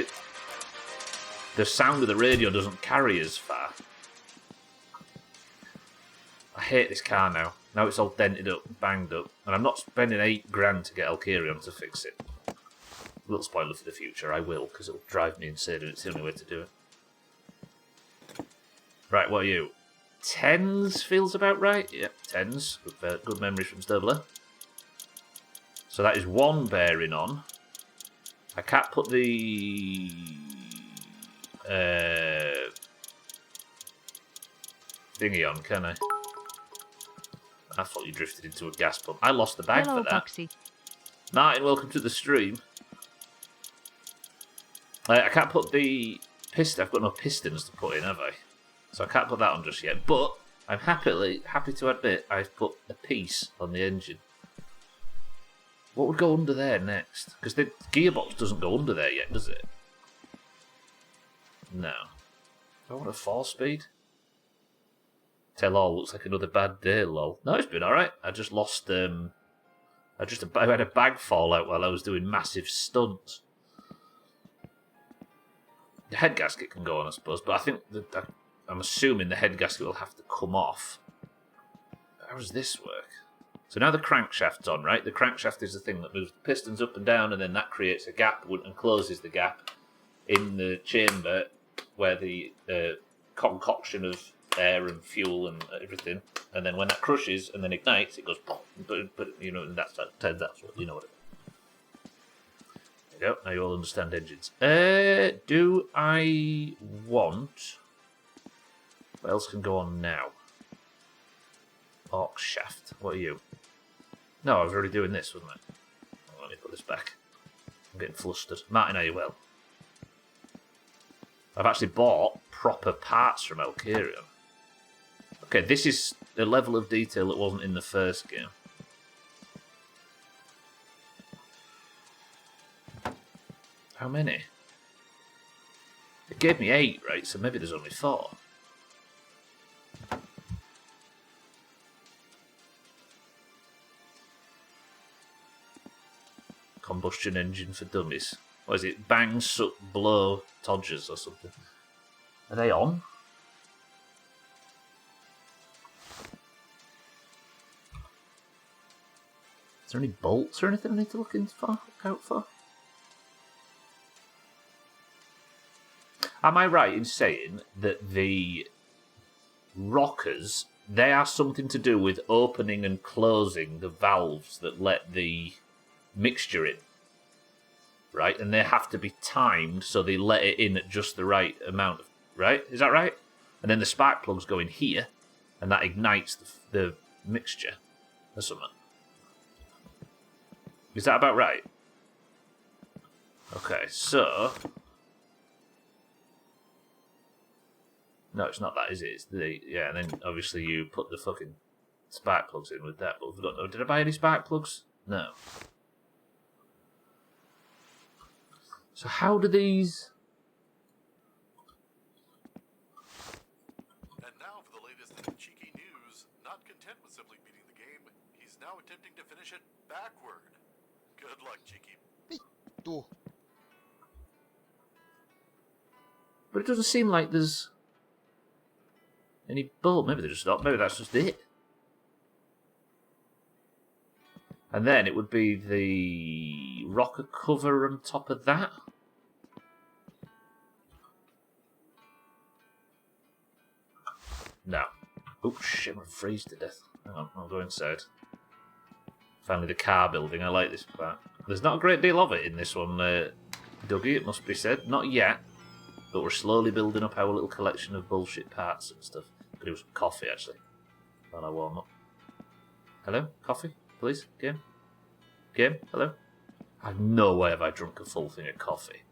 the sound of the radio doesn't carry as far. I hate this car now. Now it's all dented up, banged up, and I'm not spending $8,000 to get Alkerion to fix it. A little spoiler for the future, I will, because it'll drive me insane, and it's the only way to do it. Right, what are you? 10s feels about right? Yep, 10s. Good memories from Stabler. So that is 1 bearing on. I can't put the... thingy on, can I? I thought you drifted into a gas pump. I lost the bag Hello, for that. Foxy. Martin, welcome to the stream. I can't put the piston. I've got no pistons to put in, have I? So I can't put that on just yet. But I'm happy to admit I've put a piece on the engine. What would go under there next? Because the gearbox doesn't go under there yet, does it? No. Do I want a 4-speed? Tell all, looks like another bad day, lol. No, it's been alright. I just lost, I had a bag fall out while I was doing massive stunts. The head gasket can go on, I suppose, but I think I'm assuming the head gasket will have to come off. How does this work? So now the crankshaft's on, right? The crankshaft is the thing that moves the pistons up and down, and then that creates a gap and closes the gap in the chamber where the concoction of air and fuel and everything, and then when that crushes and then ignites, it goes pop. But you know, and that's what you know what it is. There you go. Now you all understand engines. Do I want? What else can go on now? Arc shaft. What are you? No, I was already doing this, wasn't I? Oh, let me put this back. I'm getting flustered. Martin, are you well? I've actually bought proper parts from Alcarion. Okay, this is a level of detail that wasn't in the first game. How many? It gave me 8, right? So maybe there's only 4. Combustion engine for dummies. What is it? Bang, suck, blow, Todgers or something. Are they on? Is there any bolts or anything I need to look out for? Am I right in saying that the rockers, they are something to do with opening and closing the valves that let the mixture in? Right? And they have to be timed so they let it in at just the right amount of, right? Is that right? And then the spark plugs go in here, and that ignites the mixture or something. Is that about right? Okay, so... No, it's not that, is it? It's the... Yeah, and then obviously you put the fucking spark plugs in with that, but I don't know. Did I buy any spark plugs? No. So how do these... And now for the latest in cheeky news. Not content with simply beating the game, he's now attempting to finish it backward. Good luck, Cheeky. Vittu. But it doesn't seem like there's any bolt. Maybe they're just not. Maybe that's just it. And then it would be the rocker cover on top of that. No. Oh shit, I'm gonna freeze to death. Hang on, I'll go inside. Finally the car building, I like this part. There's not a great deal of it in this one, Dougie, it must be said. Not yet, but we're slowly building up our little collection of bullshit parts and stuff. Could do some coffee, actually, while I warm up. Hello? Coffee? Please? Game? Game? Hello? I have no way have I drunk a full thing of coffee.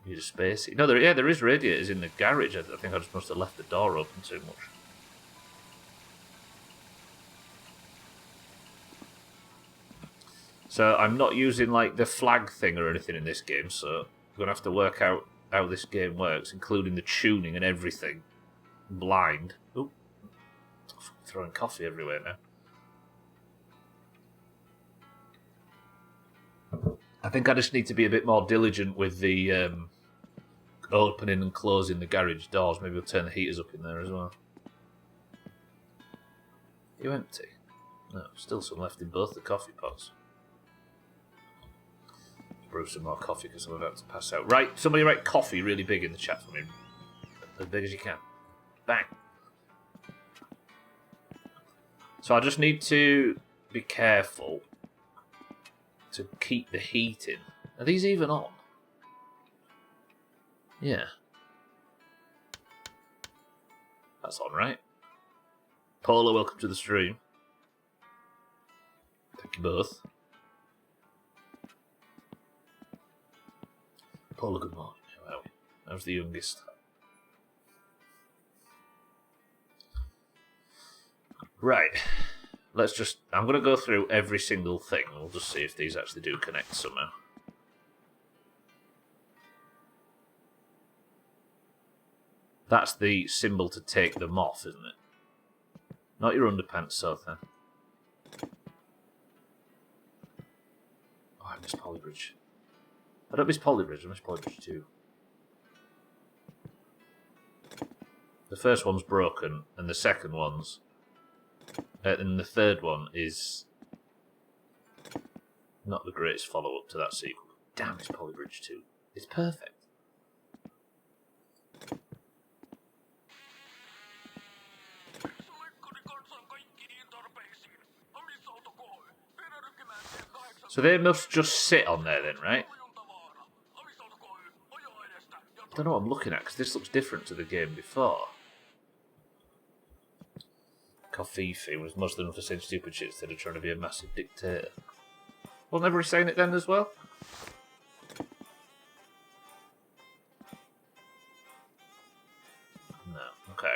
Need a space. No, there is radiators in the garage. I think I just must have left the door open too much. So I'm not using like the flag thing or anything in this game, so I'm going to have to work out how this game works, including the tuning and everything. Blind. Oop. I'm throwing coffee everywhere now. I think I just need to be a bit more diligent with the opening and closing the garage doors. Maybe we'll turn the heaters up in there as well. Are you empty? No, still some left in both the coffee pots. Brew some more coffee because I'm about to pass out. Right, somebody write coffee really big in the chat for me. As big as you can. Bang. So I just need to be careful to keep the heat in. Are these even on? Yeah. That's on, right? Paula, welcome to the stream. Thank you both. Paula, good morning. How are we? How's the youngest? Right. Let's just... I'm going to go through every single thing. We'll just see if these actually do connect somehow. That's the symbol to take them off, isn't it? Not your underpants, Sotha. Oh, I miss Polybridge. I don't miss Polybridge, I miss Polybridge too. The first one's broken, and the second one's... and the third one is... not the greatest follow-up to that sequel. Damn, it's Polybridge 2. It's perfect. So they must just sit on there then, right? I don't know what I'm looking at, because this looks different to the game before. Kofifi was most of them for saying stupid shit instead of trying to be a massive dictator. Wasn't everybody saying it then as well? No, okay.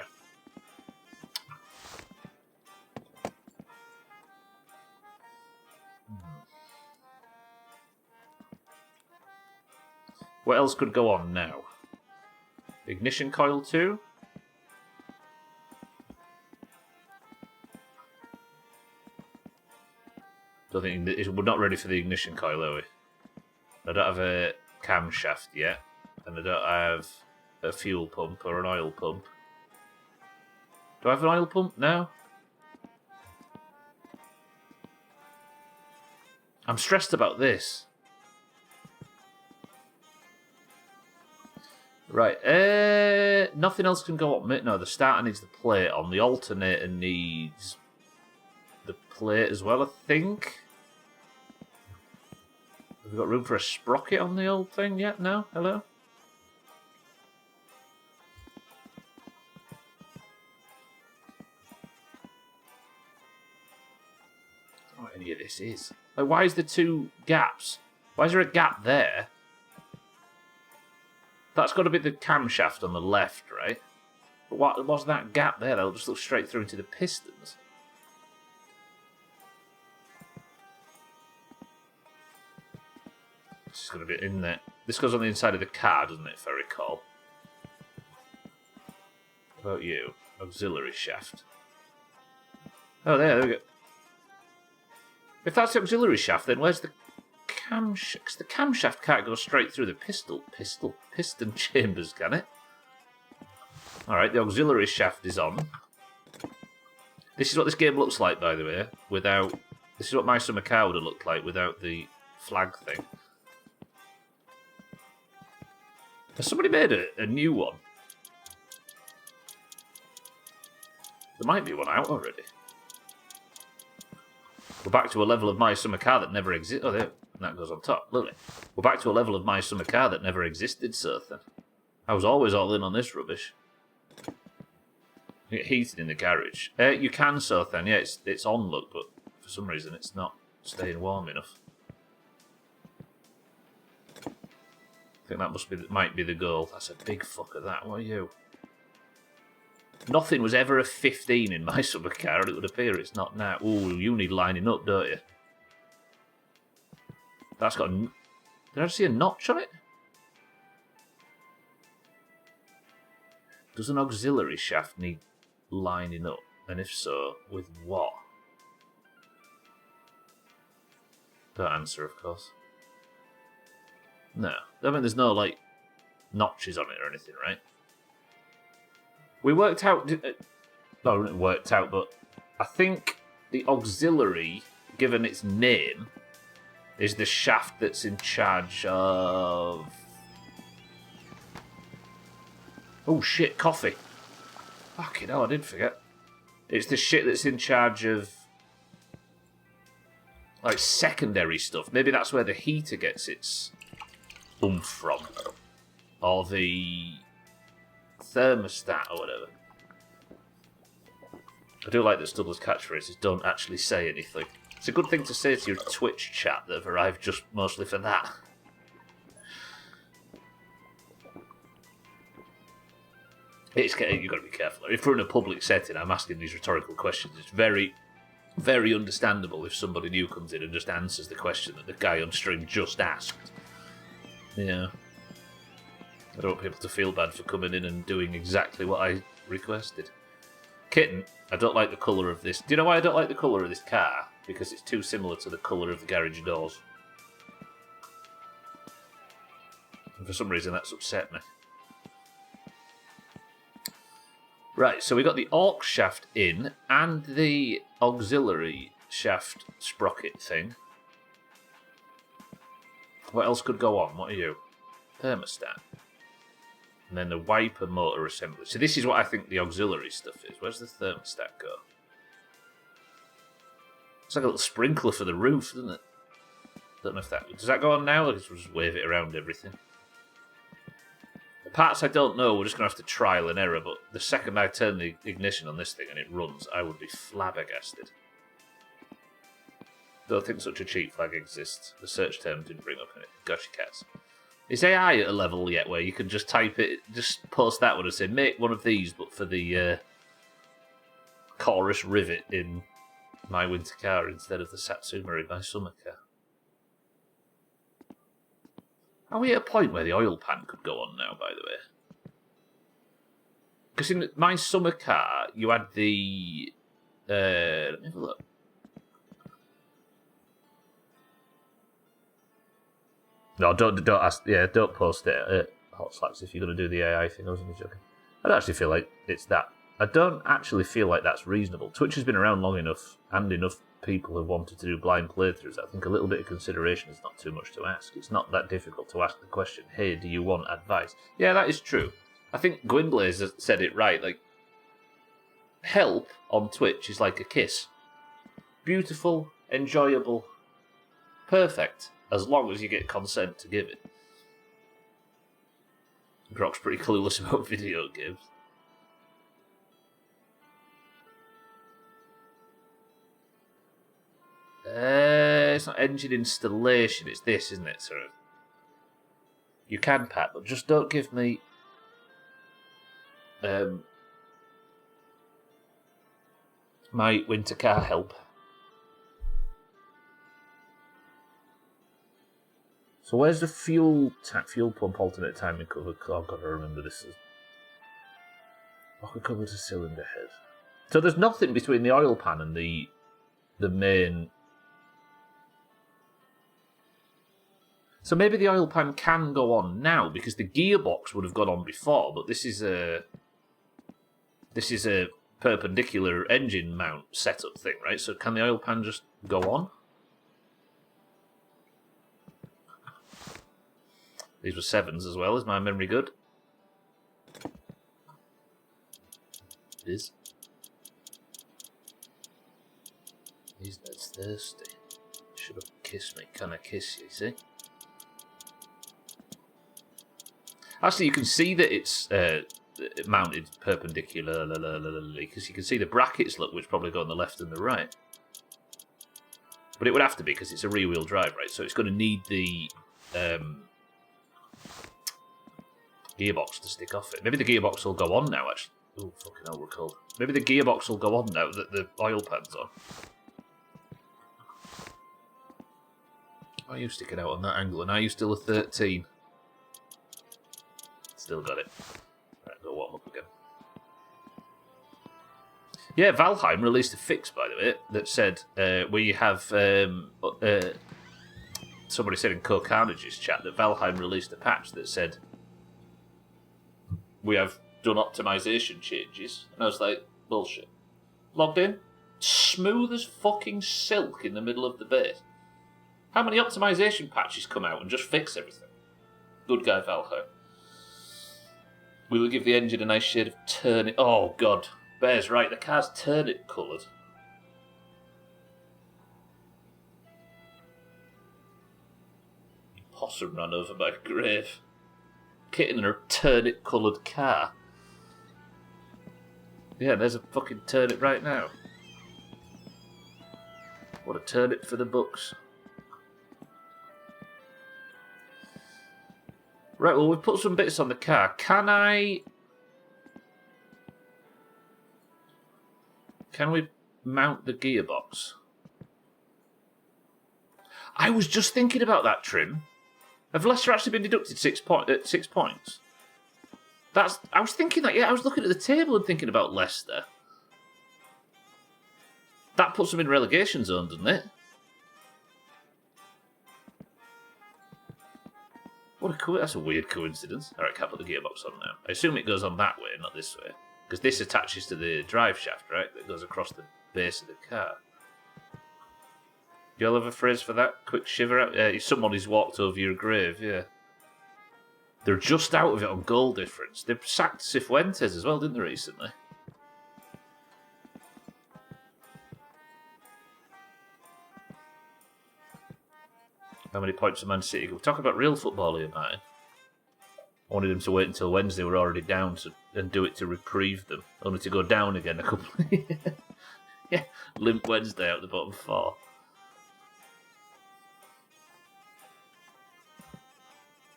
What else could go on now? Ignition coil 2? Don't think we're not ready for the ignition coil, are we? I don't have a camshaft yet, and I don't have a fuel pump or an oil pump. Do I have an oil pump now? I'm stressed about this. Right, nothing else can go on. No, the starter needs the plate on. The alternator needs the plate as well, I think. Have we got room for a sprocket on the old thing yet? No? Hello? I don't know what any of this is. Like, why is there two gaps? Why is there a gap there? That's got to be the camshaft on the left, right? But what was that gap there? That'll just look straight through into the pistons. This is going to be in there. This goes on the inside of the car, doesn't it, if I recall? What about you? Auxiliary shaft. Oh, there we go. If that's the auxiliary shaft, then where's the camshaft? 'Cause the camshaft can't go straight through the piston chambers, can it? Alright, the auxiliary shaft is on. This is what this game looks like, by the way, without... This is what My Summer Car would have looked like without the flag thing. Has somebody made a new one? There might be one out already. We're back to a level of My Summer Car that never existed. Oh, there. That goes on top. Lovely. We're back to a level of My Summer Car that never existed, Sothan. I was always all in on this rubbish. You get heated in the garage. You can, Sothan. Yeah, it's on, look, but for some reason it's not staying warm enough. I think that might be the goal. That's a big fucker, that. What are you? Nothing was ever a 15 in My Summer Car, and it would appear it's not now. Ooh, you need lining up, don't you? That's got... Did I see a notch on it? Does an auxiliary shaft need lining up? And if so, with what? Don't answer, of course. No. I mean, there's no, like, notches on it or anything, right? We worked out... No, it worked out, but I think the auxiliary, given its name, is the shaft that's in charge of... Oh, shit, coffee. Fucking hell, I did forget. It's the shit that's in charge of... like, secondary stuff. Maybe that's where the heater gets its oomph from. Or the thermostat or whatever. I do like that Stubble's catchphrases don't actually say anything. It's a good thing to say to your Twitch chat that have arrived just mostly for that. You've got to be careful. If we're in a public setting, I'm asking these rhetorical questions. It's very, very understandable if somebody new comes in and just answers the question that the guy on stream just asked. Yeah. I don't want people to feel bad for coming in and doing exactly what I requested. Kitten, I don't like the colour of this. Do you know why I don't like the colour of this car? Because it's too similar to the colour of the garage doors. And for some reason that's upset me. Right, so we got the AUX shaft in and the auxiliary shaft sprocket thing. What else could go on? What are you? Thermostat. And then the wiper motor assembly. So this is what I think the auxiliary stuff is. Where's the thermostat go? It's like a little sprinkler for the roof, doesn't it? Don't know if that... Does that go on now? Or we'll just wave it around everything? The parts I don't know, we're just going to have to trial and error, but the second I turn the ignition on this thing and it runs, I would be flabbergasted. Don't think such a cheat flag exists. The search term didn't bring up anything. Gotcha, cats. Is AI at a level yet where you can just type it, just post that one and say, make one of these, but for the chorus rivet in my winter car instead of the Satsuma in my summer car? Are we at a point where the oil pan could go on now, by the way? Because in my summer car, you had the... let me have a look. No, don't ask. Yeah, don't post it at Hot Slacks if you're going to do the AI thing. I was only joking. I don't actually feel like it's that. I don't actually feel like that's reasonable. Twitch has been around long enough, and enough people have wanted to do blind playthroughs. I think a little bit of consideration is not too much to ask. It's not that difficult to ask the question, hey, do you want advice? Yeah, that is true. I think Gwynblaze has said it right. Like, help on Twitch is like a kiss. Beautiful, enjoyable, perfect, as long as you get consent to give it. Grok's pretty clueless about video games. It's not engine installation, it's this, isn't it? Sort of. You can, Pat, but just don't give me my winter car help. So where's the fuel pump alternate timing cover? Oh, I've got to remember this. Rocker cover to cylinder head. So there's nothing between the oil pan and the main. So maybe the oil pan can go on now because the gearbox would have gone on before, but this is a perpendicular engine mount setup thing, right? So can the oil pan just go on? These were 7s as well. Is my memory good? It is. These Ned's thirsty. Should have kissed me. Can I kiss you, see? Actually, you can see that it's mounted perpendicularly because you can see the brackets, look, which probably go on the left and the right. But it would have to be because it's a rear-wheel drive, right? So it's going to need the gearbox to stick off it. Maybe the gearbox will go on now, actually. Oh, fucking hell, we're cold. Maybe the gearbox will go on now that the oil pan's on. Why are you sticking out on that angle? And are you still a 13? Still got it. Right, go warm up again. Yeah, Valheim released a fix, by the way, that said where you have somebody said in Co Carnage's chat that Valheim released a patch that said we have done optimization changes, and I was like, bullshit. Logged in, smooth as fucking silk in the middle of the base. How many optimization patches come out and just fix everything? Good guy, Valheim. We will give the engine a nice shade of turnip. Oh, God. Bear's right. The car's turnip coloured. Possum ran over my grave. Kitten in a turnip coloured car. Yeah, there's a fucking turnip right now. What a turnip for the books. Right, well, we've put some bits on the car. Can we mount the gearbox? I was just thinking about that, Trim. Have Leicester actually been deducted 6 points? I was thinking that, yeah, I was looking at the table and thinking about Leicester. That puts them in relegation zone, doesn't it? That's a weird coincidence. Alright, can't put the gearbox on now. I assume it goes on that way, not this way. Because this attaches to the drive shaft, right? That goes across the base of the car. Do you all have a phrase for that? Quick shiver out? Someone who's walked over your grave, yeah. They're just out of it on goal difference. They sacked Cifuentes as well, didn't they, recently? How many points for Man City? We're talking about real football here, Martin. I wanted them to wait until Wednesday. We're already down and do it to reprieve them. Only to go down again a couple of years. Yeah, limp Wednesday out the bottom 4.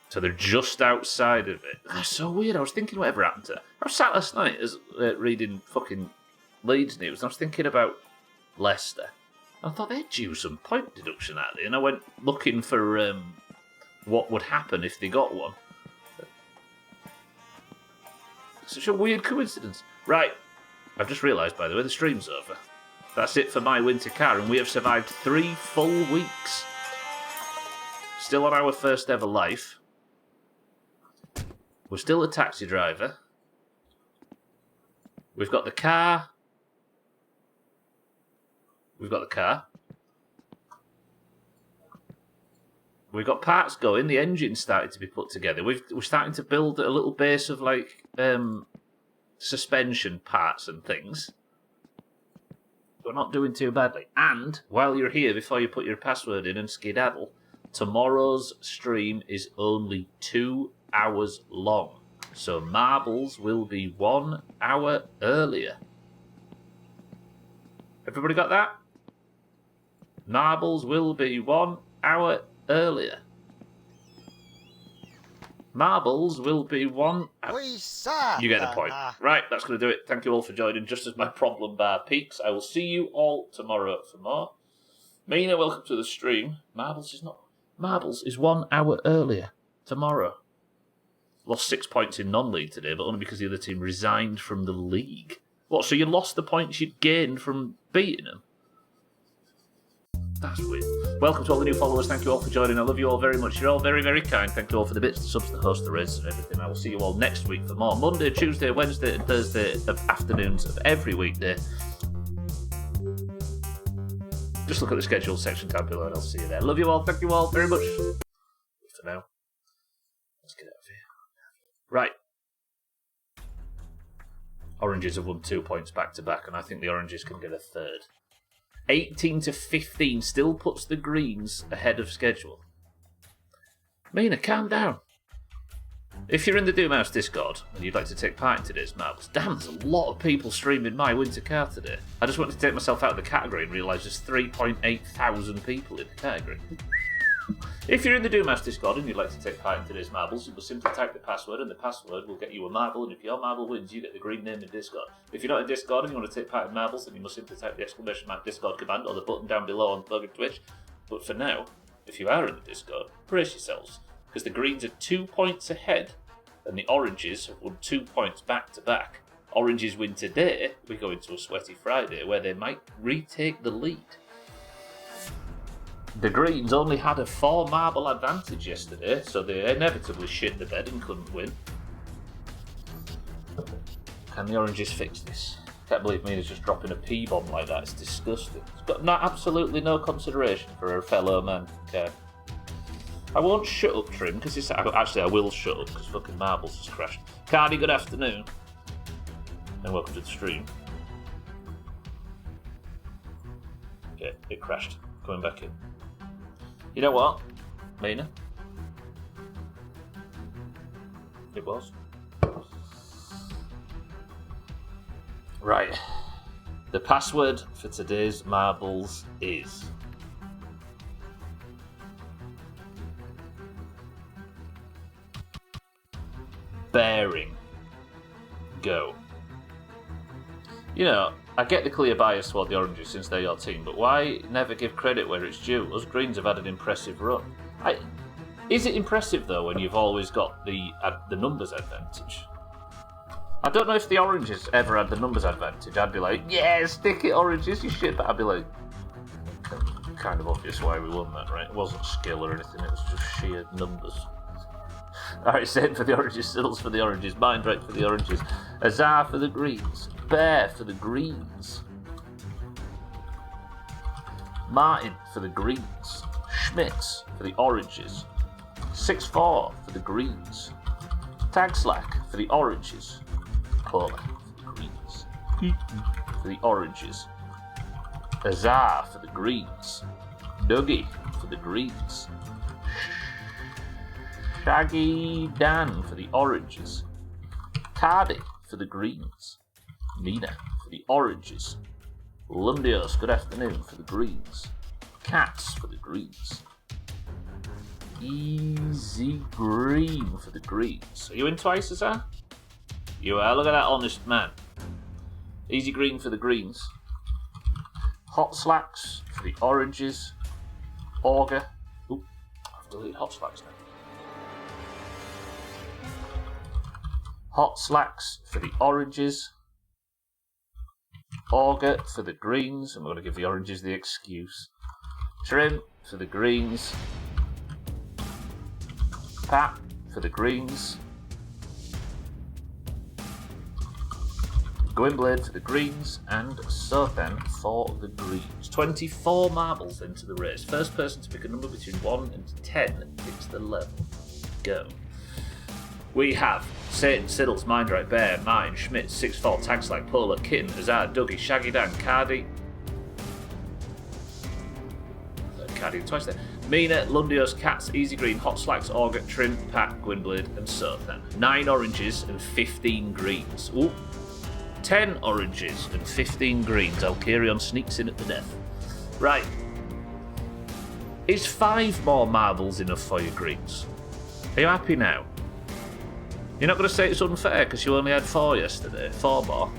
So they're just outside of it. That's so weird. I was thinking whatever happened to... I was sat last night reading fucking Leeds news, and I was thinking about Leicester. I thought they'd due some point deduction out there, and I went looking for what would happen if they got one. Such a weird coincidence. Right, I've just realised, by the way, the stream's over. That's it for my winter car, and we have survived 3 full weeks. Still on our first ever life. We're still a taxi driver. We've got the car. We've got the car. We've got parts going. The engine's started to be put together. We're starting to build a little base of like suspension parts and things. We're not doing too badly. And while you're here, before you put your password in and skedaddle, tomorrow's stream is only 2 hours long. So Marbles will be 1 hour earlier. Everybody got that? Marbles will be 1 hour earlier. Marbles will be 1 hour. You get the point. Right, that's going to do it. Thank you all for joining. Just as my problem bar peaks, I will see you all tomorrow for more. Mina, welcome to the stream. Marbles is 1 hour earlier tomorrow. Lost 6 points in non-league today, but only because the other team resigned from the league. What, so you lost the points you'd gained from beating them? That's weird. Welcome to all the new followers. Thank you all for joining. I love you all very much. You're all very, very kind. Thank you all for the bits, the subs, the host, the raises, and everything. I will see you all next week for more. Monday, Tuesday, Wednesday, and Thursday of afternoons of every weekday. Just look at the schedule section down below and I'll see you there. Love you all. Thank you all very much. For now. Let's get out of here. Right. Oranges have won 2 points back to back, and I think the Oranges can get a third. 18 to 15 still puts the Greens ahead of schedule. Mina, calm down. If you're in the Doomhaus Discord and you'd like to take part in today's Marbles, damn, there's a lot of people streaming my winter car today. I just wanted to take myself out of the category and realise there's 3.8 thousand people in the category. If you're in the Doomhaus Discord and you'd like to take part in today's Marbles, you will simply type the password, and the password will get you a marble, and if your marble wins, you get the green name in Discord. If you're not in Discord and you want to take part in Marbles, then you must simply type the exclamation mark Discord command or the button down below on Plug and Twitch. But for now, if you are in the Discord, brace yourselves, because the Greens are 2 points ahead, and the Oranges have won 2 points back to back. Oranges win today, we go into a sweaty Friday, where they might retake the lead. The Greens only had a 4 marble advantage yesterday, so they inevitably shit the bed and couldn't win. Can the Oranges fix this? Can't believe Mina's just dropping a P-bomb like that, it's disgusting. It's got absolutely no consideration for her fellow man. Okay. I won't shut up, Trim, because actually I will shut up, because fucking Marbles has crashed. Cardi, good afternoon. And welcome to the stream. Okay, it crashed. Coming back in. You know what, Mina? It was. Right. The password for today's Marbles is... bearing. Go. You know, I get the clear bias toward the Oranges since they're your team, but why never give credit where it's due? Us Greens have had an impressive run. Is it impressive, though, when you've always got the numbers advantage? I don't know if the Oranges ever had the numbers advantage. I'd be like, yeah, stick it, Oranges, you shit. But I'd be like, kind of obvious why we won that, right? It wasn't skill or anything, it was just sheer numbers. Alright, Satan for the oranges, Siddles for the oranges, Mindrake for the oranges, Azar for the greens, Bear for the greens, Martin for the greens, Schmitz for the oranges, 6-4 for the greens, Tagslack for the oranges, Paula for the greens, for the oranges, Azar for the greens, Dougie for the greens, Shaggy Dan for the oranges, Cardi for the greens, Nina for the oranges, Lundios, good afternoon, for the greens, Cats for the greens, Easy Green for the greens. Are you in twice, Azar? You are, look at that honest man. Easy Green for the greens, Hot Slacks for the oranges, Auger. Oop, I've deleted Hot Slacks now. Hot Slacks for the oranges, Auger for the greens, I'm going to give the oranges the excuse, Trim for the greens, Pat for the greens, Gwynblade for the greens, and Sothan for the greens. 24 marbles into the race. First person to pick a number between 1 and 10 picks the level. Go. We have Satan, Siddles, Mindrake, Bear, Martin, Schmidt, 6-4, Tagslag, Polar, Kitten, Azar, Dougie, Shaggy Dan, Cardi. Cardi twice there. Mina, Lundios, Cats, Easy Green, Hot Slacks, Auger, Trim, Pat, Gwynblade, and Sothan. 9 oranges and 15 greens. Ooh. 10 oranges and 15 greens. Alkarion sneaks in at the death. Right. Is 5 more marbles enough for your greens? Are you happy now? You're not going to say it's unfair because you only had 4 yesterday. 4 more.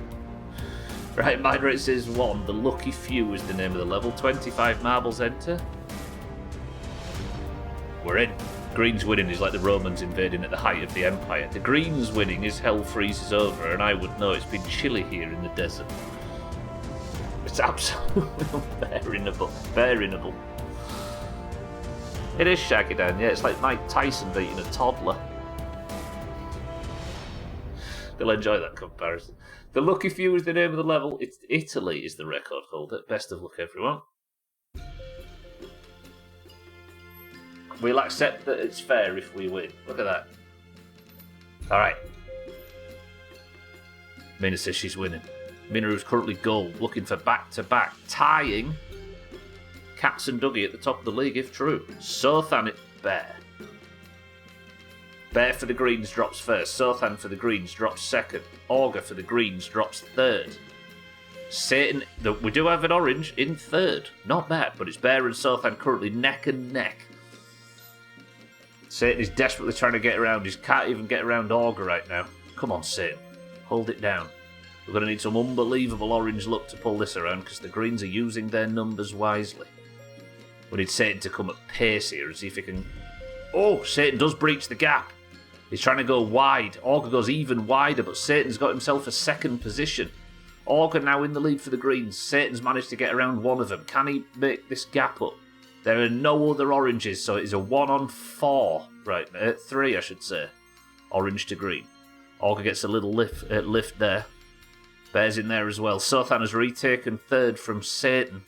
Right, mine rate says 1. The Lucky Few is the name of the level. 25 marbles enter. We're in. Greens winning is like the Romans invading at the height of the Empire. The Greens winning is hell freezes over, and I would know it's been chilly here in the desert. It's absolutely unbearable. Bearable. It is Shaggy Dan, yeah. It's like Mike Tyson beating a toddler. They'll enjoy that comparison. The Lucky Few is the name of the level. It's Italy is the record holder. Best of luck, everyone. We'll accept that it's fair if we win. Look at that. Alright. Mina says she's winning. Mina, who's currently gold, looking for back-to-back, tying Cats and Dougie at the top of the league, if true. Sothan it Bear. Bear for the greens drops first. Sothan for the greens drops second. Auger for the greens drops third. Satan, we do have an orange in third. Not bad, but it's Bear and Sothan currently neck and neck. Satan is desperately trying to get around. He can't even get around Auger right now. Come on, Satan. Hold it down. We're going to need some unbelievable orange luck to pull this around because the greens are using their numbers wisely. We need Satan to come at pace here and see if he can... Oh, Satan does breach the gap. He's trying to go wide. Auger goes even wider, but Satan's got himself a second position. Auger now in the lead for the greens. Satan's managed to get around one of them. Can he make this gap up? There are no other oranges, so it is a 1-on-4. Right, 3, I should say. Orange to green. Auger gets a little lift there. Bear's in there as well. Sothan has retaken third from Satan.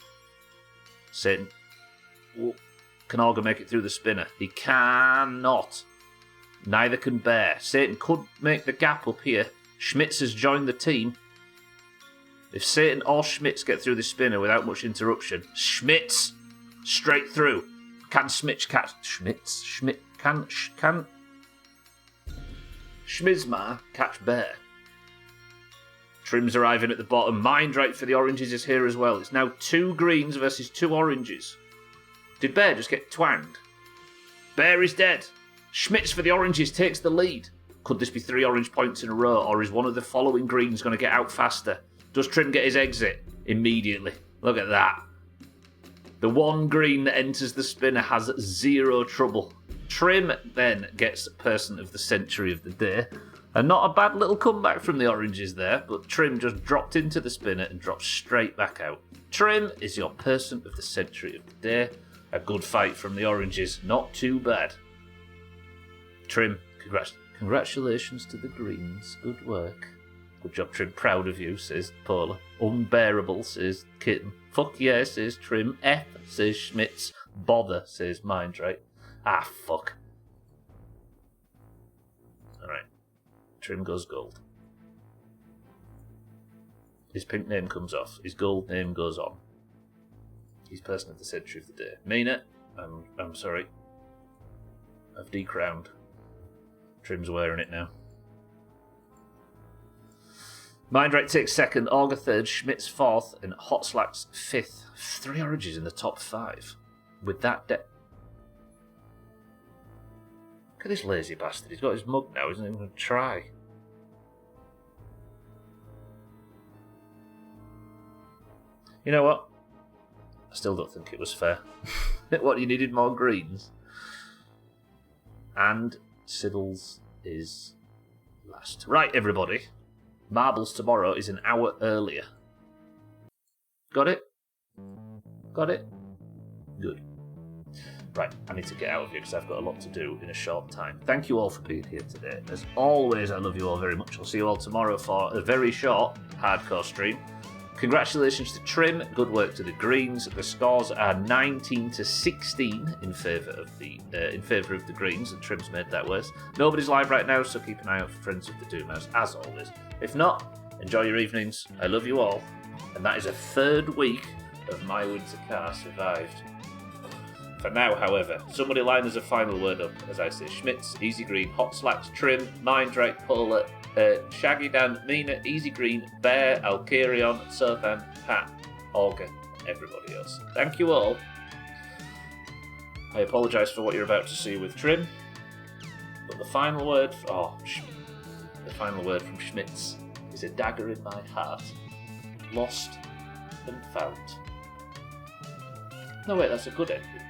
Satan. Can Auger make it through the spinner? He cannot. Neither can Bear. Satan could make the gap up here. Schmitz has joined the team. If Satan or Schmitz get through the spinner without much interruption, Schmitz straight through. Can Schmitz catch Schmitz? Can Schmizmar catch Bear? Trim's arriving at the bottom. Mindrake for the oranges is here as well. It's now 2 greens versus 2 oranges. Did Bear just get twanged? Bear is dead. Schmitz for the oranges takes the lead. Could this be 3 orange points in a row, or is one of the following greens going to get out faster? Does Trim get his exit? Immediately. Look at that. The one green that enters the spinner has 0 trouble. Trim then gets Person of the Century of the day. And not a bad little comeback from the oranges there, but Trim just dropped into the spinner and dropped straight back out. Trim is your Person of the Century of the day. A good fight from the oranges, not too bad. Trim Congratulations to the Greens. Good work. Good job, Trim. Proud of you, says Paula. Unbearable, says Kitten. Fuck yeah, says Trim. F, says Schmitz. Bother, says Mindrake. Ah, fuck. Alright. Trim goes gold. His pink name comes off. His gold name goes on. He's person of the century of the day. Mina, I'm sorry. I've decrowned. Trim's wearing it now. Mindrake takes second, Augur third, Schmitz fourth, and Hot Slacks fifth. 3 oranges in the top 5. With that Look at this lazy bastard. He's got his mug now. He's not even going to try. You know what? I still don't think it was fair. What, you needed more greens? And Sybil's is last. Right, everybody. Marbles tomorrow is an hour earlier. Got it? Got it? Good. Right, I need to get out of here because I've got a lot to do in a short time. Thank you all for being here today. As always, I love you all very much. I'll see you all tomorrow for a very short hardcore stream. Congratulations to Trim. Good work to the Greens. The scores are 19-16 in favour of the Greens, and Trim's made that worse. Nobody's live right now, so keep an eye out for Friends of the Doomhaus, as always. If not, enjoy your evenings. I love you all. And that is a 3rd week of My Winter Car survived. For now, however, somebody line us a final word up, as I say. Schmitz, Easy Green, Hot Slacks, Trim, Mindrake, Polar, Shaggy Dan, Mina, Easy Green, Bear, Alkarion, Sothan, Pat, Augur, everybody else. Thank you all. I apologise for what you're about to see with Trim, but the final word from Schmitz is a dagger in my heart. Lost and found. No, wait, that's a good ending.